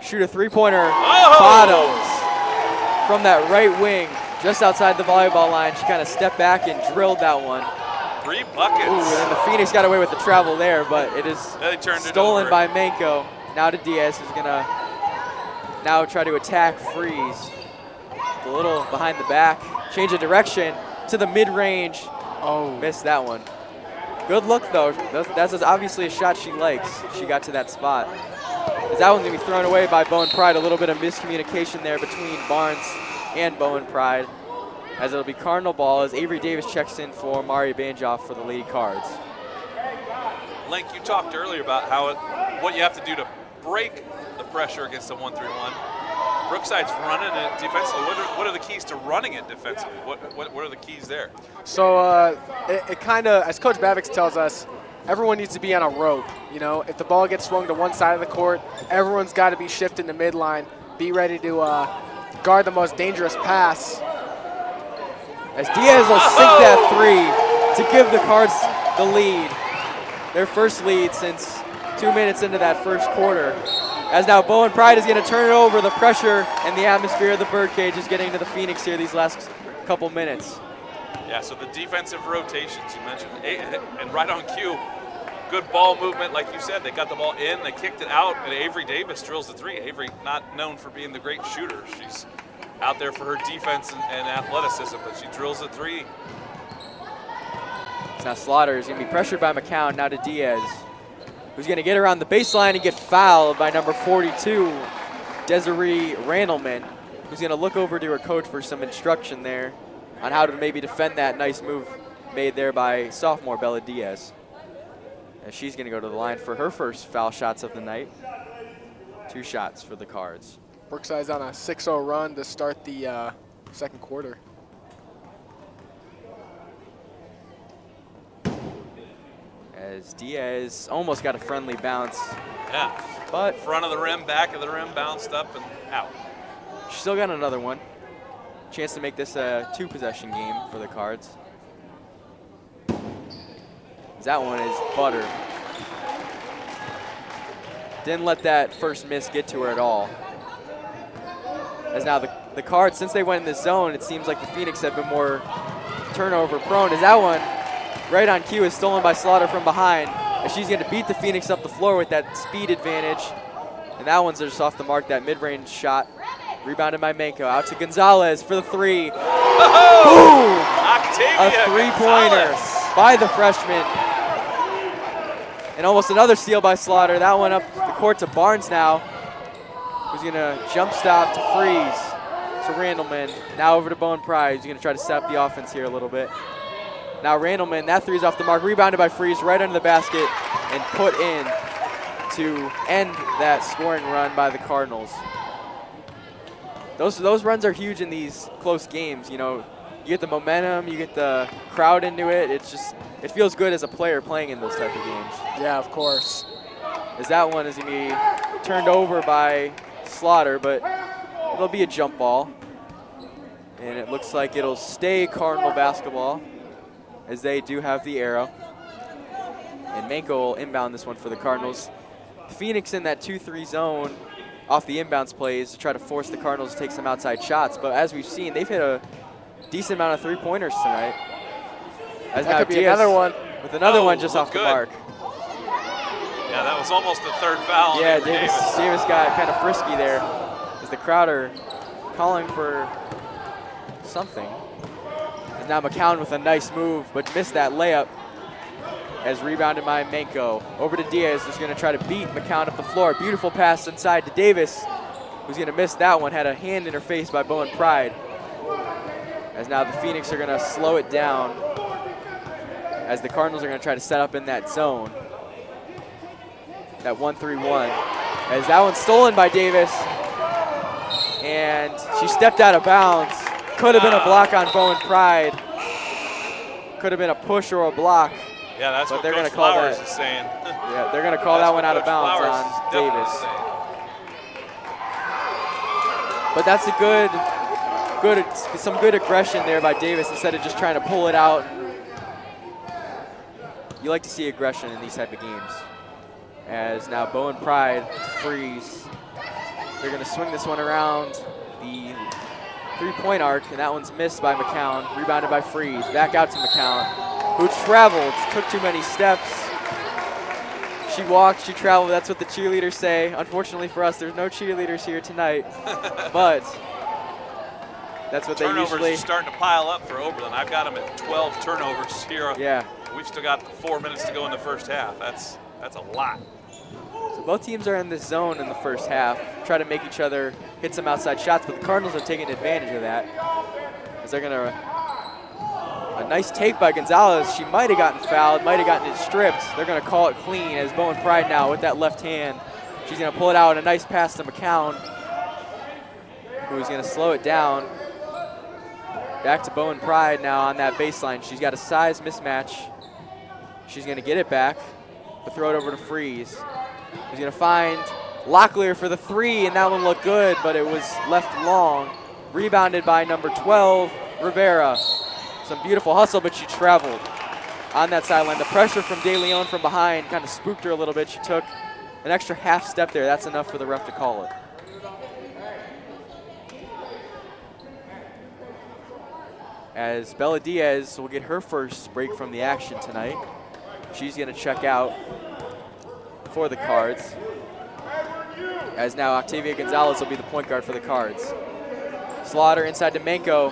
shoot a 3-pointer. Bottoms from that right wing, just outside the volleyball line. She kind of stepped back and drilled that one. 3 buckets. Ooh, and then the Phoenix got away with the travel there, but it is stolen by Menko. Now to Diaz, who's going to now try to attack Freeze. A little behind the back, change of direction to the mid-range. Oh, missed that one. Good look though. That's obviously a shot she likes. She got to that spot. As that one's gonna be thrown away by Bowen Pride. A little bit of miscommunication there between Barnes and Bowen Pride. As it'll be Cardinal ball as Avery Davis checks in for Mari Banjoff for the Lady Cards. Link, you talked earlier about what you have to do to break the pressure against the 1-3-1. Brookside's running it defensively. What are the keys to running it defensively? What are the keys there? So it kind of, as Coach Bavix tells us, everyone needs to be on a rope. You know, if the ball gets swung to one side of the court, everyone's got to be shifting to midline, be ready to guard the most dangerous pass. As Diaz will sink that 3 to give the Cards the lead, their first lead since 2 minutes into that first quarter. As now Bowen Pride is going to turn it over. The pressure and the atmosphere of the Birdcage is getting to the Phoenix here these last couple minutes. Yeah, so the defensive rotations you mentioned, and right on cue, good ball movement, like you said. They got the ball in, they kicked it out, and Avery Davis drills the three. Avery, not known for being the great shooter. She's out there for her defense and athleticism, but she drills the three. So now Slaughter is going to be pressured by McCown, now to Diaz, who's going to get around the baseline and get fouled by number 42, Desiree Randleman, who's going to look over to her coach for some instruction there on how to maybe defend that nice move made there by sophomore Bella Diaz. And she's going to go to the line for her first foul shots of the night. 2 shots for the Cards. Brookside's on a 6-0 run to start the second quarter. As Diaz almost got a friendly bounce. Yeah, but front of the rim, back of the rim, bounced up and out. She still got another one. Chance to make this a 2-possession game for the Cards. That one is butter. Didn't let that first miss get to her at all. As now the Cards, since they went in this zone, it seems like the Phoenix have been more turnover prone. As that one, right on cue, is stolen by Slaughter from behind. As she's going to beat the Phoenix up the floor with that speed advantage. And that one's just off the mark, that mid-range shot. Rebounded by Manko. Out to Gonzalez for the 3. Boom! A 3-pointer by the freshman. And almost another steal by Slaughter. That one up the court to Barnes now, who's going to jump stop to Freeze. To Randleman. Now over to Bowen Pride. He's going to try to set up the offense here a little bit. Now Randleman, that 3's off the mark. Rebounded by Freeze right under the basket and put in to end that scoring run by the Cardinals. Those runs are huge in these close games. You know, you get the momentum, you get the crowd into it. It's just, it feels good as a player playing in those type of games. Yeah, of course. As that one is going to be turned over by Slaughter, but it'll be a jump ball. And it looks like it'll stay Cardinal basketball, as they do have the arrow. And Manko will inbound this one for the Cardinals. Phoenix in that 2-3 zone off the inbounds plays to try to force the Cardinals to take some outside shots. But as we've seen, they've hit a decent amount of 3-pointers tonight. As that now could be Diaz another one. with another one just off the mark. Yeah, that was almost the 3rd foul. Yeah, Davis got kind of frisky there as the crowd are calling for something. And now McCown with a nice move, but missed that layup. As rebounded by Manko. Over to Diaz, who's going to try to beat McCown up the floor. Beautiful pass inside to Davis, who's going to miss that one. Had a hand in her face by Bowen Pride. As now the Phoenix are going to slow it down, as the Cardinals are going to try to set up in that zone. That 1-3-1. As that one's stolen by Davis. And she stepped out of bounds. Could have been a block on Bowen Pride. Could have been a push or a block. Yeah, that's what they're Coach going to call Flowers that. is saying. Yeah, they're going to call that one out of bounds on Davis. But that's a some good aggression there by Davis instead of just trying to pull it out. You like to see aggression in these type of games. As now Bowen Pride to Freeze. They're going to swing this one around the 3-point arc, and that one's missed by McCown. Rebounded by Freeze. Back out to McCown, who traveled, took too many steps. She walked, she traveled, that's what the cheerleaders say. Unfortunately for us, there's no cheerleaders here tonight, but that's what Turnovers they usually. are starting to pile up for Oberlin. I've got them at 12 turnovers here. Yeah. We've still got 4 minutes to go in the first half. That's a lot. So both teams are in this zone in the first half, try to make each other hit some outside shots, but the Cardinals are taking advantage of that, as they're going to. A nice take by Gonzalez. She might have gotten fouled, might have gotten it stripped. They're going to call it clean as Bowen Pride now with that left hand. She's going to pull it out. A nice pass to McCown, who's going to slow it down. Back to Bowen Pride now on that baseline. She's got a size mismatch. She's going to get it back, but throw it over to Freeze. He's going to find Locklear for the 3, and that one looked good, but it was left long. Rebounded by number 12, Rivera. Some beautiful hustle, but she traveled on that sideline. The pressure from De Leon from behind kind of spooked her a little bit. She took an extra half step there. That's enough for the ref to call it. as Bella Diaz will get her first break from the action tonight. She's going to check out for the Cards, as now Octavia Gonzalez will be the point guard for the Cards. Slaughter inside to Manko.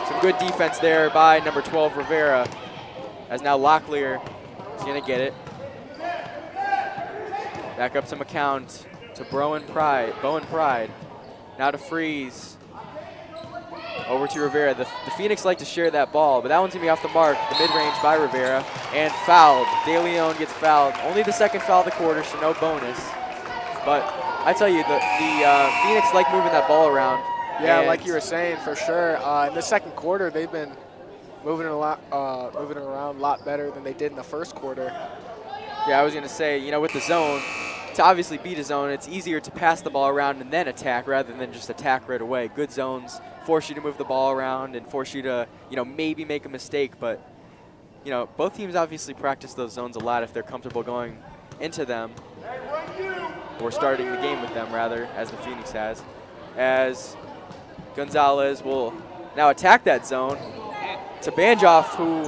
Some good defense there by number 12, Rivera, as now Locklear is going to get it. Back up to McCown, to Bowen Pride. Now to Freeze. Over to Rivera. The Phoenix like to share that ball, but that one's going to be off the mark. The mid-range by Rivera, and fouled. De Leon gets fouled. Only the second foul of the quarter, so no bonus. But I tell you, the Phoenix like moving that ball around. Yeah, like you were saying, for sure. In the second quarter, they've been moving around a lot better than they did in the first quarter. Yeah, I was going to say, you know, with the zone, to obviously beat a zone, it's easier to pass the ball around and then attack rather than just attack right away. Good zones force you to move the ball around and force you to, you know, maybe make a mistake. But, you know, both teams obviously practice those zones a lot if they're comfortable going into them, or starting the game with them, rather, as the Phoenix has. As Gonzalez will now attack that zone to Banjoff, who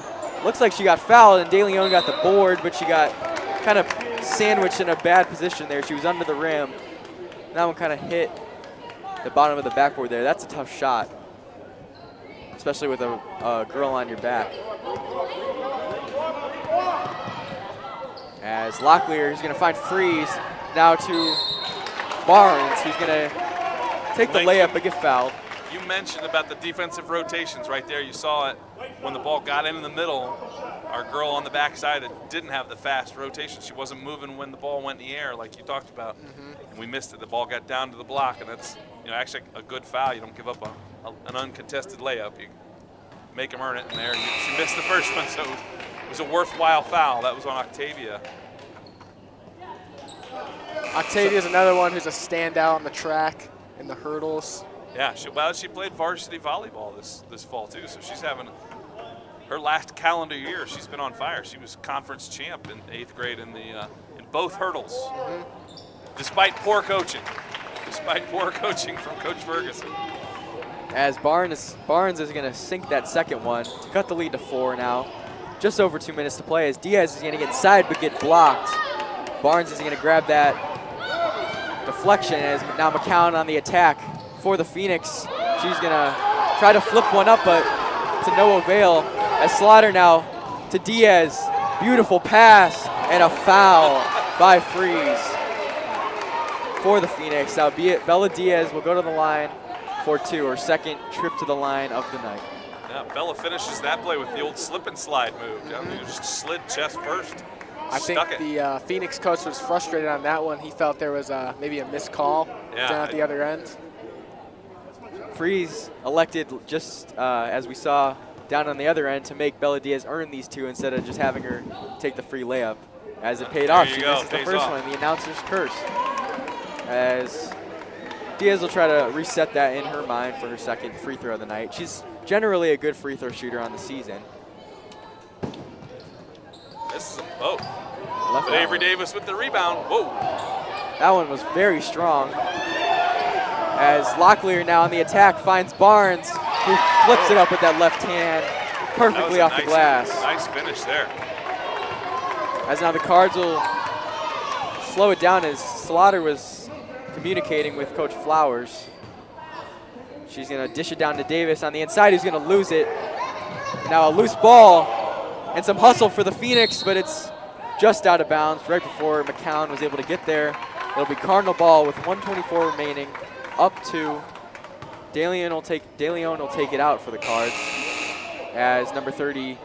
looks like she got fouled, and De Leon got the board, but she got kind of sandwiched in a bad position there. She was under the rim. That one kind of hit the bottom of the backboard there. That's a tough shot, especially with a girl on your back. As Locklear is going to find Freeze, now to Barnes, who's going to take the layup but get fouled. You mentioned about the defensive rotations right there. You saw it when the ball got in the middle. Our girl on the backside didn't have the fast rotation. She wasn't moving when the ball went in the air like you talked about. And we missed it. The ball got down to the block, and that's, you know, actually a good foul. You don't give up an uncontested layup. You make them earn it in there. She missed the first one, so it was a worthwhile foul. That was on Octavia. Octavia's another one who's a standout on the track in the hurdles. Yeah, she played varsity volleyball this fall too, so she's having her last calendar year. She's been on fire. She was conference champ in 8th grade in both hurdles, despite poor coaching. Despite poor coaching from Coach Ferguson. As Barnes is going to sink that second one to cut the lead to 4 now. Just over 2 minutes to play, as Diaz is going to get inside but get blocked. Barnes is going to grab that deflection, as now McCown on the attack for the Phoenix. She's going to try to flip one up, but to no avail. As Slaughter now to Diaz. Beautiful pass and a foul by Freeze for the Phoenix. Now Bella Diaz will go to the line for 2, her second trip to the line of the night. Yeah, Bella finishes that play with the old slip and slide move. Just slid chest first. I think the Phoenix coach was frustrated on that one. He felt there was maybe a missed call down at the other end. Freeze elected, just as we saw down on the other end, to make Bella Diaz earn these 2 instead of just having her take the free layup. As it paid off, she misses the first one, the announcer's curse. As Diaz will try to reset that in her mind for her second free throw of the night. She's generally a good free throw shooter on the season. This is but Avery Davis with the rebound. Whoa. That one was very strong. As Locklear now on the attack finds Barnes, who flips it up with that left hand perfectly off the glass. Nice finish there. As now the Cards will slow it down, as Slaughter was communicating with Coach Flowers. She's going to dish it down to Davis on the inside, who's going to lose it. Now a loose ball and some hustle for the Phoenix, but it's just out of bounds right before McCown was able to get there. It'll be Cardinal ball with 1:24 remaining, up to De Leon will take it out for the Cards, as number 30,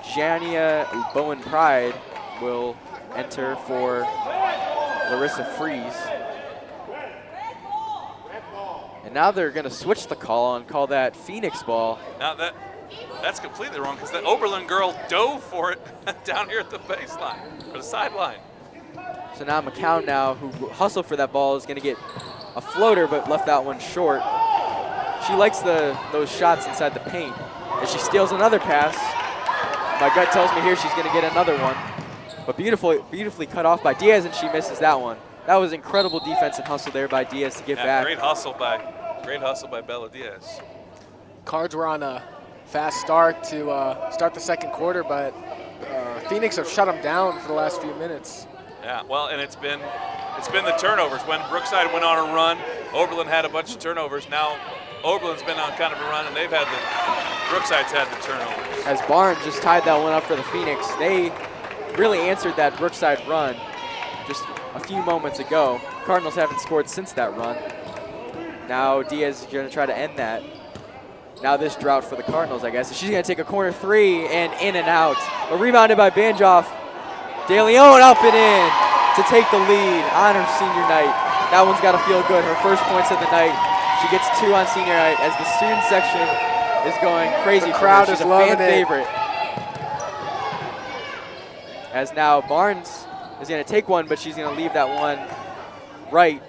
Jania Bowen Pride, will enter for Larissa Freeze. And now they're going to switch the call and call that Phoenix ball. Now that's completely wrong, because the Oberlin girl dove for it down here at the baseline, or the sideline. So now McCown, now who hustled for that ball, is going to get a floater, but left that one short. She likes those shots inside the paint. As she steals another pass, my gut tells me here she's going to get another one. But beautifully cut off by Diaz, and she misses that one. That was incredible defense and hustle there by Diaz to get back. Great hustle by Bella Diaz. Cards were on a fast start to start the second quarter, but Phoenix have shut them down for the last few minutes. Yeah, well, and it's been the turnovers. When Brookside went on a run, Oberlin had a bunch of turnovers. Now Oberlin's been on kind of a run, and Brookside's had the turnovers. As Barnes just tied that one up for the Phoenix, they really answered that Brookside run just a few moments ago. Cardinals haven't scored since that run. Now Diaz is going to try to end that. Now this drought for the Cardinals, I guess. She's going to take a corner three and in and out. But rebounded by Banjoff. De Leon up and in to take the lead on her senior night. That one's got to feel good. Her first points of the night. She gets 2 on senior night as the student section is going crazy. The crowd She's is a loving fan it. favorite. As now Barnes is going to take one, but she's going to leave that one right.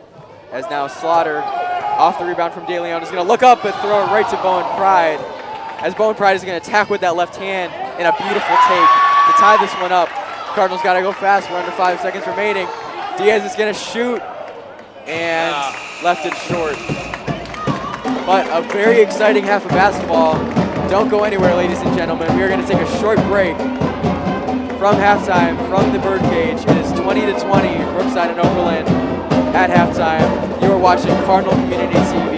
As now Slaughter, off the rebound from De Leon, is going to look up and throw it right to Bowen Pride. As Bowen Pride is going to attack with that left hand in a beautiful take to tie this one up. Cardinals got to go fast. We're under 5 seconds remaining. Diaz is going to shoot and left it short. But a very exciting half of basketball. Don't go anywhere, ladies and gentlemen. We are going to take a short break from halftime from the Birdcage. It is 20-20, Brookside and Oberlin at halftime. You are watching Cardinal Community TV.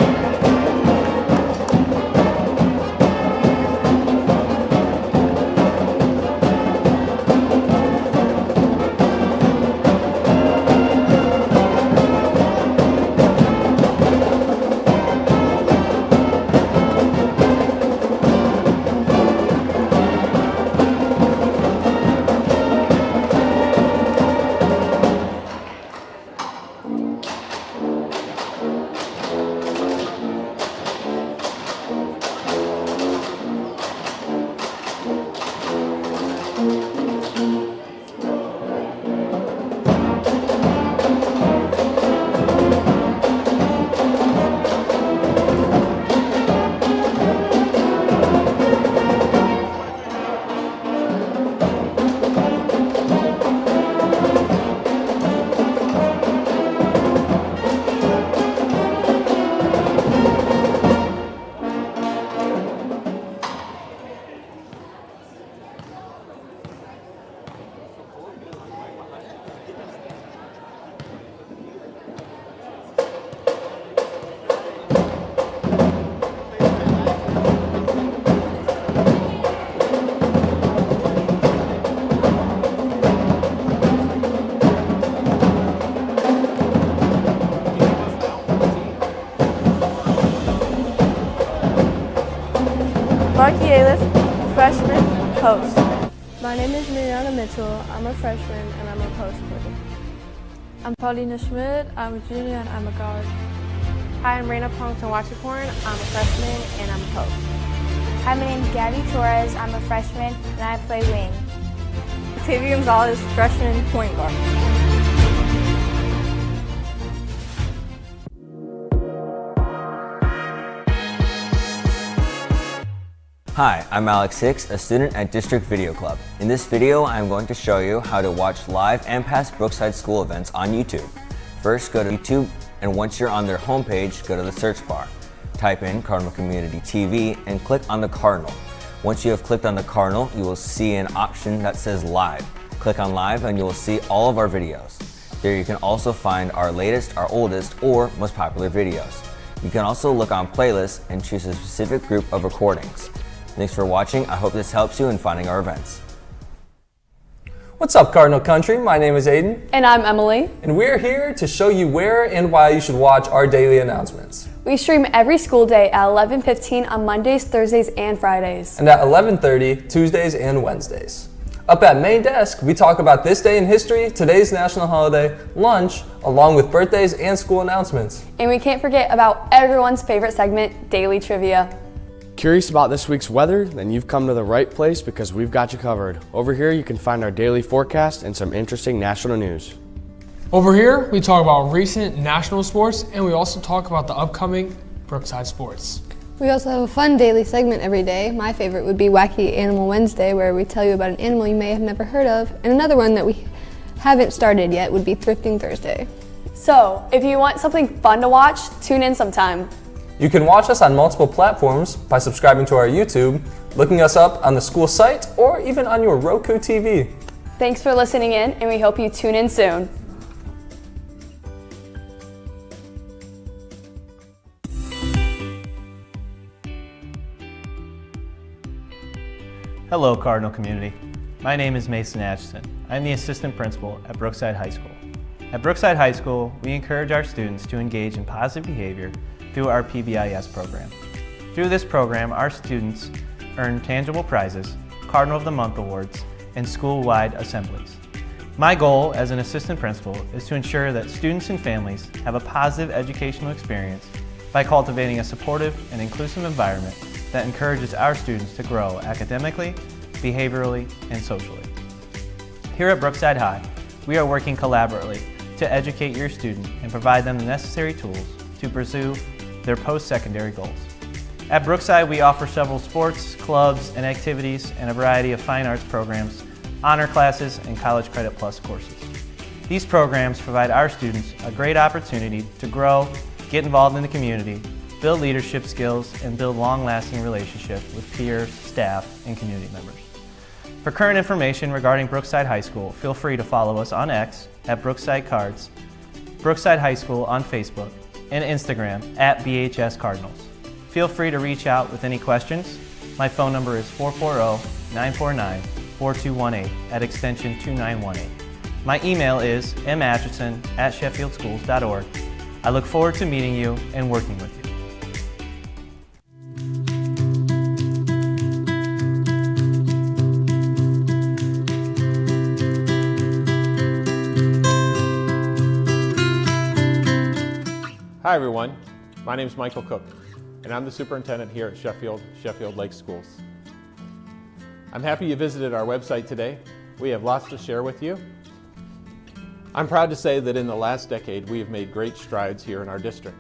Freshman, post. My name is Mariana Mitchell. I'm a freshman and I'm a post player. I'm Paulina Schmidt. I'm a junior and I'm a guard. Hi, I'm Raina Pongton-Wachikorn. I'm a freshman and I'm a post. Hi, my name is Gabby Torres. I'm a freshman and I play wing. Octavia Gonzalez, freshman, point guard. Hi, I'm Alex Hicks, a student at District Video Club. In this video, I'm going to show you how to watch live and past Brookside school events on YouTube. First, go to YouTube, and once you're on their homepage, go to the search bar. Type in Cardinal Community TV and click on the Cardinal. Once you have clicked on the Cardinal, you will see an option that says Live. Click on Live and you will see all of our videos. There you can also find our latest, our oldest, or most popular videos. You can also look on playlists and choose a specific group of recordings. Thanks for watching. I hope this helps you in finding our events. What's up, Cardinal Country? My name is Aiden. And I'm Emily. And we're here to show you where and why you should watch our daily announcements. We stream every school day at 11:15 on Mondays, Thursdays, and Fridays. And at 11:30, Tuesdays and Wednesdays. Up at Main Desk, we talk about this day in history, today's national holiday, lunch, along with birthdays and school announcements. And we can't forget about everyone's favorite segment, Daily Trivia. Curious about this week's weather? Then you've come to the right place because we've got you covered. Over here you can find our daily forecast and some interesting national news. Over here, we talk about recent national sports and we also talk about the upcoming Brookside sports. We also have a fun daily segment every day. My favorite would be Wacky Animal Wednesday, where we tell you about an animal you may have never heard of, and another one that we haven't started yet would be Thrifting Thursday. So, if you want something fun to watch, tune in sometime. You can watch us on multiple platforms by subscribing to our YouTube, looking us up on the school site, or even on your Roku TV. Thanks for listening in, and we hope you tune in soon. Hello, Cardinal Community. My name is Mason Atchison. I'm the assistant principal at Brookside High School. At Brookside High School, we encourage our students to engage in positive behavior through our PBIS program. Through this program, our students earn tangible prizes, Cardinal of the Month awards, and school-wide assemblies. My goal as an assistant principal is to ensure that students and families have a positive educational experience by cultivating a supportive and inclusive environment that encourages our students to grow academically, behaviorally, and socially. Here at Brookside High, we are working collaboratively to educate your student and provide them the necessary tools to pursue their post-secondary goals. At Brookside, we offer several sports, clubs, and activities, and a variety of fine arts programs, honor classes, and College Credit Plus courses. These programs provide our students a great opportunity to grow, get involved in the community, build leadership skills, and build long-lasting relationships with peers, staff, and community members. For current information regarding Brookside High School, feel free to follow us on X at Brookside Cards, Brookside High School on Facebook, and Instagram at BHS Cardinals. Feel free to reach out with any questions. My phone number is 440-949-4218 at extension 2918. My email is matchison@sheffieldschools.org. I look forward to meeting you and working with you. Hi everyone, my name is Michael Cook, and I'm the superintendent here at Sheffield Lake Schools. I'm happy you visited our website today. We have lots to share with you. I'm proud to say that in the last decade we have made great strides here in our district.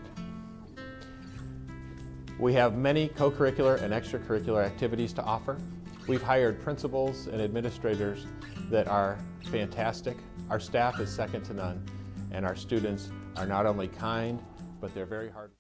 We have many co-curricular and extracurricular activities to offer. We've hired principals and administrators that are fantastic. Our staff is second to none, and our students are not only kind, but they're very hard.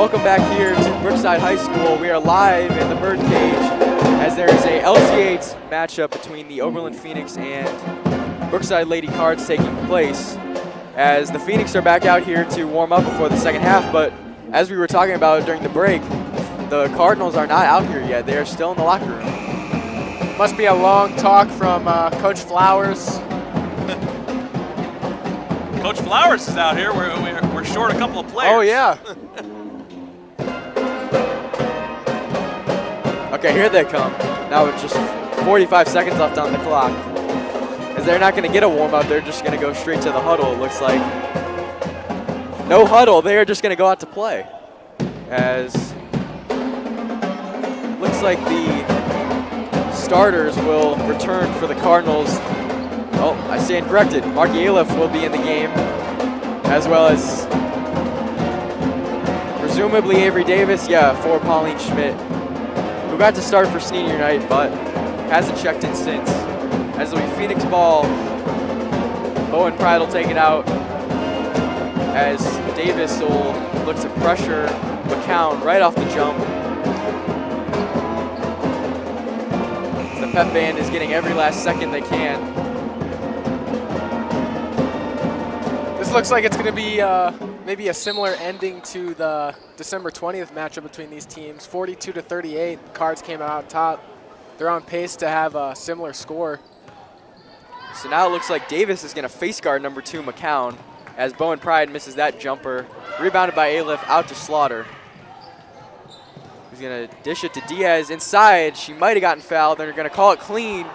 Welcome back here to Brookside High School. We are live in the Birdcage as there is a LCA matchup between the Oberlin Phoenix and Brookside Lady Cards taking place. As the Phoenix are back out here to warm up before the second half, but as we were talking about during the break, the Cardinals are not out here yet. They are still in the locker room. Must be a long talk from Coach Flowers. Coach Flowers is out here. We're short a couple of players. Oh, yeah. Okay, here they come. Now with just 45 seconds left on the clock. As they're not going to get a warm-up, they're just going to go straight to the huddle, it looks like. No huddle, they are just going to go out to play. As looks like the starters will return for the Cardinals. Oh, I stand corrected. Marky Aliff will be in the game, as well as presumably Avery Davis, for Pauline Schmidt, who got to start for senior night, but hasn't checked in since. As it'll be Phoenix ball, Bowen Pride will take it out, as Davis will look to pressure McCown right off the jump. The pep band is getting every last second they can. This looks like it's going to be maybe a similar ending to the December 20th matchup between these teams. 42-38, the Cards came out on top. They're on pace to have a similar score. So now it looks like Davis is going to face guard number 2, McCown, as Bowen Pride misses that jumper. Rebounded by Aliff, out to Slaughter. He's going to dish it to Diaz inside. She might have gotten fouled. They're going to call it clean.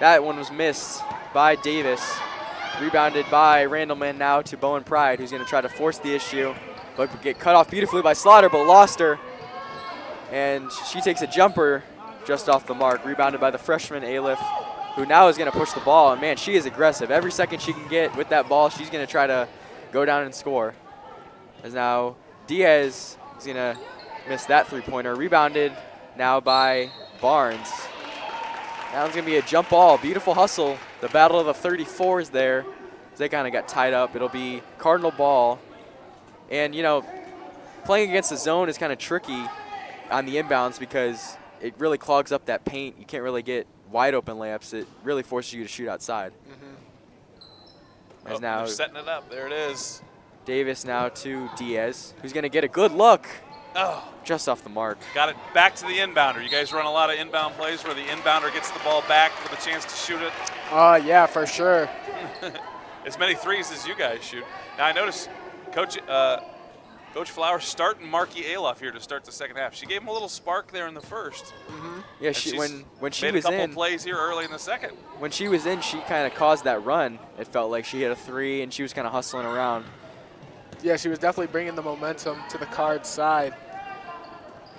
That one was missed by Davis. Rebounded by Randleman now to Bowen Pride, who's going to try to force the issue, but get cut off beautifully by Slaughter, but lost her. And she takes a jumper just off the mark. Rebounded by the freshman, Aliff, who now is going to push the ball. And man, she is aggressive. Every second she can get with that ball, she's going to try to go down and score. As now Diaz is going to miss that three-pointer. Rebounded now by Barnes. Now it's going to be a jump ball. Beautiful hustle. The battle of the 34s there. They kind of got tied up. It'll be Cardinal ball. And, you know, playing against the zone is kind of tricky on the inbounds because it really clogs up that paint. You can't really get wide open layups. It really forces you to shoot outside. As now they're setting it up. There it is. Davis now to Diaz, who's going to get a good look. Oh. Just off the mark. Got it back to the inbounder. You guys run a lot of inbound plays where the inbounder gets the ball back with a chance to shoot it? Yeah, for sure. As many threes as you guys shoot. Now I noticed Coach Flowers starting Marky Aliff here to start the second half. She gave him a little spark there in the first. Yeah, when she made was a couple in plays here early in the second. When she was in, she kind of caused that run. It felt like she hit a three and she was kind of hustling around. Yeah, she was definitely bringing the momentum to the Cards side.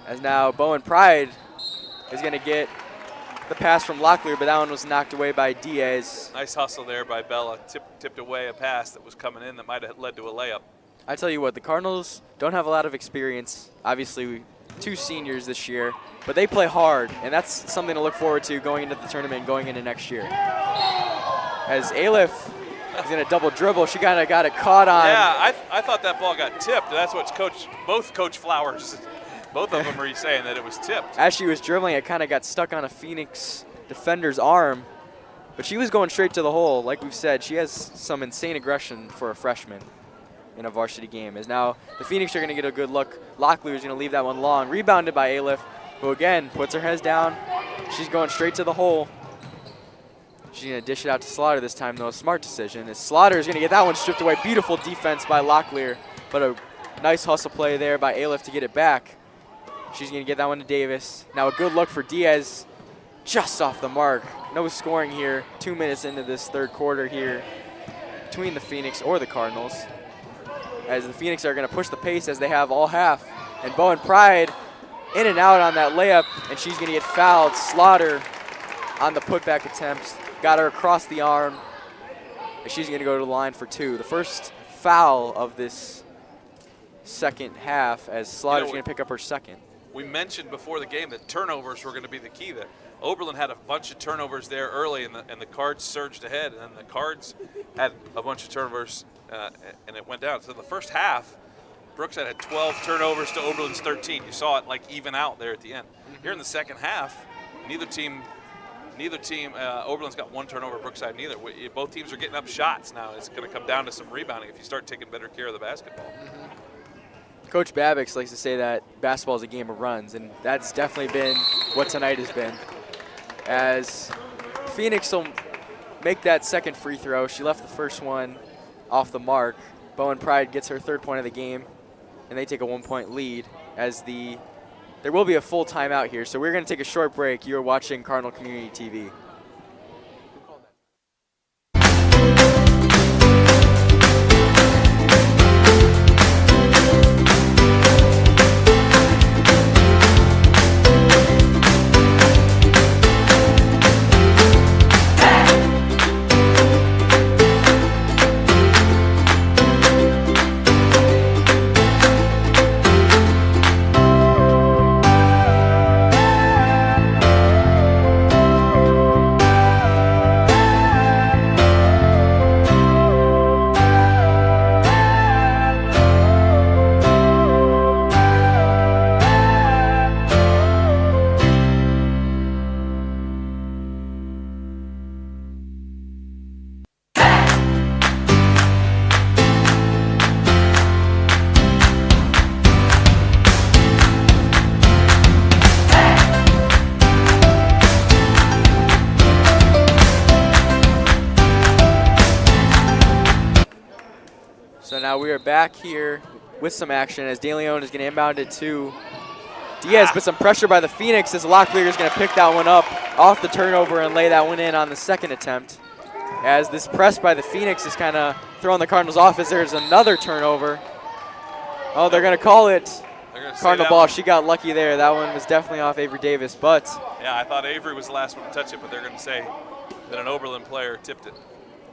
As now Bowen Pride is going to get the pass from Locklear, but that one was knocked away by Diaz. Nice hustle there by Bella. Tipped away a pass that was coming in that might have led to a layup. I tell you what, the Cardinals don't have a lot of experience. Obviously, 2 seniors this year, but they play hard, and that's something to look forward to going into the tournament and going into next year. As Aliff is going to double dribble, she kind of got it caught on. Yeah, I thought that ball got tipped. That's what both Coach Flowers, both of them were saying that it was tipped. As she was dribbling, it kind of got stuck on a Phoenix defender's arm, but she was going straight to the hole. Like we've said, she has some insane aggression for a freshman in a varsity game. As now the Phoenix are going to get a good look. Locklear is going to leave that one long. Rebounded by Aliff, who again puts her head down. She's going straight to the hole. She's going to dish it out to Slaughter this time, though. A smart decision. As Slaughter is going to get that one stripped away. Beautiful defense by Locklear, but a nice hustle play there by Aliff to get it back. She's going to get that one to Davis. Now a good look for Diaz, just off the mark. No scoring here. 2 minutes into this third quarter here between the Phoenix or the Cardinals. As the Phoenix are going to push the pace as they have all half. And Bowen Pride in and out on that layup, and she's going to get fouled. Slaughter on the putback attempt. Got her across the arm. And she's going to go to the line for 2. The first foul of this second half as Slaughter's going to pick up her second. We mentioned before the game that turnovers were going to be the key. That Oberlin had a bunch of turnovers there early, and the Cards surged ahead, and then the Cards had a bunch of turnovers, and it went down. So the first half, Brookside had 12 turnovers to Oberlin's 13. You saw it like even out there at the end. Here in the second half, neither team, Oberlin's got 1 turnover, Brookside neither. Both teams are getting up shots now. It's going to come down to some rebounding if you start taking better care of the basketball. Coach Babix likes to say that basketball is a game of runs, and that's definitely been what tonight has been. As Phoenix will make that second free throw. She left the first one off the mark. Bowen Pride gets her 3rd point of the game, and they take a 1-point lead as there will be a full timeout here. So we're going to take a short break. You're watching Cardinal Community TV. So now we are back here with some action as DeLeon is going to inbound it to Diaz, but some pressure by the Phoenix as Locklear is going to pick that one up off the turnover and lay that one in on the second attempt. As this press by the Phoenix is kind of throwing the Cardinals off as there's another turnover. Oh, they're going to call it Cardinal ball. She got lucky there. That one was definitely off Avery Davis, but. Yeah, I thought Avery was the last one to touch it, but they're going to say that an Oberlin player tipped it.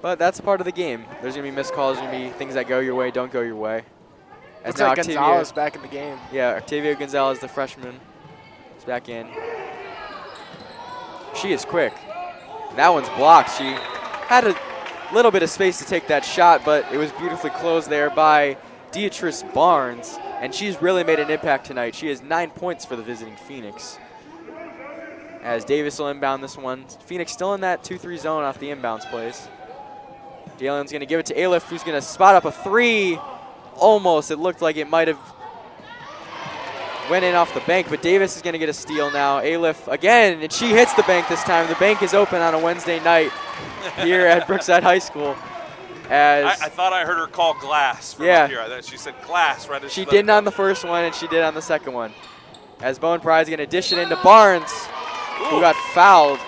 But that's a part of the game. There's going to be missed calls. There's going to be things that go your way, don't go your way. Looks like Gonzalez back in the game. Yeah, Octavia Gonzalez, the freshman, is back in. She is quick. That one's blocked. She had a little bit of space to take that shot, but it was beautifully closed there by Beatrice Barnes, and she's really made an impact tonight. She has 9 points for the visiting Phoenix. As Davis will inbound this one. Phoenix still in that 2-3 zone off the inbounds plays. Galen's going to give it to Aliff, who's going to spot up a 3. Almost. It looked like it might have went in off the bank, but Davis is going to get a steal now. Aliff again, and she hits the bank this time. The bank is open on a Wednesday night here at Brookside High School. As I thought I heard her call glass from up here. I thought she said glass right as she didn't on the first one, and she did on the second one. As Bowen Pride's going to dish it into Barnes, who got fouled.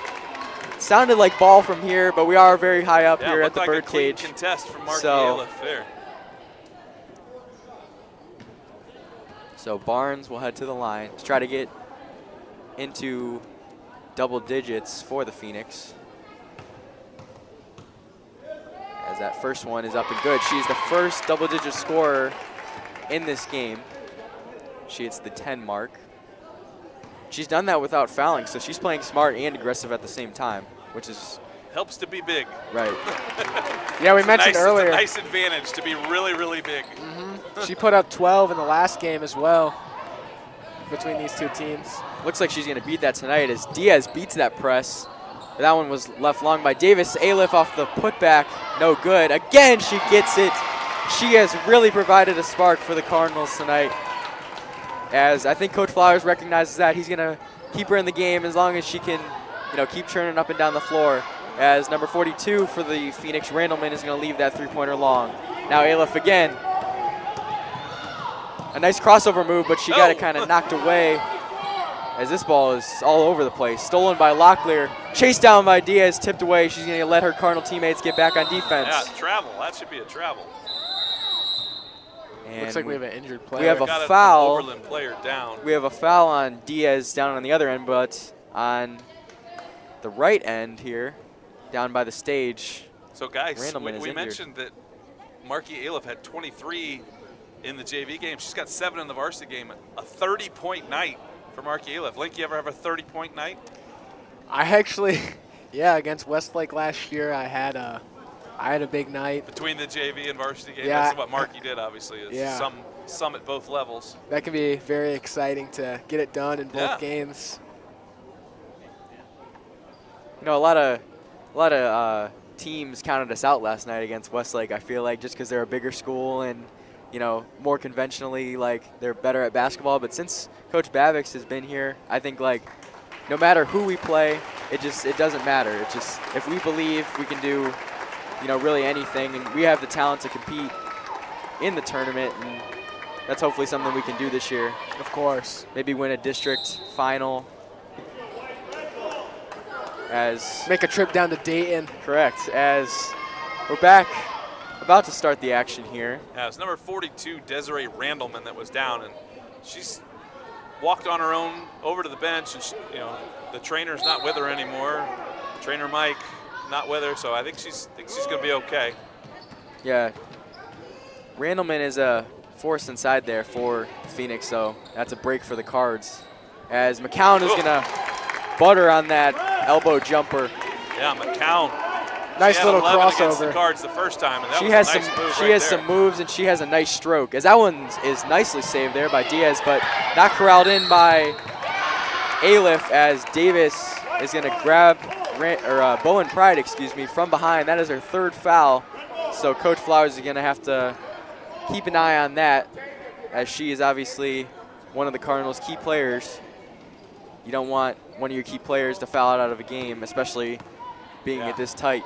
Sounded like ball from here, but we are very high up here at the bird cage. Contest from Marky Aliff there. So Barnes will head to the line to try to get into double digits for the Phoenix. As that first one is up and good. She's the first double-digit scorer in this game. She hits the 10 mark. She's done that without fouling, so she's playing smart and aggressive at the same time, which is helps to be big. Right. Yeah, we mentioned earlier. It's a nice advantage to be really, really big. She put up 12 in the last game as well between these two teams. Looks like she's going to beat that tonight as Diaz beats that press. That one was left long by Davis. Aliff off the putback, no good. Again, she gets it. She has really provided a spark for the Cardinals tonight. As I think Coach Flowers recognizes that. He's going to keep her in the game as long as she can, keep churning up and down the floor. As number 42 for the Phoenix, Randleman, is going to leave that three-pointer long. Now Aliff again. A nice crossover move, but she got it kind of knocked away as this ball is all over the place. Stolen by Locklear, chased down by Diaz, tipped away. She's going to let her Cardinal teammates get back on defense. Yeah, travel. That should be a travel. And looks like we have an injured player. We have a foul. Oberlin player down. We have a foul on Diaz down on the other end, but on the right end here, down by the stage. So guys, we mentioned that Marky Aliff had 23 in the JV game. She's got 7 in the varsity game. A 30-point night for Marky Aliff. Link, you ever have a 30-point night? I actually, against Westlake last year, I had I had a big night. Between the JV and varsity game, Yeah. that's what Marky did, obviously. Is Yeah. some at both levels. That can be very exciting to get it done in both Yeah. games. You know, a lot of teams counted us out last night against Westlake. I feel like just because they're a bigger school and, you know, more conventionally, like, they're better at basketball. But since Coach Bavix has been here, I think, like, no matter who we play, it doesn't matter. It's just, if we believe we can do, you know, really anything, and we have the talent to compete in the tournament, and that's hopefully something we can do this year. Of course. Maybe win a district final. Make a trip down to Dayton. Correct. As we're back, about to start the action here. Yeah, it's number 42, Desiree Randleman, that was down, and she's walked on her own over to the bench, and you know, the trainer's not with her anymore. Trainer Mike not with her, so I think she's going to be okay. Yeah. Randleman is a force inside there for Phoenix, so that's a break for the Cards. As McCown is going to butter on that elbow jumper. Yeah, McCown. Nice little against the crossover. Cards the first time, and that She was has a nice some move she right has there. some moves, and she has a nice stroke. As that one is nicely saved there by Diaz, but not corralled in by Aliff, as Davis is going to grab Bowen Pride, from behind. That is her third foul, so Coach Flowers is going to have to keep an eye on that, as she is obviously one of the Cardinals' key players. You don't want one of your key players to foul out of a game, especially being it this tight.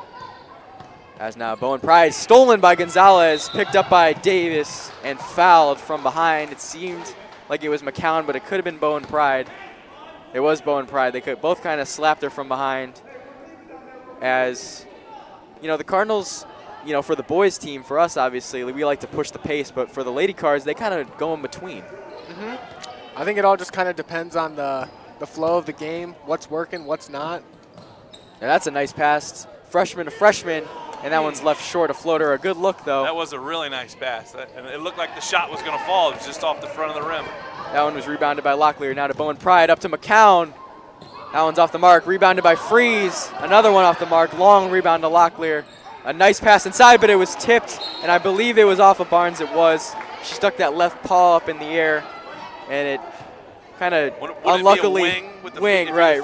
As now Bowen Pride stolen by Gonzalez, picked up by Davis, and fouled from behind. It seemed like it was McCown, but it could have been Bowen Pride. It was Bowen Pride. They could both kind of slapped her from behind. As, you know, the Cardinals, you know, for the boys team, for us obviously, we like to push the pace, but for the Lady Cards, they kind of go in between. I think it all just kind of depends on the flow of the game, what's working, what's not. And that's a nice pass, freshman to freshman, and that one's left short. A floater, a good look though. That was a really nice pass, and it looked like the shot was going to fall. It was just off the front of the rim. That one was rebounded by Locklear. Now to Bowen Pride, up to McCown. That one's off the mark, rebounded by Freeze. Another one off the mark, long rebound to Locklear. A nice pass inside, but it was tipped, and I believe it was off of Barnes. It was. She stuck that left paw up in the air, and it kind of unluckily right,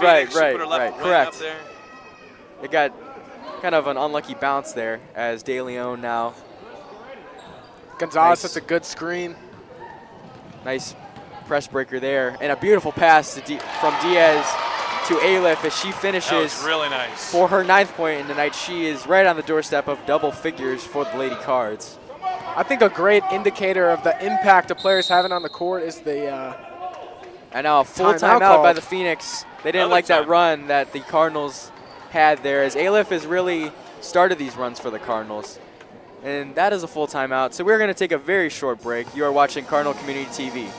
correct. It got kind of an unlucky bounce there, as De Leon now. Gonzalez, that's a good screen. Nice press breaker there, and a beautiful pass from Diaz to Aliff as she finishes. That was really nice. For her 9th point in the night. She is right on the doorstep of double figures for the Lady Cards. I think a great indicator of the impact a player's having on the court is the and now a full timeout by the Phoenix. They didn't like that run that the Cardinals had there, as Aliff has really started these runs for the Cardinals. And that is a full timeout. So we're going to take a very short break. You are watching Cardinal Community TV.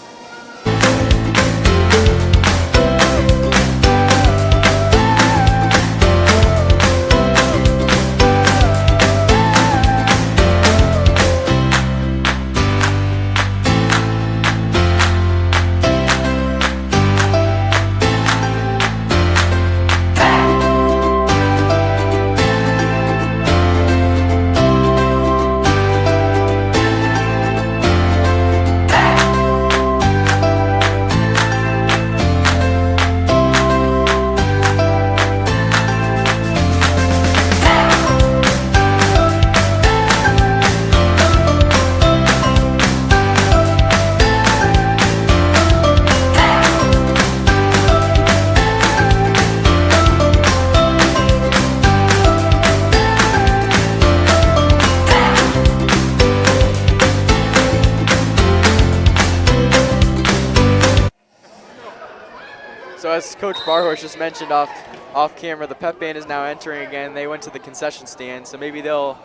So as Coach Barhorst just mentioned off camera, the pep band is now entering again. They went to the concession stand, so maybe they'll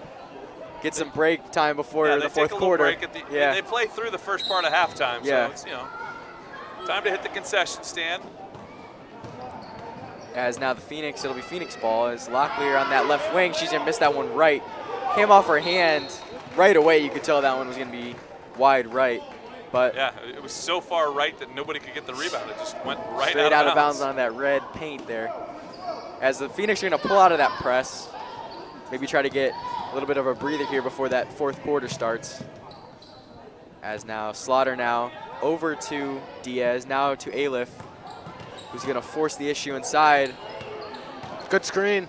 get some break time before the fourth quarter. They play through the first part of halftime, Yeah. so it's, you know, time to hit the concession stand. As now the Phoenix, it'll be Phoenix ball, as Locklear on that left wing. She's gonna miss that one right. Came off her hand right away. You could tell that one was gonna be wide right. But yeah, it was so far right that nobody could get the rebound. It just went right straight out of bounds on that red paint there. As the Phoenix are going to pull out of that press, maybe try to get A little bit of a breather here before that fourth quarter starts. As now Slaughter now over to Diaz, now to Aleph, who's going to force the issue inside. Good screen.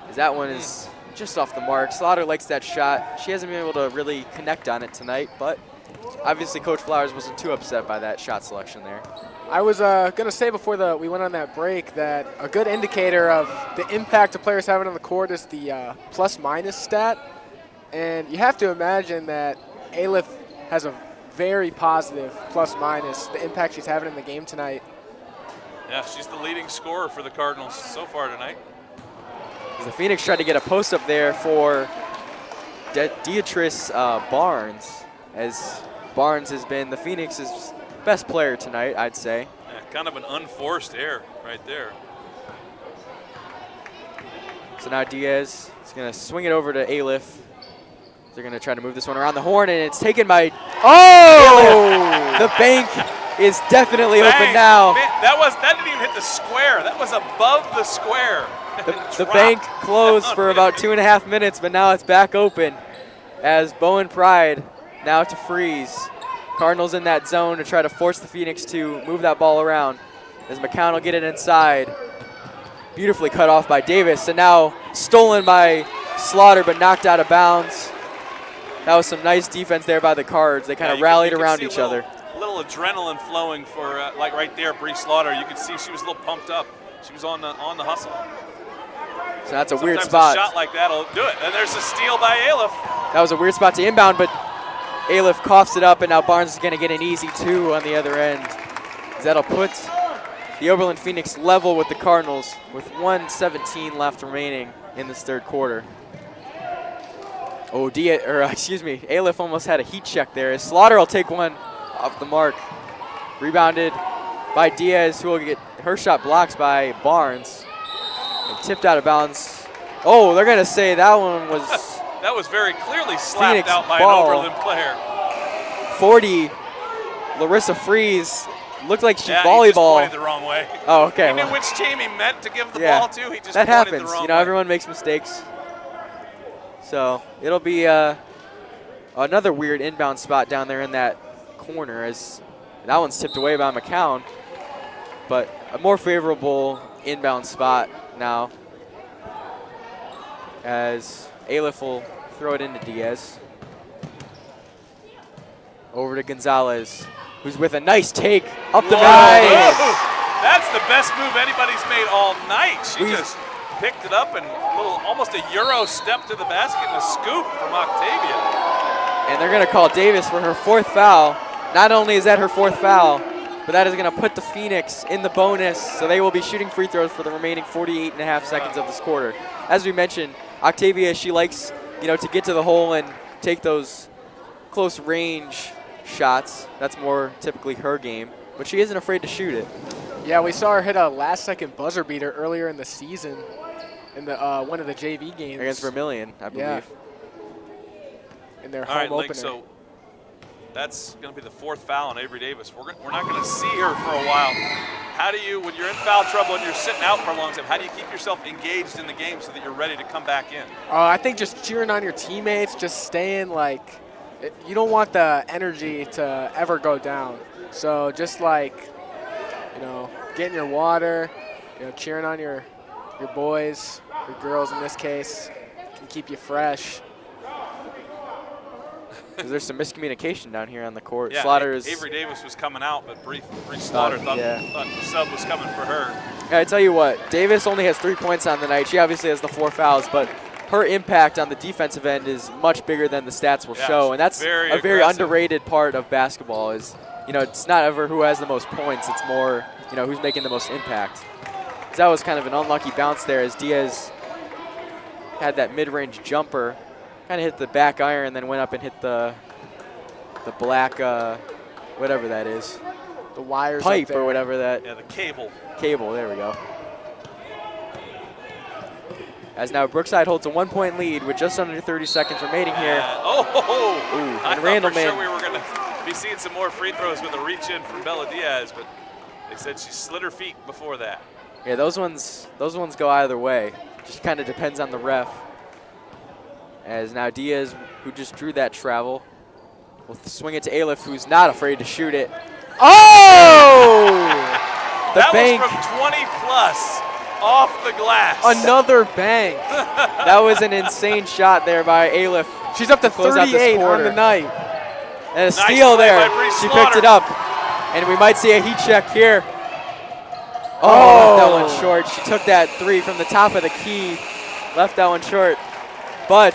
As that one is just off the mark. Slaughter likes that shot. She hasn't been able to really connect on it tonight, but obviously Coach Flowers wasn't too upset by that shot selection there. I was going to say before we went on that break that a good indicator of the impact of players having on the court is the plus-minus stat. And you have to imagine that Aleph has a very positive plus-minus, the impact she's having in the game tonight. Yeah, she's the leading scorer for the Cardinals so far tonight. The Phoenix tried to get a post up there for Beatrice Barnes, as Barnes has been the Phoenix's best player tonight, I'd say. Yeah, kind of an unforced error right there. So now Diaz is going to swing it over to Aleph. They're going to try to move this one around the horn, and it's taken by Aleph. The bank is definitely open now. Man, that didn't even hit the square. That was above the square. The bank closed for about 2.5 minutes, but now it's back open as Bowen Pride now to freeze. Cardinals in that zone to try to force the Phoenix to move that ball around as McCown will get it inside. Beautifully cut off by Davis, and now stolen by Slaughter, but knocked out of bounds. That was some nice defense there by the Cards. They kind of rallied around each other. A little adrenaline flowing for, like right there, Bree Slaughter. You could see she was a little pumped up. She was on the hustle. So that's a weird Sometimes spot. A shot like that'll do it. And there's a steal by Aleph. That was a weird spot to inbound, but Aleph coughs it up, and now Barnes is going to get an easy 2 on the other end. That'll put the Oberlin Phoenix level with the Cardinals with 1:17 left remaining in this third quarter. Oh, Aleph almost had a heat check there. Slaughter will take one off the mark. Rebounded by Diaz, who will get her shot blocked by Barnes. And tipped out of bounds. Oh, they're going to say that one was that was very clearly slapped Phoenix out by ball. an Oberlin player. 40, Larissa Freeze. Looked like she He just volleyball. pointed the wrong way. Oh, okay. He knew which team he meant to give the ball to. He just that pointed happens. the wrong You know, way. everyone makes mistakes. So it'll be another weird inbound spot down there in that corner, as that one's tipped away by McCown. But a more favorable inbound spot now, as Aleph will throw it into Diaz. Over to Gonzalez, who's with a nice take up the middle. That's the best move anybody's made all night. She just picked it up and almost a Euro step to the basket and a scoop from Octavia. And they're going to call Davis for her 4th foul. Not only is that her 4th foul, but that is going to put the Phoenix in the bonus, so they will be shooting free throws for the remaining 48.5 seconds of this quarter. As we mentioned, Octavia, she likes, to get to the hole and take those close range shots. That's more typically her game, but she isn't afraid to shoot it. Yeah, we saw her hit a last-second buzzer beater earlier in the season in the one of the JV games. Against Vermillion, I believe. Yeah. In their All right, home Link, opener. so that's going to be the 4th foul on Avery Davis. We're not going to see her for a while. How do you, when you're in foul trouble and you're sitting out for a long time, how do you keep yourself engaged in the game so that you're ready to come back in? I think just cheering on your teammates, just staying you don't want the energy to ever go down. So just getting your water, cheering on your boys, your girls in this case, can keep you fresh. There's some miscommunication down here on the court. Yeah, Slaughter's Avery Davis was coming out, but Bree Slaughter thought the sub was coming for her. Yeah, I tell you what, Davis only has 3 points on the night. She obviously has the 4 fouls, but her impact on the defensive end is much bigger than the stats will show, and that's a very underrated part of basketball. Is it's not ever who has the most points; it's more who's making the most impact. That was kind of an unlucky bounce there, as Diaz had that mid-range jumper, kind of hit the back iron, and then went up and hit the black whatever that is, the wires pipe up there. or whatever that. Yeah, the cable. Cable. There we go. As now Brookside holds a 1-point lead with just under 30 seconds remaining here. I and thought for Randleman. sure we were going to be seeing some more free throws with a reach in from Bella Diaz, but they said she slid her feet before that. Yeah, those ones go either way. Just kind of depends on the ref. As now Diaz, who just drew that travel, will swing it to Aleph, who's not afraid to shoot it. Oh! That was from 20 plus off the glass. Another bank. That was an insane shot there by Aleph. She's up to 38 on the night. And a steal there. She picked it up. And we might see a heat check here. Oh, left that one short. She took that three from the top of the key. Left that one short. But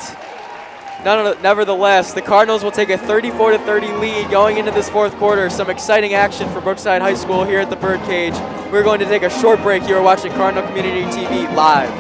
nevertheless, the Cardinals will take a 34-30 lead going into this fourth quarter. Some exciting action for Brookside High School here at the Birdcage. We're going to take a short break. You are watching Cardinal Community TV live.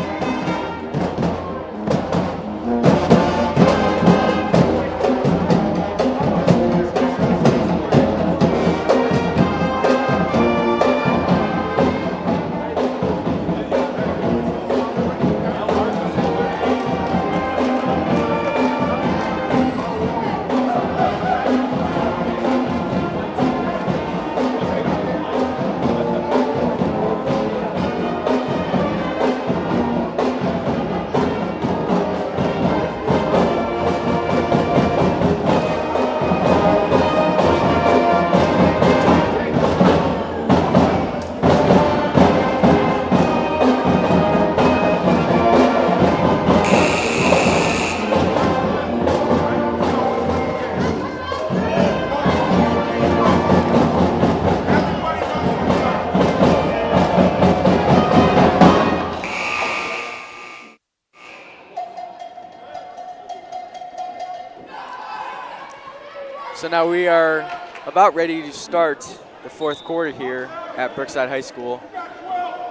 So now we are about ready to start the fourth quarter here at Brookside High School.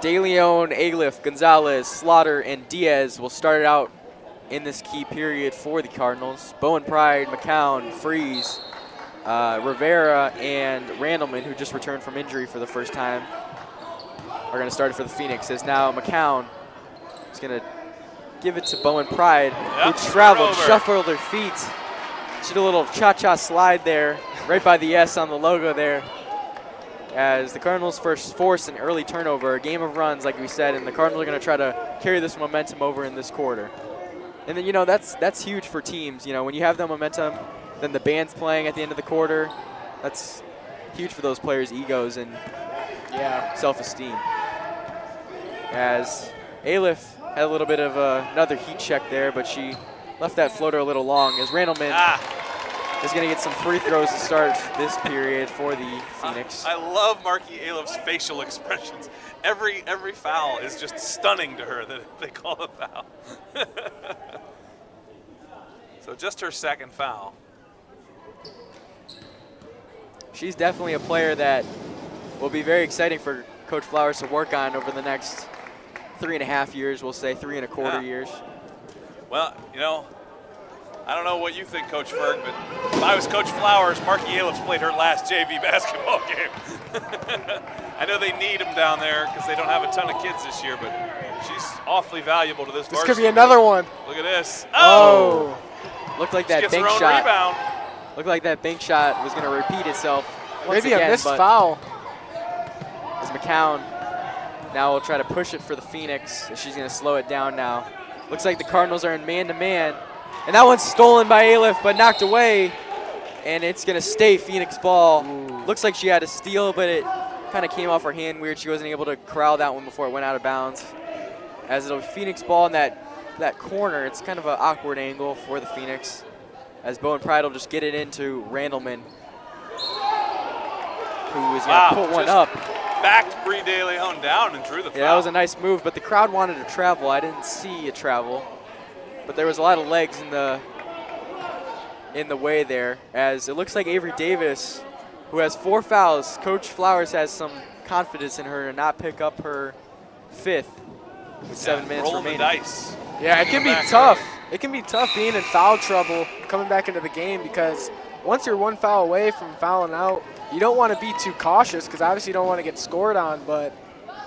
De Leon, Aleph, Gonzalez, Slaughter, and Diaz will start it out in this key period for the Cardinals. Bowen Pride, McCown, Freeze, Rivera, and Randleman, who just returned from injury for the first time, are going to start it for the Phoenix. As now McCown is going to give it to Bowen Pride, who traveled, shuffled her feet. She did a little cha-cha slide there, right by the S on the logo there. As the Cardinals first force an early turnover, a game of runs, like we said, and the Cardinals are going to try to carry this momentum over in this quarter. And then, you know, that's huge for teams. You know, when you have that momentum, then the band's playing at the end of the quarter. That's huge for those players' egos and self-esteem. As Aleph had a little bit of another heat check there, but she left that floater a little long. As Randleman is going to get some free throws to start this period for the Phoenix. I love Marky Aleph's facial expressions. Every foul is just stunning to her that they call a foul. So just her second foul. She's definitely a player that will be very exciting for Coach Flowers to work on over the next 3.5 years, we'll say 3 1/4 years. Well, you know, I don't know what you think, Coach Ferg, but if I was Coach Flowers, Marky Aleph's played her last JV basketball game. I know they need him down there because they don't have a ton of kids this year, but she's awfully valuable to this varsity. This could be another one. Look at this. Oh! Looked like that bank shot. Rebound. Looked like that bank shot was going to repeat itself once Maybe again, a missed foul. As McCown now will try to push it for the Phoenix. She's going to slow it down now. Looks like the Cardinals are in man-to-man. And that one's stolen by Aleph, but knocked away. And it's going to stay Phoenix ball. Ooh. Looks like she had a steal, but it kind of came off her hand weird. She wasn't able to corral that one before it went out of bounds. As it'll be Phoenix ball in that corner. It's kind of an awkward angle for the Phoenix. As Bowen Pride will just get it into Randleman, who is going to put one up. Backed Bree De Leon down and drew the foul. Yeah, that was a nice move, but the crowd wanted to travel. I didn't see a travel, but there was a lot of legs in the way there. As it looks like Avery Davis, who has 4 fouls, Coach Flowers has some confidence in her to not pick up her 5th with 7 minutes remaining. Rolling the dice. Yeah, it can be tough. It can be tough being in foul trouble coming back into the game because once you're 1 foul away from fouling out, you don't want to be too cautious because obviously you don't want to get scored on, but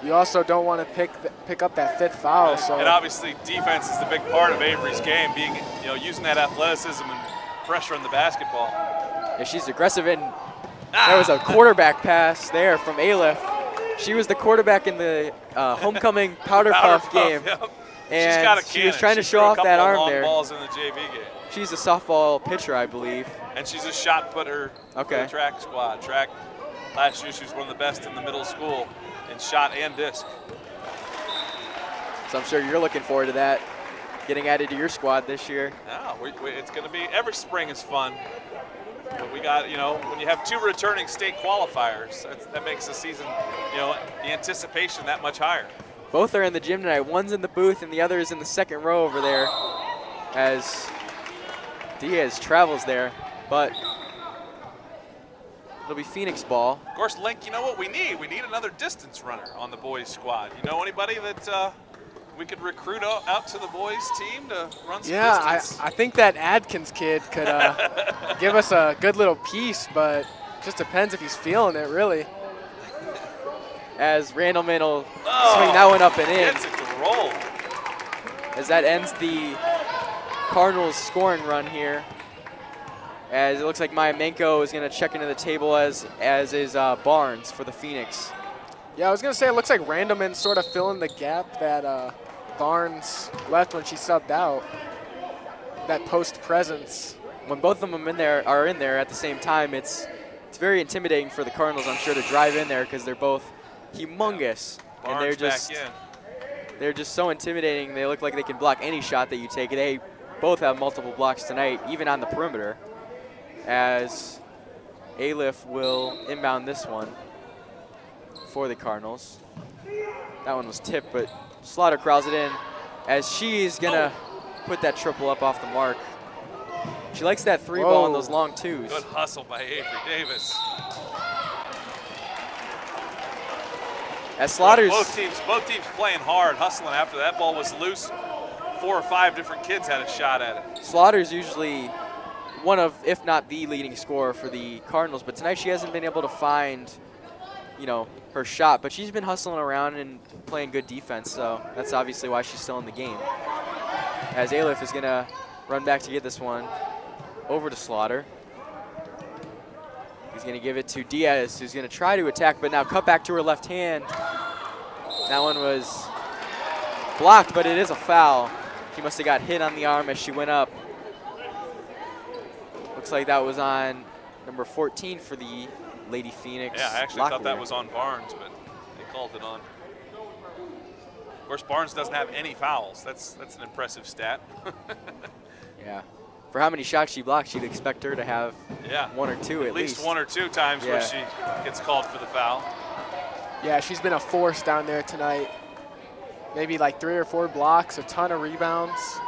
you also don't want to pick up that 5th foul. So. And obviously defense is the big part of Avery's game, being using that athleticism and pressure on the basketball. Yeah, she's aggressive, and there was a quarterback pass there from Aleph. She was the quarterback in the homecoming Powder Puff game. Yep. And she's got a she cannon. was trying to She show threw a off that couple of arm long there. balls in the JV game. She's a softball pitcher, I believe. And she's a shot putter for the track squad. Track, last year she was one of the best in the middle school in shot and disc. So I'm sure you're looking forward to that, getting added to your squad this year. Yeah, it's going to be, every spring is fun. But we got, you know, when you have 2 returning state qualifiers, that makes the season, you know, the anticipation that much higher. Both are in the gym tonight. One's in the booth and the other is in the second row over there as Diaz travels there. But it'll be Phoenix ball. Of course, Link, you know what we need? We need another distance runner on the boys' squad. You know anybody that we could recruit out to the boys' team to run some distance? I think that Adkins kid could give us a good little piece, but just depends if he's feeling it, really. As Randleman will swing that one up and in. Gets it to roll. As that ends the Cardinals scoring run here. As it looks like Maya Menko is going to check into the table as is Barnes for the Phoenix. Yeah, I was going to say it looks like Randleman sort of filling the gap that Barnes left when she subbed out. That post presence. When both of them are in there at the same time, it's very intimidating for the Cardinals, I'm sure, to drive in there because they're both humongous. Barnes and they're just so intimidating. They look like they can block any shot that you take. They both have multiple blocks tonight, even on the perimeter, as Aliff will inbound this one for the Cardinals. That one was tipped, but Slaughter crowds it in as she's going to put that triple up off the mark. She likes that 3-ball and those long 2s. Good hustle by Avery Davis. As Slaughter's both teams playing hard, hustling after that ball was loose. 4 or 5 different kids had a shot at it. Slaughter's usually one of, if not the leading scorer for the Cardinals, but tonight she hasn't been able to find, you know, her shot, but she's been hustling around and playing good defense, so that's obviously why she's still in the game. As Aliff is gonna run back to get this one over to Slaughter. He's gonna give it to Diaz, who's gonna try to attack, but now cut back to her left hand. That one was blocked, but it is a foul. She must have got hit on the arm as she went up. Looks like that was on number 14 for the Lady Phoenix. Yeah, I actually thought that was on Barnes, but they called it on. Of course, Barnes doesn't have any fouls. That's an impressive stat. Yeah. For how many shots she blocked, you'd expect her to have 1 or 2 at least. At least 1 or 2 times where she gets called for the foul. Yeah, she's been a force down there tonight. Maybe like 3 or 4 blocks, a ton of rebounds,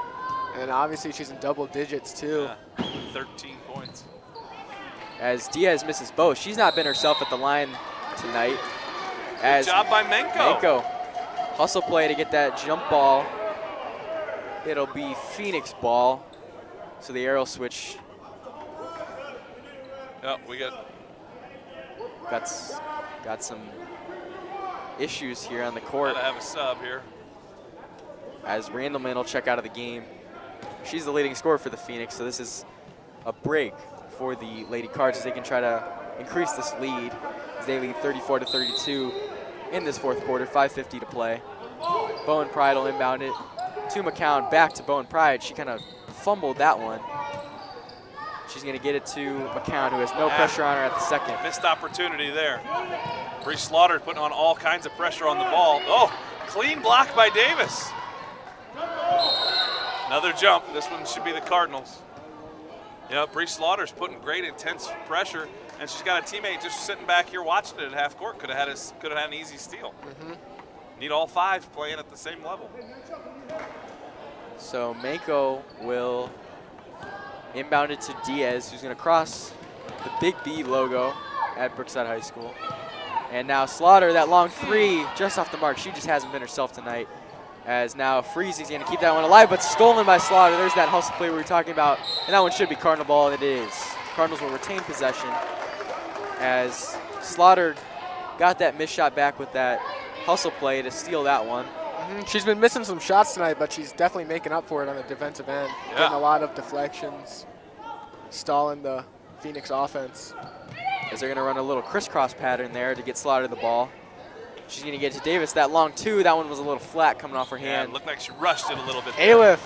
and obviously she's in double digits too. Yeah, 13 points. As Diaz misses both, she's not been herself at the line tonight. Good job by Menko. Menko, hustle play to get that jump ball. It'll be Phoenix ball. So the arrow switch. Yep, we got some issues here on the court. Gotta have a sub here. As Randleman will check out of the game. She's the leading scorer for the Phoenix, so this is a break for the Lady Cards as they can try to increase this lead as they lead 34-32 in this 4th quarter, 5:50 to play. Bowen Pride will inbound it to McCown, back to Bowen Pride. She kind of fumbled that one. She's going to get it to McCown, who has no pressure on her at the second. Missed opportunity there. Bree Slaughter putting on all kinds of pressure on the ball. Oh, clean block by Davis. Another jump. This one should be the Cardinals. Yeah, Bree Slaughter's putting great intense pressure, and she's got a teammate just sitting back here watching it at half court. Could have had an easy steal. Need all 5 playing at the same level. So Menko will inbound it to Diaz, who's going to cross the Big B logo at Brookside High School. And now Slaughter, that long 3, just off the mark. She just hasn't been herself tonight. As now Freezy's going to keep that one alive, but stolen by Slaughter. There's that hustle play we were talking about. And that one should be Cardinal ball, and it is. Cardinals will retain possession as Slaughter got that missed shot back with that hustle play to steal that one. She's been missing some shots tonight, but she's definitely making up for it on the defensive end. Getting a lot of deflections, stalling the Phoenix offense. As they're going to run a little crisscross pattern there to get Slaughter the ball. She's going to get to Davis. That long two, that one was a little flat coming off her Yeah, hand. it looked like she rushed it a little bit there. Aliff,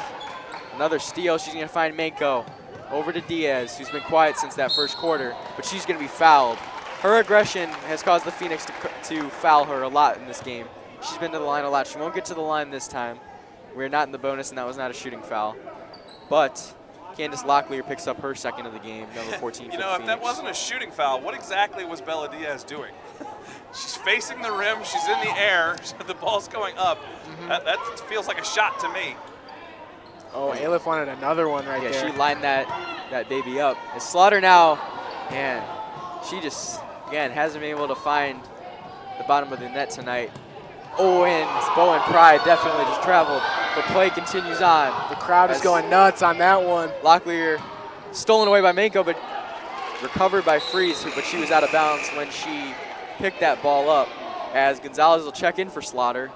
another steal. She's going to find Manko. Over to Diaz, who's been quiet since that first quarter, but she's going to be fouled. Her aggression has caused the Phoenix to foul her a lot in this game. She's been to the line a lot. She won't get to the line this time. We're not in the bonus, and that was not a shooting foul. But Candace Locklear picks up her second of the game, number 14 You for know, the if that Phoenix. wasn't a shooting foul, what exactly was Bella Diaz doing? She's facing the rim. She's in the air. The ball's going up. That feels like a shot to me. Oh, Aliff wanted another one right there. Yeah, she lined that baby up. It's Slaughter now, and she just, again, hasn't been able to find the bottom of the net tonight. Oh, and Bowen Pride definitely just traveled. The play continues on. The crowd is going nuts on that one. Locklear stolen away by Manko, but recovered by Freeze, but she was out of bounds when she picked that ball up. As Gonzalez will check in for Slaughter.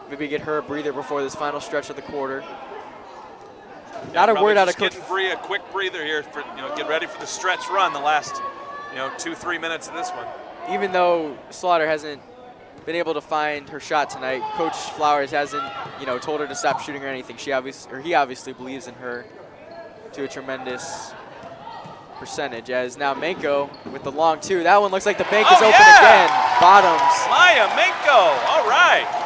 Maybe get her a breather before this final stretch of the quarter. Yeah, Not a word out of Coach. Coach. Free, a quick breather here for get ready for the stretch run. The last 2-3 minutes of this one. Even though Slaughter hasn't been able to find her shot tonight, Coach Flowers hasn't told her to stop shooting or anything. He obviously believes in her to a tremendous percentage. As now Manko with the long two. That one looks like the bank is open again. Bottoms. Maya Manko. All right.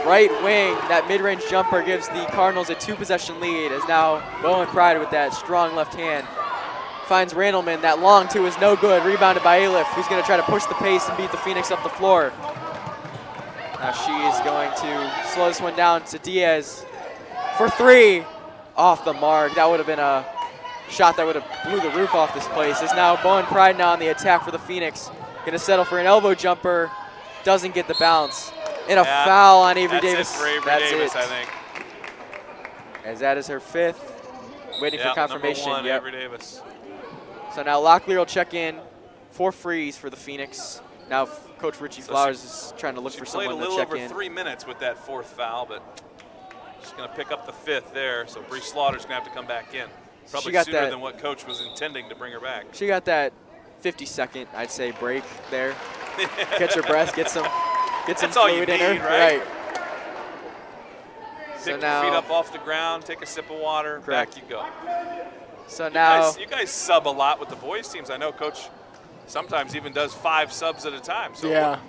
Right wing, that mid-range jumper gives the Cardinals a 2-possession lead, as now Bowen Pride with that strong left hand finds Randleman. That long two is no good, rebounded by Aliff, who's going to try to push the pace and beat the Phoenix up the floor. Now she is going to slow this one down to Diaz for three, off the mark. That would have been a shot that would have blew the roof off this place. Is now Bowen Pride now on the attack for the Phoenix, going to settle for an elbow jumper, doesn't get the bounce. And a foul on Avery Davis. That's it for Avery Davis, I think. As that is her fifth. Waiting for confirmation. Number 1, Avery Davis. So now Locklear will check in for Freeze for the Phoenix. Now Coach Richie Flowers is trying to look for someone to check in. She played a little over 3 minutes with that fourth foul, but she's going to pick up the fifth there. So Bree Slaughter's going to have to come back in. Probably sooner than what Coach was intending to bring her back. She got that 50-second, I'd say, break there. Catch her breath, get some fluid in her. Right. So Pick now, your feet up off the ground, take a sip of water, correct. Back you go. So now you guys sub a lot with the boys teams. I know Coach sometimes even does 5 subs at a time. So yeah.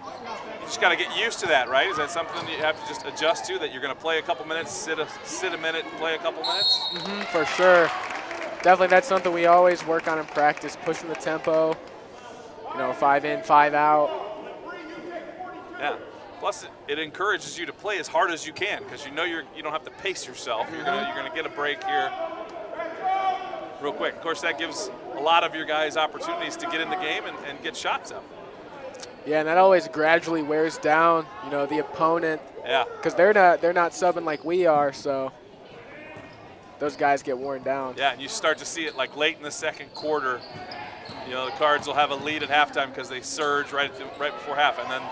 You just got to get used to that, right? Is that something you have to just adjust to, that you're going to play a couple minutes, sit a minute, play a couple minutes? For sure. Definitely that's something we always work on in practice, pushing the tempo, 5 in, 5 out. Yeah. Plus, it encourages you to play as hard as you can, because you don't have to pace yourself. You're gonna get a break here real quick. Of course, that gives a lot of your guys opportunities to get in the game and get shots up. Yeah, and that always gradually wears down, the opponent. Yeah. Because they're not subbing like we are, so those guys get worn down. Yeah, and you start to see it like late in the second quarter. The Cards will have a lead at halftime because they surge right before half, and then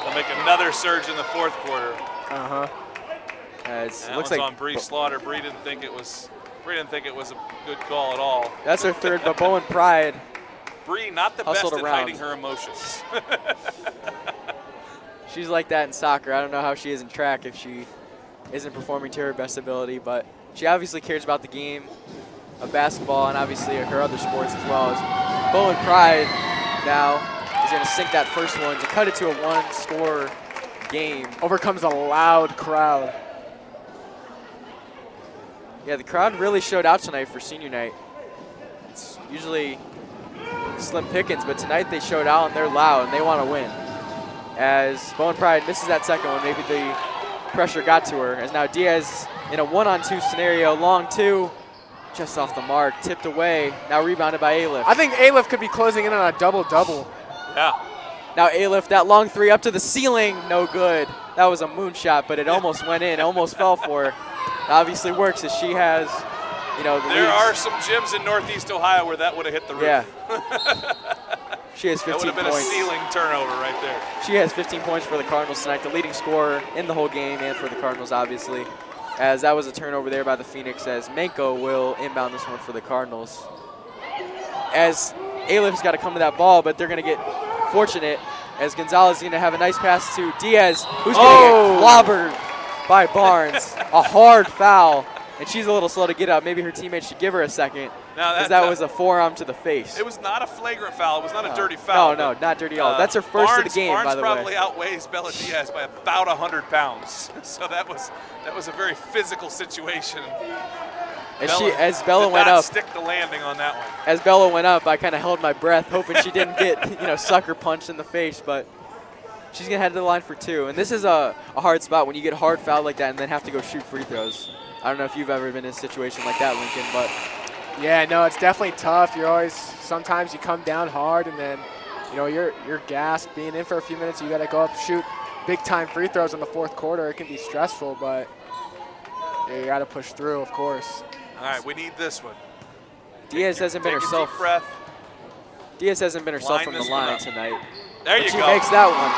they'll make another surge in the fourth quarter. It looks like like on Bree Slaughter. Bree didn't think it was a good call at all. That's her third, but Bowen Pride. Bree, not the best at hiding her emotions. She's like that in soccer. I don't know how she is in track if she isn't performing to her best ability, but she obviously cares about the game of basketball and obviously her other sports as well. As Bowen Pride now is going to sink that first one to cut it to a 1-score game. Overcomes a loud crowd. Yeah, the crowd really showed out tonight for senior night. It's usually slim pickings, but tonight they showed out and they're loud and they want to win. As Bowen Pride misses that second one, maybe the pressure got to her. As now Diaz in a 1-on-2 scenario, long two, just off the mark, tipped away, now rebounded by Aliff. I think Aliff could be closing in on a double-double. Yeah. Now Aliff, that long three up to the ceiling, no good. That was a moonshot, but it almost went in, almost fell for her. It obviously works as she has, There are some gyms in Northeast Ohio where that would have hit the roof. Yeah. She has 15 that would have been points. a ceiling turnover right there. She has 15 points for the Cardinals tonight, the leading scorer in the whole game and for the Cardinals, obviously. As that was a turnover there by the Phoenix, as Manko will inbound this one for the Cardinals. As Aliff's got to come to that ball, but they're going to get fortunate as Gonzalez is going to have a nice pass to Diaz, who's going to get clobbered by Barnes. A hard foul, and she's a little slow to get up. Maybe her teammates should give her a second, because that was a forearm to the face. It was not a flagrant foul. It was not a dirty foul. No, not dirty at all. That's her first of the game, by the way. Barnes probably outweighs Bella Diaz by about 100 pounds. So that was a very physical situation. As Bella did went not up, stick the landing on that one. As Bella went up, I kind of held my breath, hoping she didn't get sucker punched in the face. But she's gonna head to the line for 2. And this is a hard spot when you get hard fouled like that and then have to go shoot free throws. I don't know if you've ever been in a situation like that, Lincoln, but yeah, no, it's definitely tough. You're always, sometimes you come down hard and then, you're gassed. Being in for a few minutes, you got to go up, shoot big time free throws in the fourth quarter. It can be stressful, but you got to push through, of course. All right, we need this one. Diaz hasn't been herself. Diaz hasn't been herself from the line tonight. There you go. She go. makes that one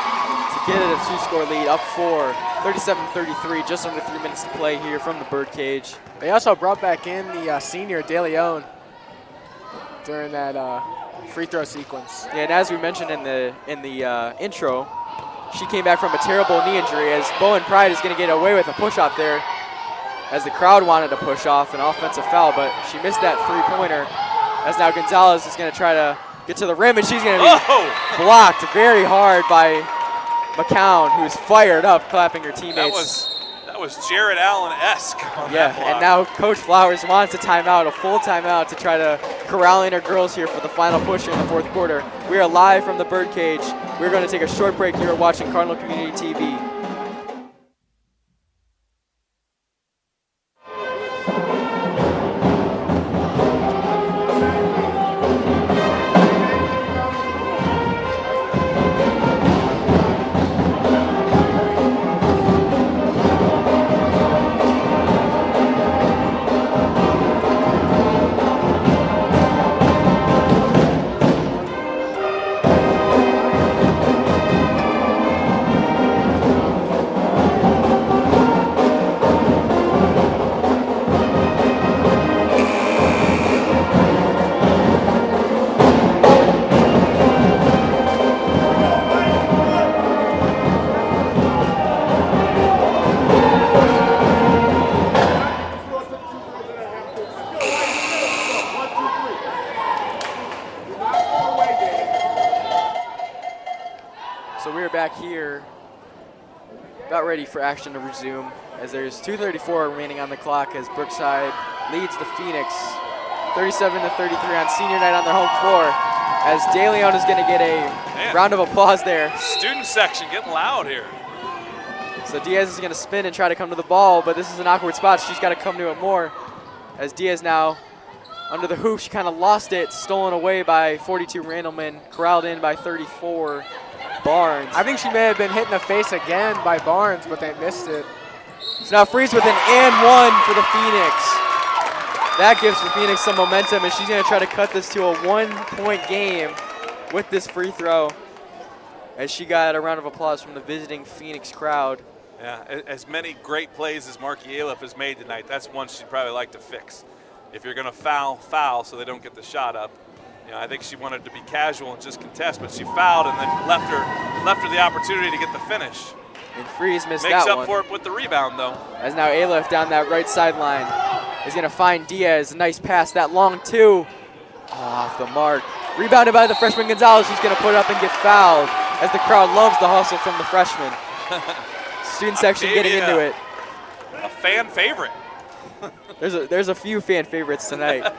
to get it a 2-score lead, up 4, 37-33, just under 3 minutes to play here from the birdcage. They also brought back in the senior De Leon during that free throw sequence. Yeah, and as we mentioned in the intro, she came back from a terrible knee injury, as Bowen Pride is going to get away with a push-off there, as the crowd wanted to push off an offensive foul, but she missed that three-pointer, as now Gonzalez is going to try to get to the rim, and she's going to be blocked very hard by McCown, who's fired up, clapping her teammates. That was Jared Allen-esque on that block. And now Coach Flowers wants a timeout, a full timeout, to try to corral in her girls here for the final push in the fourth quarter. We are live from the birdcage. We're going to take a short break. You are watching Cardinal Community TV. Ready for action to resume, as there's 2:34 remaining on the clock, as Brookside leads the Phoenix 37-33 on senior night on their home floor, as De Leon is going to get a round of applause there. Student section getting loud here. So Diaz is going to spin and try to come to the ball, but this is an awkward spot. She's got to come to it more, as Diaz now under the hoop. She kind of lost it, stolen away by 42 Randleman, corralled in by 34 Barnes. I think she may have been hit in the face again by Barnes, but they missed it. So now Freeze with an and one for the Phoenix. That gives the Phoenix some momentum, and she's going to try to cut this to a 1-point game with this free throw, as she got a round of applause from the visiting Phoenix crowd. Yeah, as many great plays as Marky Aliff has made tonight, that's one she'd probably like to fix. If you're going to foul so they don't get the shot up. I think she wanted to be casual and just contest, but she fouled and then left her the opportunity to get the finish. And Freeze missed that one. Makes up for it with the rebound, though. As now Aliff down that right sideline is going to find Diaz. A nice pass, that long two. Off the mark. Rebounded by the freshman Gonzalez. She's going to put it up and get fouled, as the crowd loves the hustle from the freshman. Student section getting into it. A fan favorite. There's a few fan favorites tonight.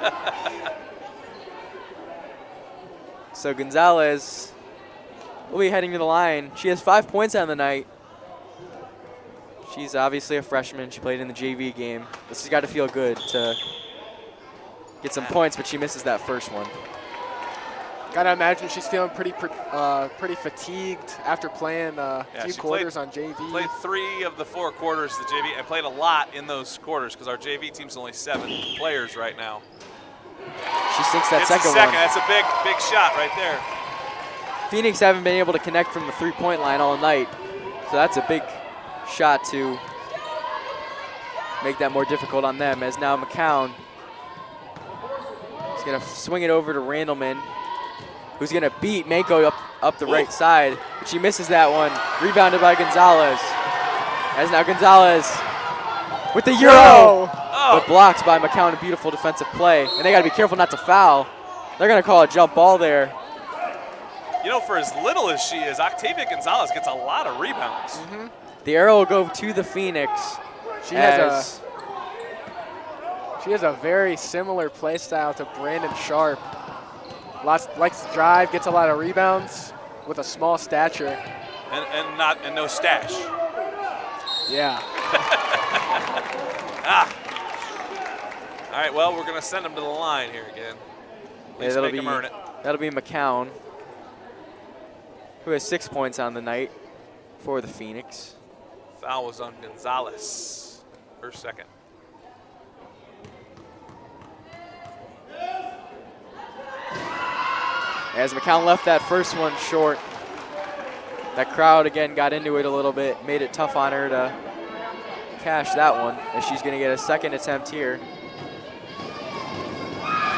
So Gonzalez will be heading to the line. She has 5 points on the night. She's obviously a freshman. She played in the JV game. This has got to feel good to get some points, but she misses that first one. Gotta imagine she's feeling pretty fatigued after playing a few quarters on JV. Played 3 of the 4 quarters of the JV, and played a lot in those quarters because our JV team's only 7 players right now. She sinks that second one. That's a big shot right there. Phoenix haven't been able to connect from the three-point line all night, so that's a big shot to make that more difficult on them, as now McCown is going to swing it over to Randleman. who's going to beat Mako up the right side. But she misses that one. Rebounded by Gonzalez. As now Gonzalez with the Euro. But blocked by McCown. A beautiful defensive play. And they got to be careful not to foul. They're going to call a jump ball there. You know, for as little as she is, Octavia Gonzalez gets a lot of rebounds. The arrow will go to the Phoenix. She has a very similar play style to Brandon Sharp. Likes to drive, gets a lot of rebounds with a small stature. And no stash. Yeah. All right, well, we're going to send them to the line here again. At least make them earn it. That'll be McCown, who has 6 points on the night for the Phoenix. Foul was on Gonzalez. Her second. As McCown left that first one short, that crowd again got into it a little bit, made it tough on her to cash that one, as she's going to get a second attempt here.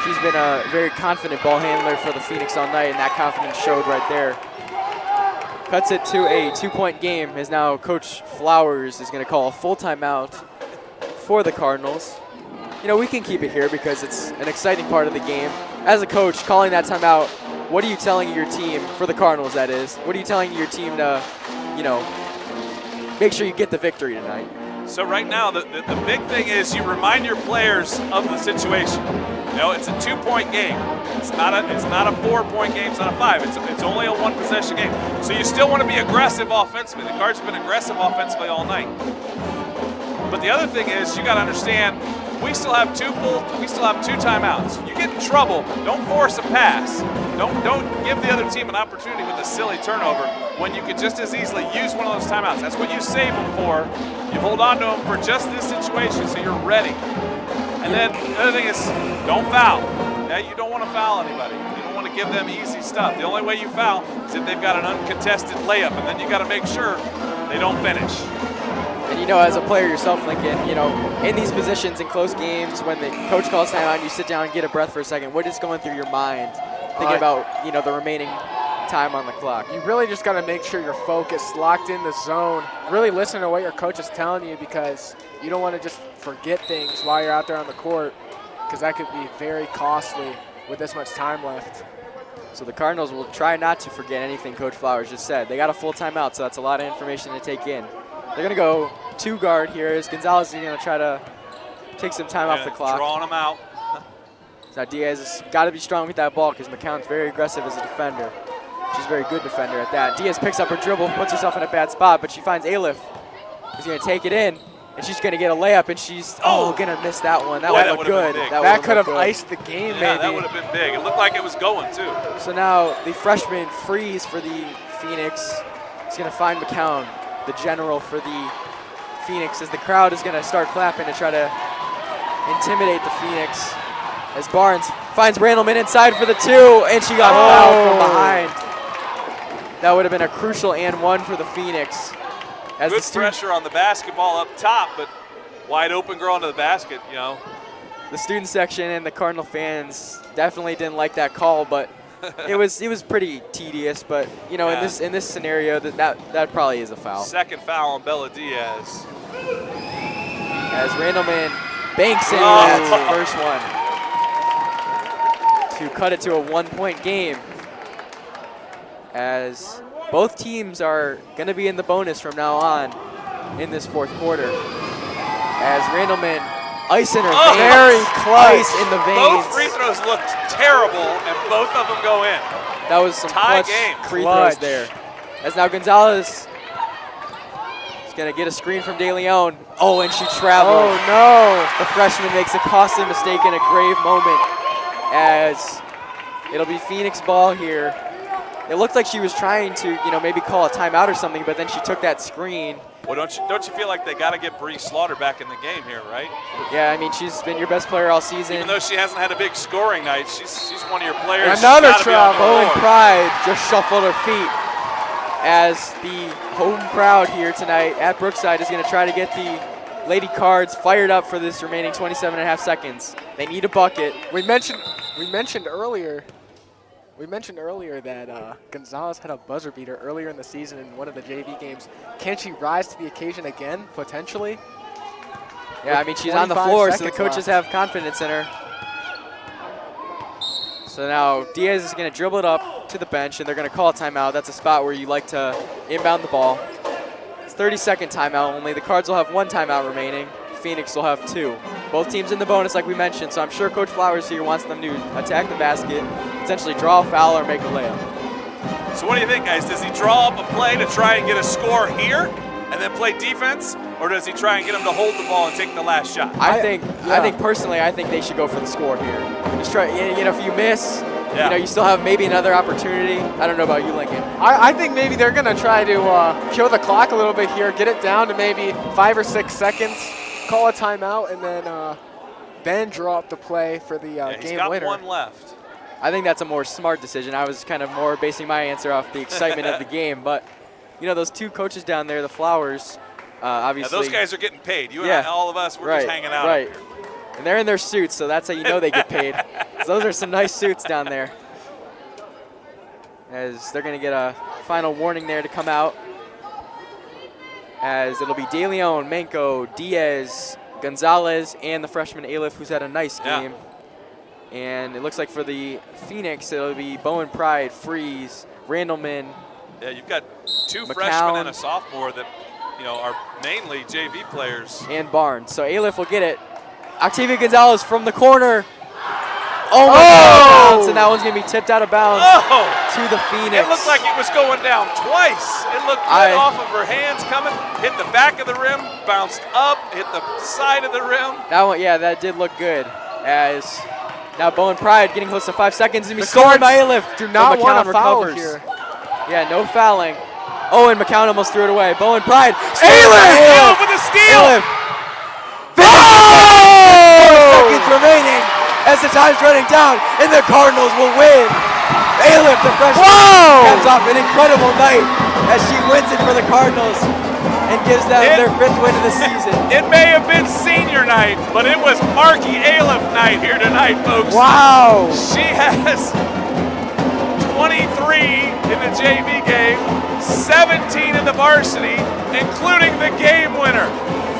She's been a very confident ball handler for the Phoenix all night, and that confidence showed right there. Cuts it to a 2-point game, as now Coach Flowers is going to call a full timeout for the Cardinals. You know, we can keep it here because it's an exciting part of the game. As a coach, calling that timeout, what are you telling your team, for the Cardinals that is, what are you telling your team to, you know, make sure you get the victory tonight? So right now, the big thing is you remind your players of the situation. You know, it's a 2-point game. It's not a 4-point game. It's not a 5. It's only a 1-possession game. So you still want to be aggressive offensively. The Cards have been aggressive offensively all night. But the other thing is you got to understand we still have two timeouts. You get in trouble, don't force a pass. Don't give the other team an opportunity with a silly turnover when you could just as easily use one of those timeouts. That's what you save them for. You hold on to them for just this situation so you're ready. And then the other thing is don't foul. Yeah, you don't want to foul anybody. You don't want to give them easy stuff. The only way you foul is if they've got an uncontested layup, and then you got to make sure they don't finish. And you know, as a player yourself, Lincoln, you know, in these positions in close games, when the coach calls timeout and you sit down and get a breath for a second, what is going through your mind thinking about, you know, the remaining time on the clock? You really just got to make sure you're focused, locked in the zone, really listen to what your coach is telling you, because you don't want to just forget things while you're out there on the court, because that could be very costly with this much time left. So the Cardinals will try not to forget anything Coach Flowers just said. They got a full timeout, so that's a lot of information to take in. They're going to go 2 guard here as Gonzalez is going to try to take some time off the clock. Drawing them out. Now Diaz has got to be strong with that ball because McCown's very aggressive as a defender. She's a very good defender at that. Diaz picks up her dribble, puts herself in a bad spot, but she finds Aleph. He's going to take it in, and she's going to get a layup, and she's going to miss that one. That would look good. That could have iced the game, yeah, maybe. That would have been big. It looked like it was going, too. So now the freshman freeze for the Phoenix is going to find McCown, the general for the Phoenix, as the crowd is going to start clapping to try to intimidate the Phoenix. As Barnes finds Randleman inside for the 2, and she got fouled from behind. That would have been a crucial and 1 for the Phoenix. As Good pressure on the basketball up top, but wide open girl into the basket, you know. The student section and the Cardinal fans definitely didn't like that call, but it was pretty tedious. But you know, Yeah. in this scenario, that probably is a foul. Second foul on Bella Diaz. As Randleman banks in that first one to cut it to a 1-point game. As both teams are going to be in the bonus from now on in this 4th quarter. As Randleman ice in her veins. Very close. Ice in the veins. Both free throws looked terrible, and both of them go in. That was some Tie clutch game. free throws there. As now Gonzalez is going to get a screen from De Leon. Oh, and she traveled. Oh, no. The freshman makes a costly mistake in a grave moment, as it'll be Phoenix ball here. It looked like she was trying to, you know, maybe call a timeout or something, but then she took that screen. Well, don't you feel like they got to get Bree Slaughter back in the game here, right? Yeah, I mean, she's been your best player all season. Even though she hasn't had a big scoring night, she's one of your players. And another travel. Owen Pride just shuffled her feet, as the home crowd here tonight at Brookside is going to try to get the Lady Cards fired up for this remaining 27.5 seconds. They need a bucket. We mentioned earlier We mentioned earlier that Gonzalez had a buzzer beater earlier in the season in one of the JV games. Can she rise to the occasion again, potentially? Yeah, I mean, she's on the floor, so the coaches have confidence in her. So now Diaz is going to dribble it up to the bench, and they're going to call a timeout. That's a spot where you like to inbound the ball. It's 30-second timeout only. The Cards will have 1 timeout remaining. Phoenix will have 2. Both teams in the bonus, like we mentioned, so I'm sure Coach Flowers here wants them to attack the basket, potentially draw a foul or make a layup. So what do you think, guys? Does he draw up a play to try and get a score here and then play defense, or does he try and get him to hold the ball and take the last shot? I think personally, I think they should go for the score here. Just try, you know, if you miss, you know, you still have maybe another opportunity. I don't know about you, Lincoln. I think maybe they're going to try to kill the clock a little bit here, get it down to maybe 5 or 6 seconds, call a timeout, and then draw up the play for the game he's got winner. 1 left. I think that's a more smart decision. I was kind of more basing my answer off the excitement of the game, but you know, those 2 coaches down there, the Flowers, obviously. Now those guys are getting paid. You and I, all of us, we're just hanging out. Right. And they're in their suits, so that's how you know they get paid. So those are some nice suits down there. As they're going to get a final warning there to come out. As it'll be De Leon, Manco, Diaz, Gonzalez, and the freshman Alif, who's had a nice game. And it looks like for the Phoenix, it'll be Bowen Pride, Freeze, Randleman. Yeah, you've got 2 McCown, freshmen and a sophomore that, you know, are mainly JV players. And Barnes. So Alif will get it. Octavia Gonzalez from the corner. Oh my God! And that one's going to be tipped out of bounds to the Phoenix. It looked like it was going down twice. It looked good off of her hands coming, hit the back of the rim, bounced up, hit the side of the rim. That one, yeah, that did look good. As now Bowen Pride getting close to 5 seconds and be stolen by Alif. Do not want to foul recovers. here. Yeah, no fouling. Oh, and McCown almost threw it away. Bowen Pride. Alif with a steal. Alif. 4 seconds remaining as the time's running down, and the Cardinals will win. Alif, the freshman, caps off an incredible night as she wins it for the Cardinals and gives them their 5th win of the season. It may have been senior night, but it was Marky Alif night here tonight, folks. Wow. She has 23 in the JV game, 17 in the varsity, including the game winner.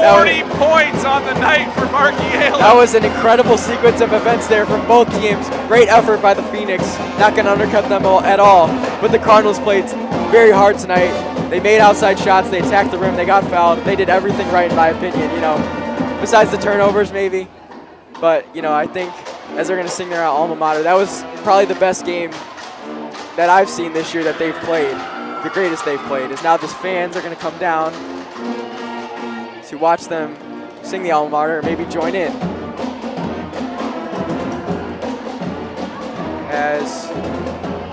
40 points on the night for Marky Alif. That was an incredible sequence of events there from both teams. Great effort by the Phoenix. Not going to undercut them at all. But the Cardinals played very hard tonight. They made outside shots. They attacked the rim. They got fouled. They did everything right, in my opinion. You know, besides the turnovers, maybe. But you know, I think as they're going to sing their alma mater, that was probably the best game that I've seen this year that they've played. The greatest they've played. Is now the fans are going to come down to watch them sing the alma mater or maybe join in. As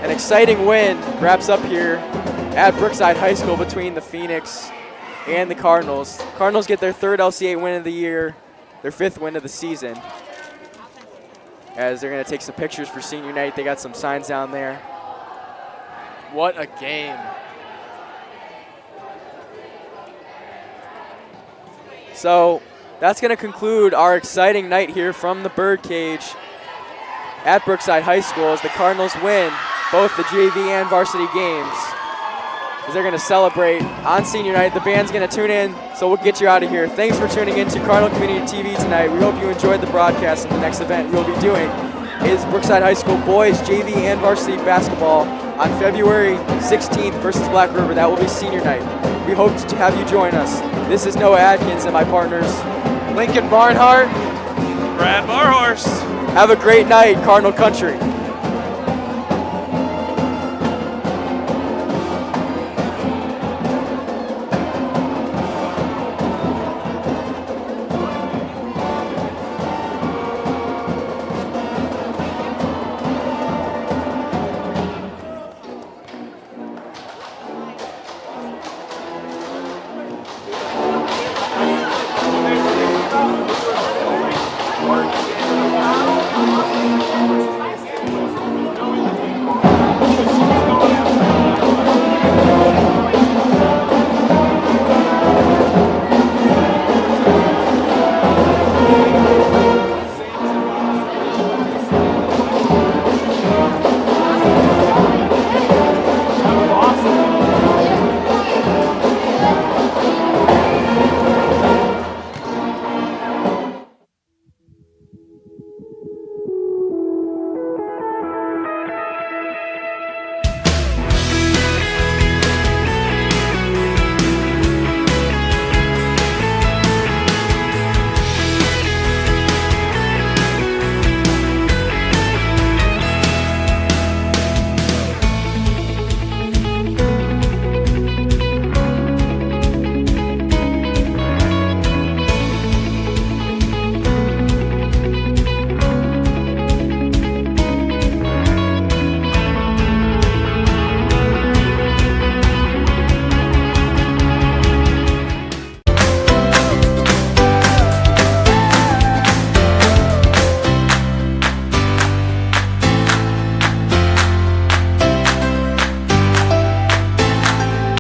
an exciting win wraps up here at Brookside High School between the Phoenix and the Cardinals. Cardinals get their 3rd LCA win of the year, their 5th win of the season. As they're going to take some pictures for senior night. They got some signs down there. What a game. So that's going to conclude our exciting night here from the Birdcage at Brookside High School as the Cardinals win both the JV and varsity games. As they're going to celebrate on senior night. The band's going to tune in, so we'll get you out of here. Thanks for tuning in to Cardinal Community TV tonight. We hope you enjoyed the broadcast, and the next event we'll be doing is Brookside High School boys JV and varsity basketball on February 16th versus Black River. That will be senior night. We hope to have you join us. This is Noah Adkins and my partners, Lincoln Barnhart, Brad Barhorst. Have a great night, Cardinal Country.